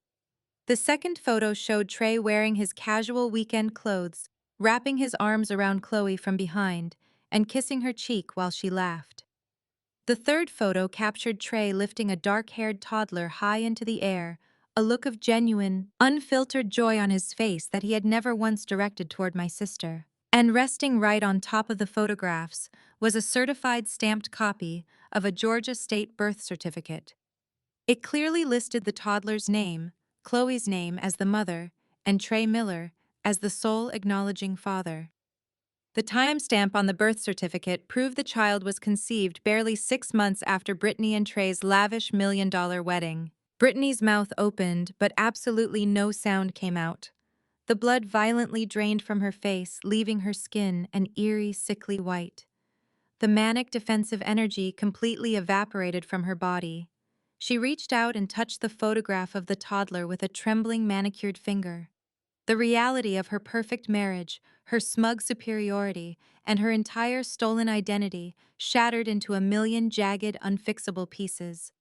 The second photo showed Trey wearing his casual weekend clothes, wrapping his arms around Chloe from behind, and kissing her cheek while she laughed. The third photo captured Trey lifting a dark-haired toddler high into the air, a look of genuine, unfiltered joy on his face that he had never once directed toward my sister. And resting right on top of the photographs was a certified stamped copy of a Georgia state birth certificate. It clearly listed the toddler's name, Chloe's name as the mother, and Trey Miller as the sole acknowledging father. The timestamp on the birth certificate proved the child was conceived barely 6 months after Brittany and Trey's lavish $1 million wedding. Brittany's mouth opened, but absolutely no sound came out. The blood violently drained from her face, leaving her skin an eerie, sickly white. The manic, defensive energy completely evaporated from her body. She reached out and touched the photograph of the toddler with a trembling, manicured finger. The reality of her perfect marriage, her smug superiority, and her entire stolen identity shattered into a million jagged, unfixable pieces.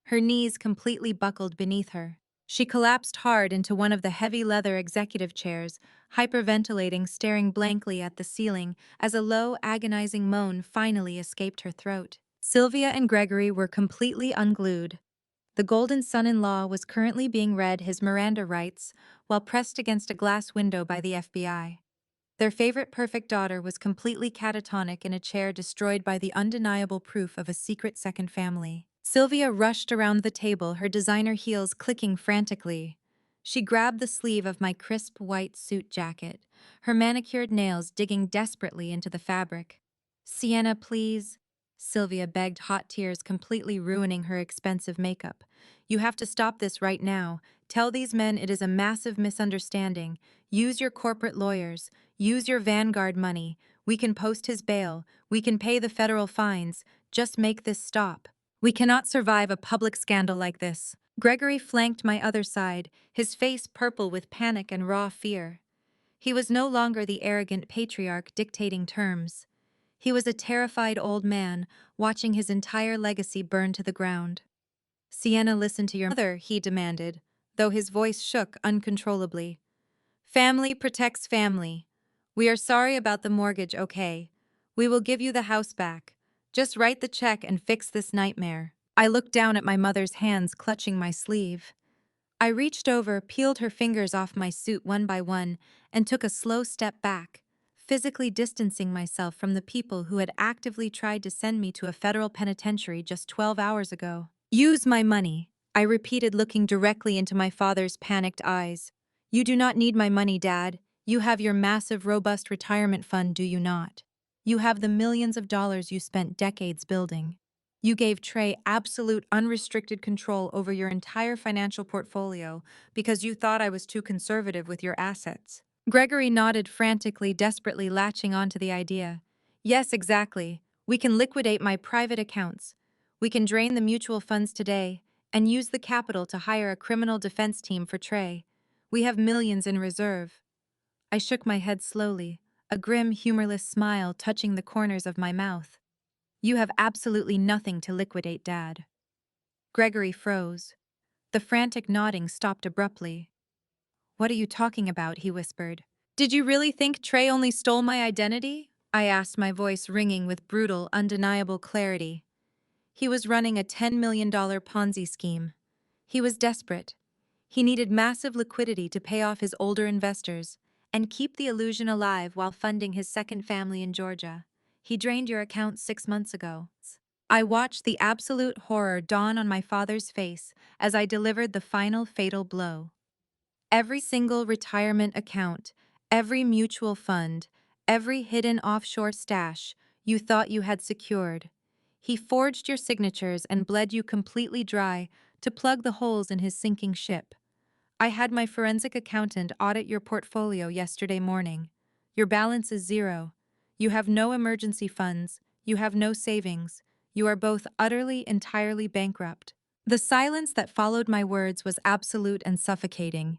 Her knees completely buckled beneath her. She collapsed hard into one of the heavy leather executive chairs, hyperventilating, staring blankly at the ceiling as a low, agonizing moan finally escaped her throat. Sylvia and Gregory were completely unglued. The golden son-in-law was currently being read his Miranda rights while pressed against a glass window by the FBI. Their favorite perfect daughter was completely catatonic in a chair, destroyed by the undeniable proof of a secret second family. Sylvia rushed around the table, her designer heels clicking frantically. She grabbed the sleeve of my crisp white suit jacket, her manicured nails digging desperately into the fabric. "Sienna, please," Sylvia begged, hot tears completely ruining her expensive makeup. "You have to stop this right now. Tell these men it is a massive misunderstanding. Use your corporate lawyers. Use your Vanguard money. We can post his bail. We can pay the federal fines. Just make this stop. We cannot survive a public scandal like this." Gregory flanked my other side, his face purple with panic and raw fear. He was no longer the arrogant patriarch dictating terms. He was a terrified old man, watching his entire legacy burn to the ground. "Sienna, listen to your mother," he demanded, though his voice shook uncontrollably. "Family protects family. We are sorry about the mortgage, okay? We will give you the house back. Just write the check and fix this nightmare." I looked down at my mother's hands clutching my sleeve. I reached over, peeled her fingers off my suit one by one, and took a slow step back, physically distancing myself from the people who had actively tried to send me to a federal penitentiary just 12 hours ago. Use my money, I repeated, looking directly into my father's panicked eyes. You do not need my money, Dad. You have your massive, robust retirement fund, do you not? You have the millions of dollars you spent decades building. You gave Trey absolute unrestricted control over your entire financial portfolio because you thought I was too conservative with your assets. Gregory nodded frantically, desperately latching onto the idea. Yes, exactly. We can liquidate my private accounts. We can drain the mutual funds today and use the capital to hire a criminal defense team for Trey. We have millions in reserve. I shook my head slowly, a grim, humorless smile touching the corners of my mouth. You have absolutely nothing to liquidate, Dad. Gregory froze. The frantic nodding stopped abruptly. What are you talking about? He whispered. Did you really think Trey only stole my identity? I asked, my voice ringing with brutal, undeniable clarity. He was running a $10 million Ponzi scheme. He was desperate. He needed massive liquidity to pay off his older investors and keep the illusion alive while funding his second family in Georgia. He drained your account 6 months ago. I watched the absolute horror dawn on my father's face as I delivered the final fatal blow. Every single retirement account, every mutual fund, every hidden offshore stash you thought you had secured. He forged your signatures and bled you completely dry to plug the holes in his sinking ship. I had my forensic accountant audit your portfolio yesterday morning. Your balance is zero. You have no emergency funds. You have no savings. You are both utterly, entirely bankrupt. The silence that followed my words was absolute and suffocating.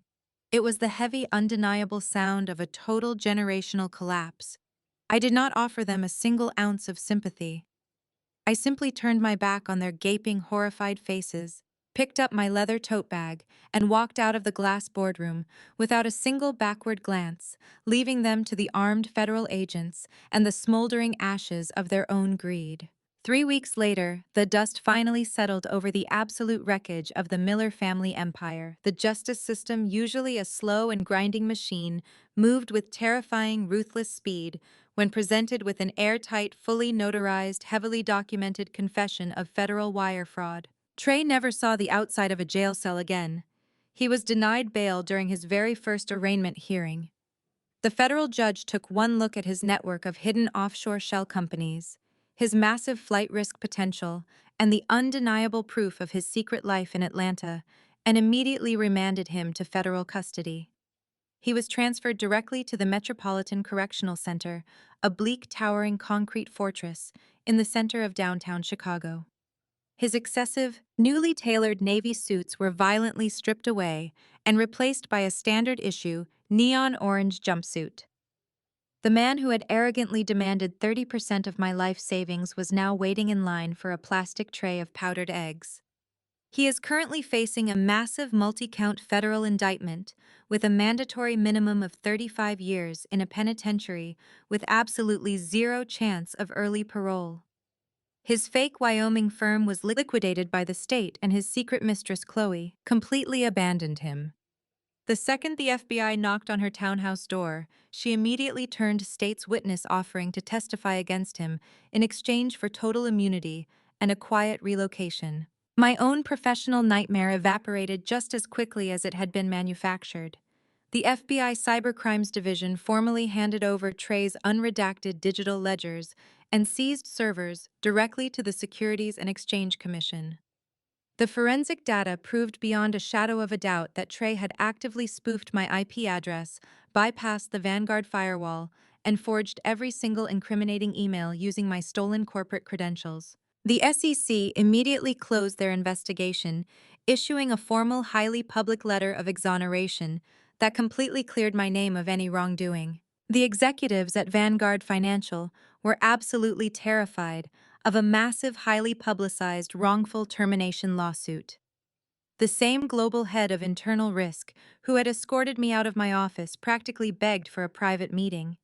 It was the heavy, undeniable sound of a total generational collapse. I did not offer them a single ounce of sympathy. I simply turned my back on their gaping, horrified faces, picked up my leather tote bag, and walked out of the glass boardroom without a single backward glance, leaving them to the armed federal agents and the smoldering ashes of their own greed. 3 weeks later, the dust finally settled over the absolute wreckage of the Miller family empire. The justice system, usually a slow and grinding machine, moved with terrifying, ruthless speed when presented with an airtight, fully notarized, heavily documented confession of federal wire fraud. Trey never saw the outside of a jail cell again. He was denied bail during his very first arraignment hearing. The federal judge took one look at his network of hidden offshore shell companies, his massive flight risk potential, and the undeniable proof of his secret life in Atlanta, and immediately remanded him to federal custody. He was transferred directly to the Metropolitan Correctional Center, a bleak, towering concrete fortress in the center of downtown Chicago. His excessive, newly tailored navy suits were violently stripped away and replaced by a standard-issue, neon orange jumpsuit. The man who had arrogantly demanded 30% of my life savings was now waiting in line for a plastic tray of powdered eggs. He is currently facing a massive multi-count federal indictment with a mandatory minimum of 35 years in a penitentiary with absolutely zero chance of early parole. His fake Wyoming firm was liquidated by the state, and his secret mistress, Chloe, completely abandoned him. The second the FBI knocked on her townhouse door, she immediately turned state's witness, offering to testify against him in exchange for total immunity and a quiet relocation. My own professional nightmare evaporated just as quickly as it had been manufactured. The FBI Cybercrimes Division formally handed over Trey's unredacted digital ledgers and seized servers directly to the Securities and Exchange Commission. The forensic data proved beyond a shadow of a doubt that Trey had actively spoofed my IP address, bypassed the Vanguard firewall, and forged every single incriminating email using my stolen corporate credentials. The SEC immediately closed their investigation, issuing a formal, highly public letter of exoneration that completely cleared my name of any wrongdoing. The executives at Vanguard Financial were absolutely terrified of a massive, highly publicized wrongful termination lawsuit. The same global head of internal risk who had escorted me out of my office practically begged for a private meeting.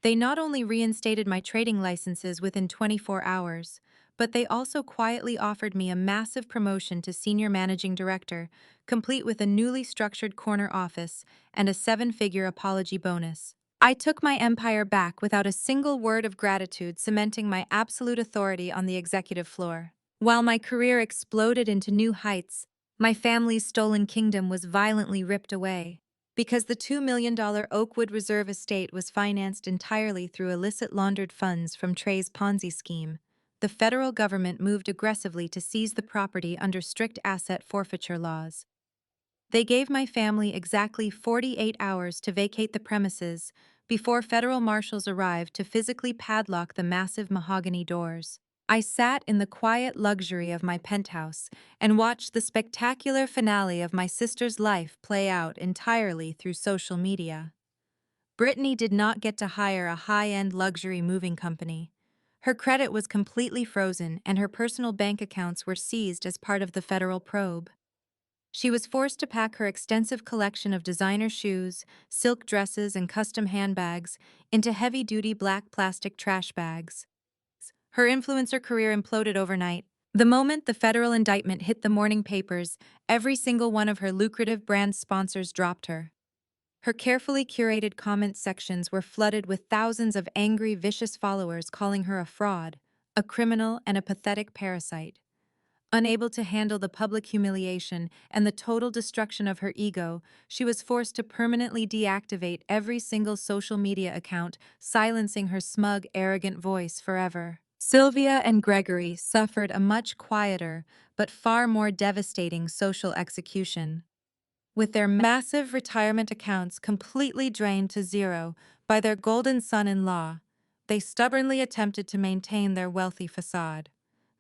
They not only reinstated my trading licenses within 24 hours, but they also quietly offered me a massive promotion to senior managing director, complete with a newly structured corner office and a seven-figure apology bonus. I took my empire back without a single word of gratitude, cementing my absolute authority on the executive floor. While my career exploded into new heights, my family's stolen kingdom was violently ripped away. Because the $2 million Oakwood Reserve estate was financed entirely through illicit laundered funds from Trey's Ponzi scheme, the federal government moved aggressively to seize the property under strict asset forfeiture laws. They gave my family exactly 48 hours to vacate the premises before federal marshals arrived to physically padlock the massive mahogany doors. I sat in the quiet luxury of my penthouse and watched the spectacular finale of my sister's life play out entirely through social media. Brittany did not get to hire a high-end luxury moving company. Her credit was completely frozen and her personal bank accounts were seized as part of the federal probe. She was forced to pack her extensive collection of designer shoes, silk dresses, and custom handbags into heavy-duty black plastic trash bags. Her influencer career imploded overnight. The moment the federal indictment hit the morning papers, every single one of her lucrative brand sponsors dropped her. Her carefully curated comment sections were flooded with thousands of angry, vicious followers calling her a fraud, a criminal, and a pathetic parasite. Unable to handle the public humiliation and the total destruction of her ego, she was forced to permanently deactivate every single social media account, silencing her smug, arrogant voice forever. Sylvia and Gregory suffered a much quieter but far more devastating social execution. With their massive retirement accounts completely drained to zero by their golden son-in-law, they stubbornly attempted to maintain their wealthy facade.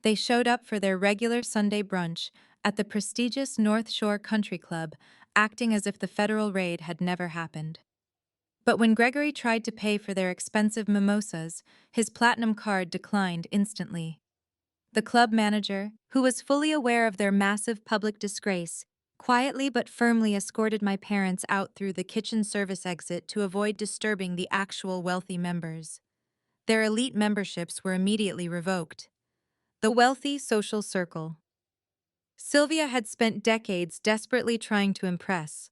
They showed up for their regular Sunday brunch at the prestigious North Shore Country Club, acting as if the federal raid had never happened. But when Gregory tried to pay for their expensive mimosas, his platinum card declined instantly. The club manager, who was fully aware of their massive public disgrace, quietly but firmly escorted my parents out through the kitchen service exit to avoid disturbing the actual wealthy members. Their elite memberships were immediately revoked. The wealthy social circle. Sylvia had spent decades desperately trying to impress.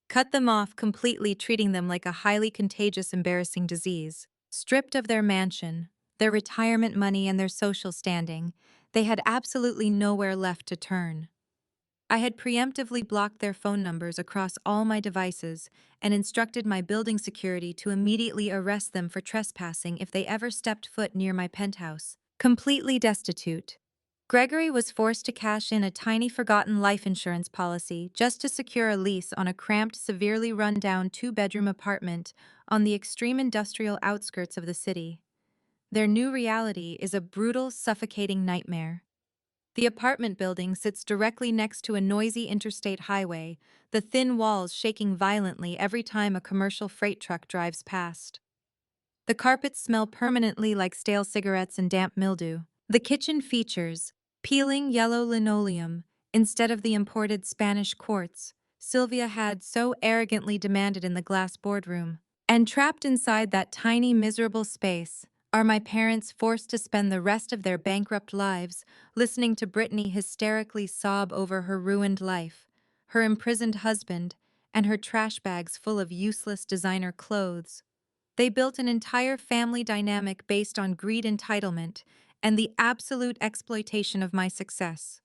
Cut them off completely, treating them like a highly contagious, embarrassing disease. Stripped of their mansion, their retirement money, and their social standing, they had absolutely nowhere left to turn. I had preemptively blocked their phone numbers across all my devices and instructed my building security to immediately arrest them for trespassing if they ever stepped foot near my penthouse. Completely destitute, Gregory was forced to cash in a tiny forgotten life insurance policy just to secure a lease on a cramped, severely run-down two-bedroom apartment on the extreme industrial outskirts of the city. Their new reality is a brutal, suffocating nightmare. The apartment building sits directly next to a noisy interstate highway, the thin walls shaking violently every time a commercial freight truck drives past. The carpets smell permanently like stale cigarettes and damp mildew. The kitchen features peeling yellow linoleum instead of the imported Spanish quartz Sylvia had so arrogantly demanded in the glass boardroom. And trapped inside that tiny, miserable space are my parents, forced to spend the rest of their bankrupt lives listening to Brittany hysterically sob over her ruined life, her imprisoned husband, and her trash bags full of useless designer clothes. They built an entire family dynamic based on greed, entitlement, and the absolute exploitation of my success.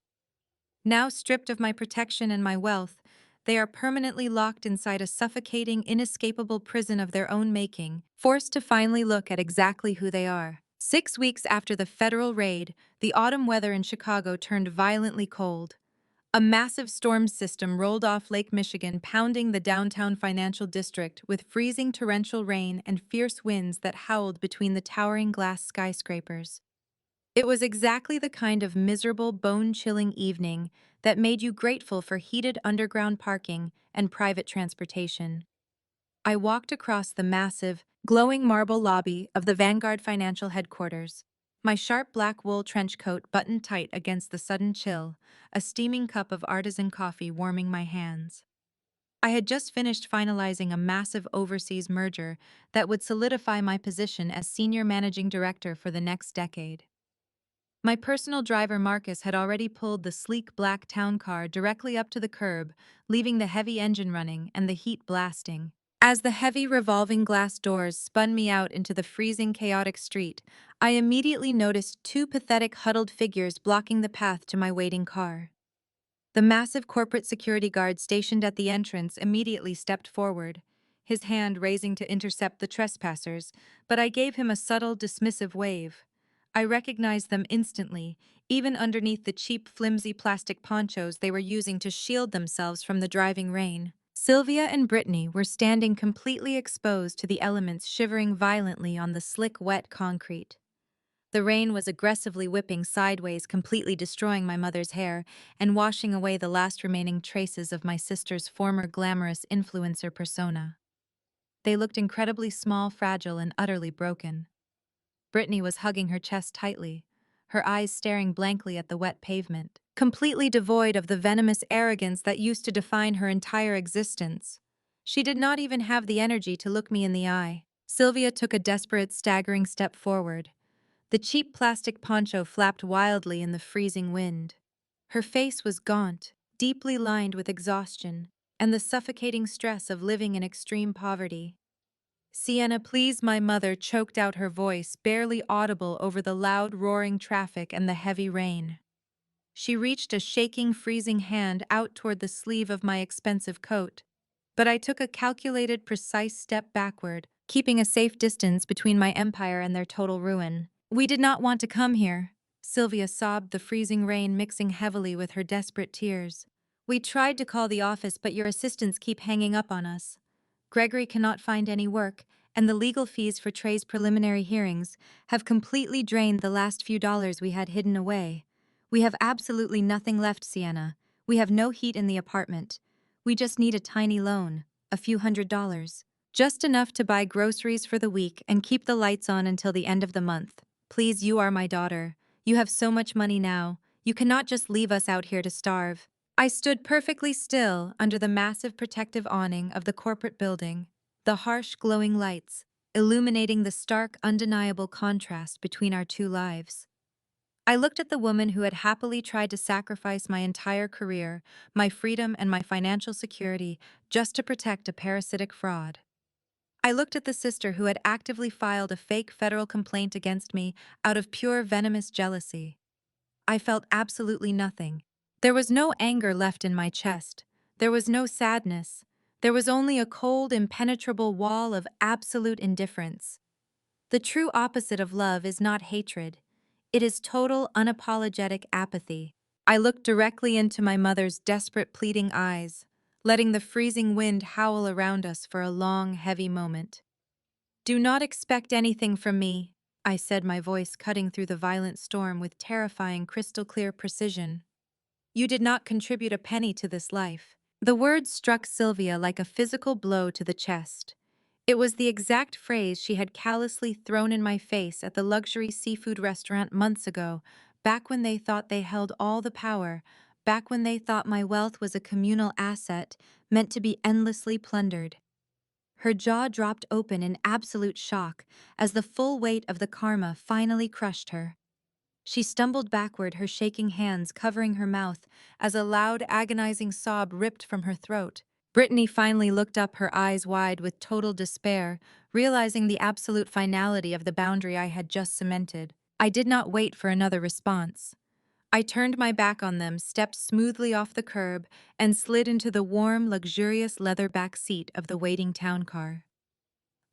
Now stripped of my protection and my wealth, they are permanently locked inside a suffocating, inescapable prison of their own making, forced to finally look at exactly who they are. 6 weeks after the federal raid, the autumn weather in Chicago turned violently cold. A massive storm system rolled off Lake Michigan, pounding the downtown financial district with freezing torrential rain and fierce winds that howled between the towering glass skyscrapers. It was exactly the kind of miserable, bone-chilling evening that made you grateful for heated underground parking and private transportation. I walked across the massive, glowing marble lobby of the Vanguard Financial Headquarters, my sharp black wool trench coat buttoned tight against the sudden chill, a steaming cup of artisan coffee warming my hands. I had just finished finalizing a massive overseas merger that would solidify my position as senior managing director for the next decade. My personal driver Marcus had already pulled the sleek black town car directly up to the curb, leaving the heavy engine running and the heat blasting. As the heavy revolving glass doors spun me out into the freezing, chaotic street, I immediately noticed two pathetic, huddled figures blocking the path to my waiting car. The massive corporate security guard stationed at the entrance immediately stepped forward, his hand raising to intercept the trespassers, but I gave him a subtle, dismissive wave. I recognized them instantly, even underneath the cheap, flimsy plastic ponchos they were using to shield themselves from the driving rain. Sylvia and Brittany were standing completely exposed to the elements shivering violently on the slick, wet concrete. The rain was aggressively whipping sideways, completely destroying my mother's hair and washing away the last remaining traces of my sister's former glamorous influencer persona. They looked incredibly small, fragile, and utterly broken. Brittany was hugging her chest tightly, her eyes staring blankly at the wet pavement, completely devoid of the venomous arrogance that used to define her entire existence. She did not even have the energy to look me in the eye. Sylvia took a desperate, staggering step forward. The cheap plastic poncho flapped wildly in the freezing wind. Her face was gaunt, deeply lined with exhaustion, and the suffocating stress of living in extreme poverty. "Sienna, please," my mother choked out, her voice barely audible over the loud, roaring traffic and the heavy rain. She reached a shaking, freezing hand out toward the sleeve of my expensive coat. But I took a calculated, precise step backward, keeping a safe distance between my empire and their total ruin. "We did not want to come here," Sylvia sobbed, the freezing rain mixing heavily with her desperate tears. "We tried to call the office, but your assistants keep hanging up on us. Gregory cannot find any work, and the legal fees for Trey's preliminary hearings have completely drained the last few dollars we had hidden away. We have absolutely nothing left, Sienna. We have no heat in the apartment. We just need a tiny loan, a few $100s. Just enough to buy groceries for the week and keep the lights on until the end of the month. Please, you are my daughter. You have so much money now. You cannot just leave us out here to starve." I stood perfectly still under the massive protective awning of the corporate building, the harsh glowing lights illuminating the stark, undeniable contrast between our two lives. I looked at the woman who had happily tried to sacrifice my entire career, my freedom, and my financial security just to protect a parasitic fraud. I looked at the sister who had actively filed a fake federal complaint against me out of pure venomous jealousy. I felt absolutely nothing. There was no anger left in my chest. There was no sadness. There was only a cold, impenetrable wall of absolute indifference. The true opposite of love is not hatred. It is total, unapologetic apathy. I looked directly into my mother's desperate, pleading eyes, letting the freezing wind howl around us for a long, heavy moment. "Do not expect anything from me," I said, my voice cutting through the violent storm with terrifying, crystal-clear precision. "You did not contribute a penny to this life." The words struck Sylvia like a physical blow to the chest. It was the exact phrase she had callously thrown in my face at the luxury seafood restaurant months ago, back when they thought they held all the power, back when they thought my wealth was a communal asset meant to be endlessly plundered. Her jaw dropped open in absolute shock as the full weight of the karma finally crushed her. She stumbled backward, her shaking hands covering her mouth as a loud, agonizing sob ripped from her throat. Brittany finally looked up, her eyes wide with total despair, realizing the absolute finality of the boundary I had just cemented. I did not wait for another response. I turned my back on them, stepped smoothly off the curb, and slid into the warm, luxurious leather back seat of the waiting town car.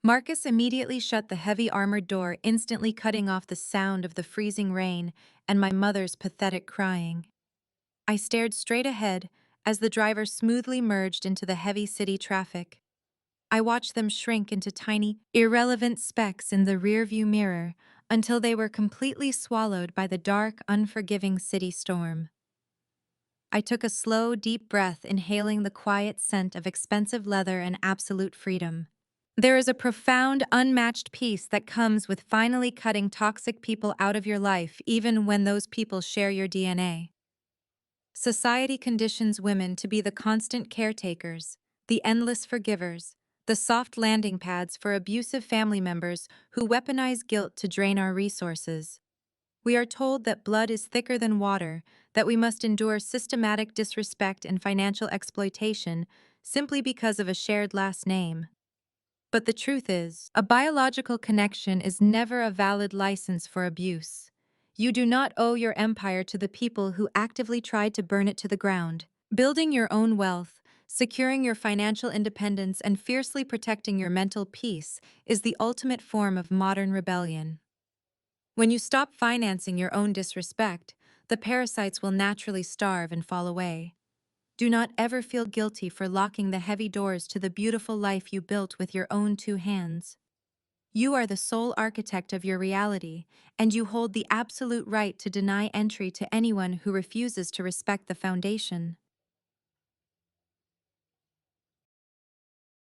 Marcus immediately shut the heavy armored door, instantly cutting off the sound of the freezing rain and my mother's pathetic crying. I stared straight ahead as the driver smoothly merged into the heavy city traffic. I watched them shrink into tiny, irrelevant specks in the rearview mirror until they were completely swallowed by the dark, unforgiving city storm. I took a slow, deep breath, inhaling the quiet scent of expensive leather and absolute freedom. There is a profound, unmatched peace that comes with finally cutting toxic people out of your life, even when those people share your DNA. Society conditions women to be the constant caretakers, the endless forgivers, the soft landing pads for abusive family members who weaponize guilt to drain our resources. We are told that blood is thicker than water, that we must endure systematic disrespect and financial exploitation simply because of a shared last name. But the truth is, a biological connection is never a valid license for abuse. You do not owe your empire to the people who actively tried to burn it to the ground. Building your own wealth, securing your financial independence, and fiercely protecting your mental peace is the ultimate form of modern rebellion. When you stop financing your own disrespect, the parasites will naturally starve and fall away. Do not ever feel guilty for locking the heavy doors to the beautiful life you built with your own two hands. You are the sole architect of your reality, and you hold the absolute right to deny entry to anyone who refuses to respect the foundation.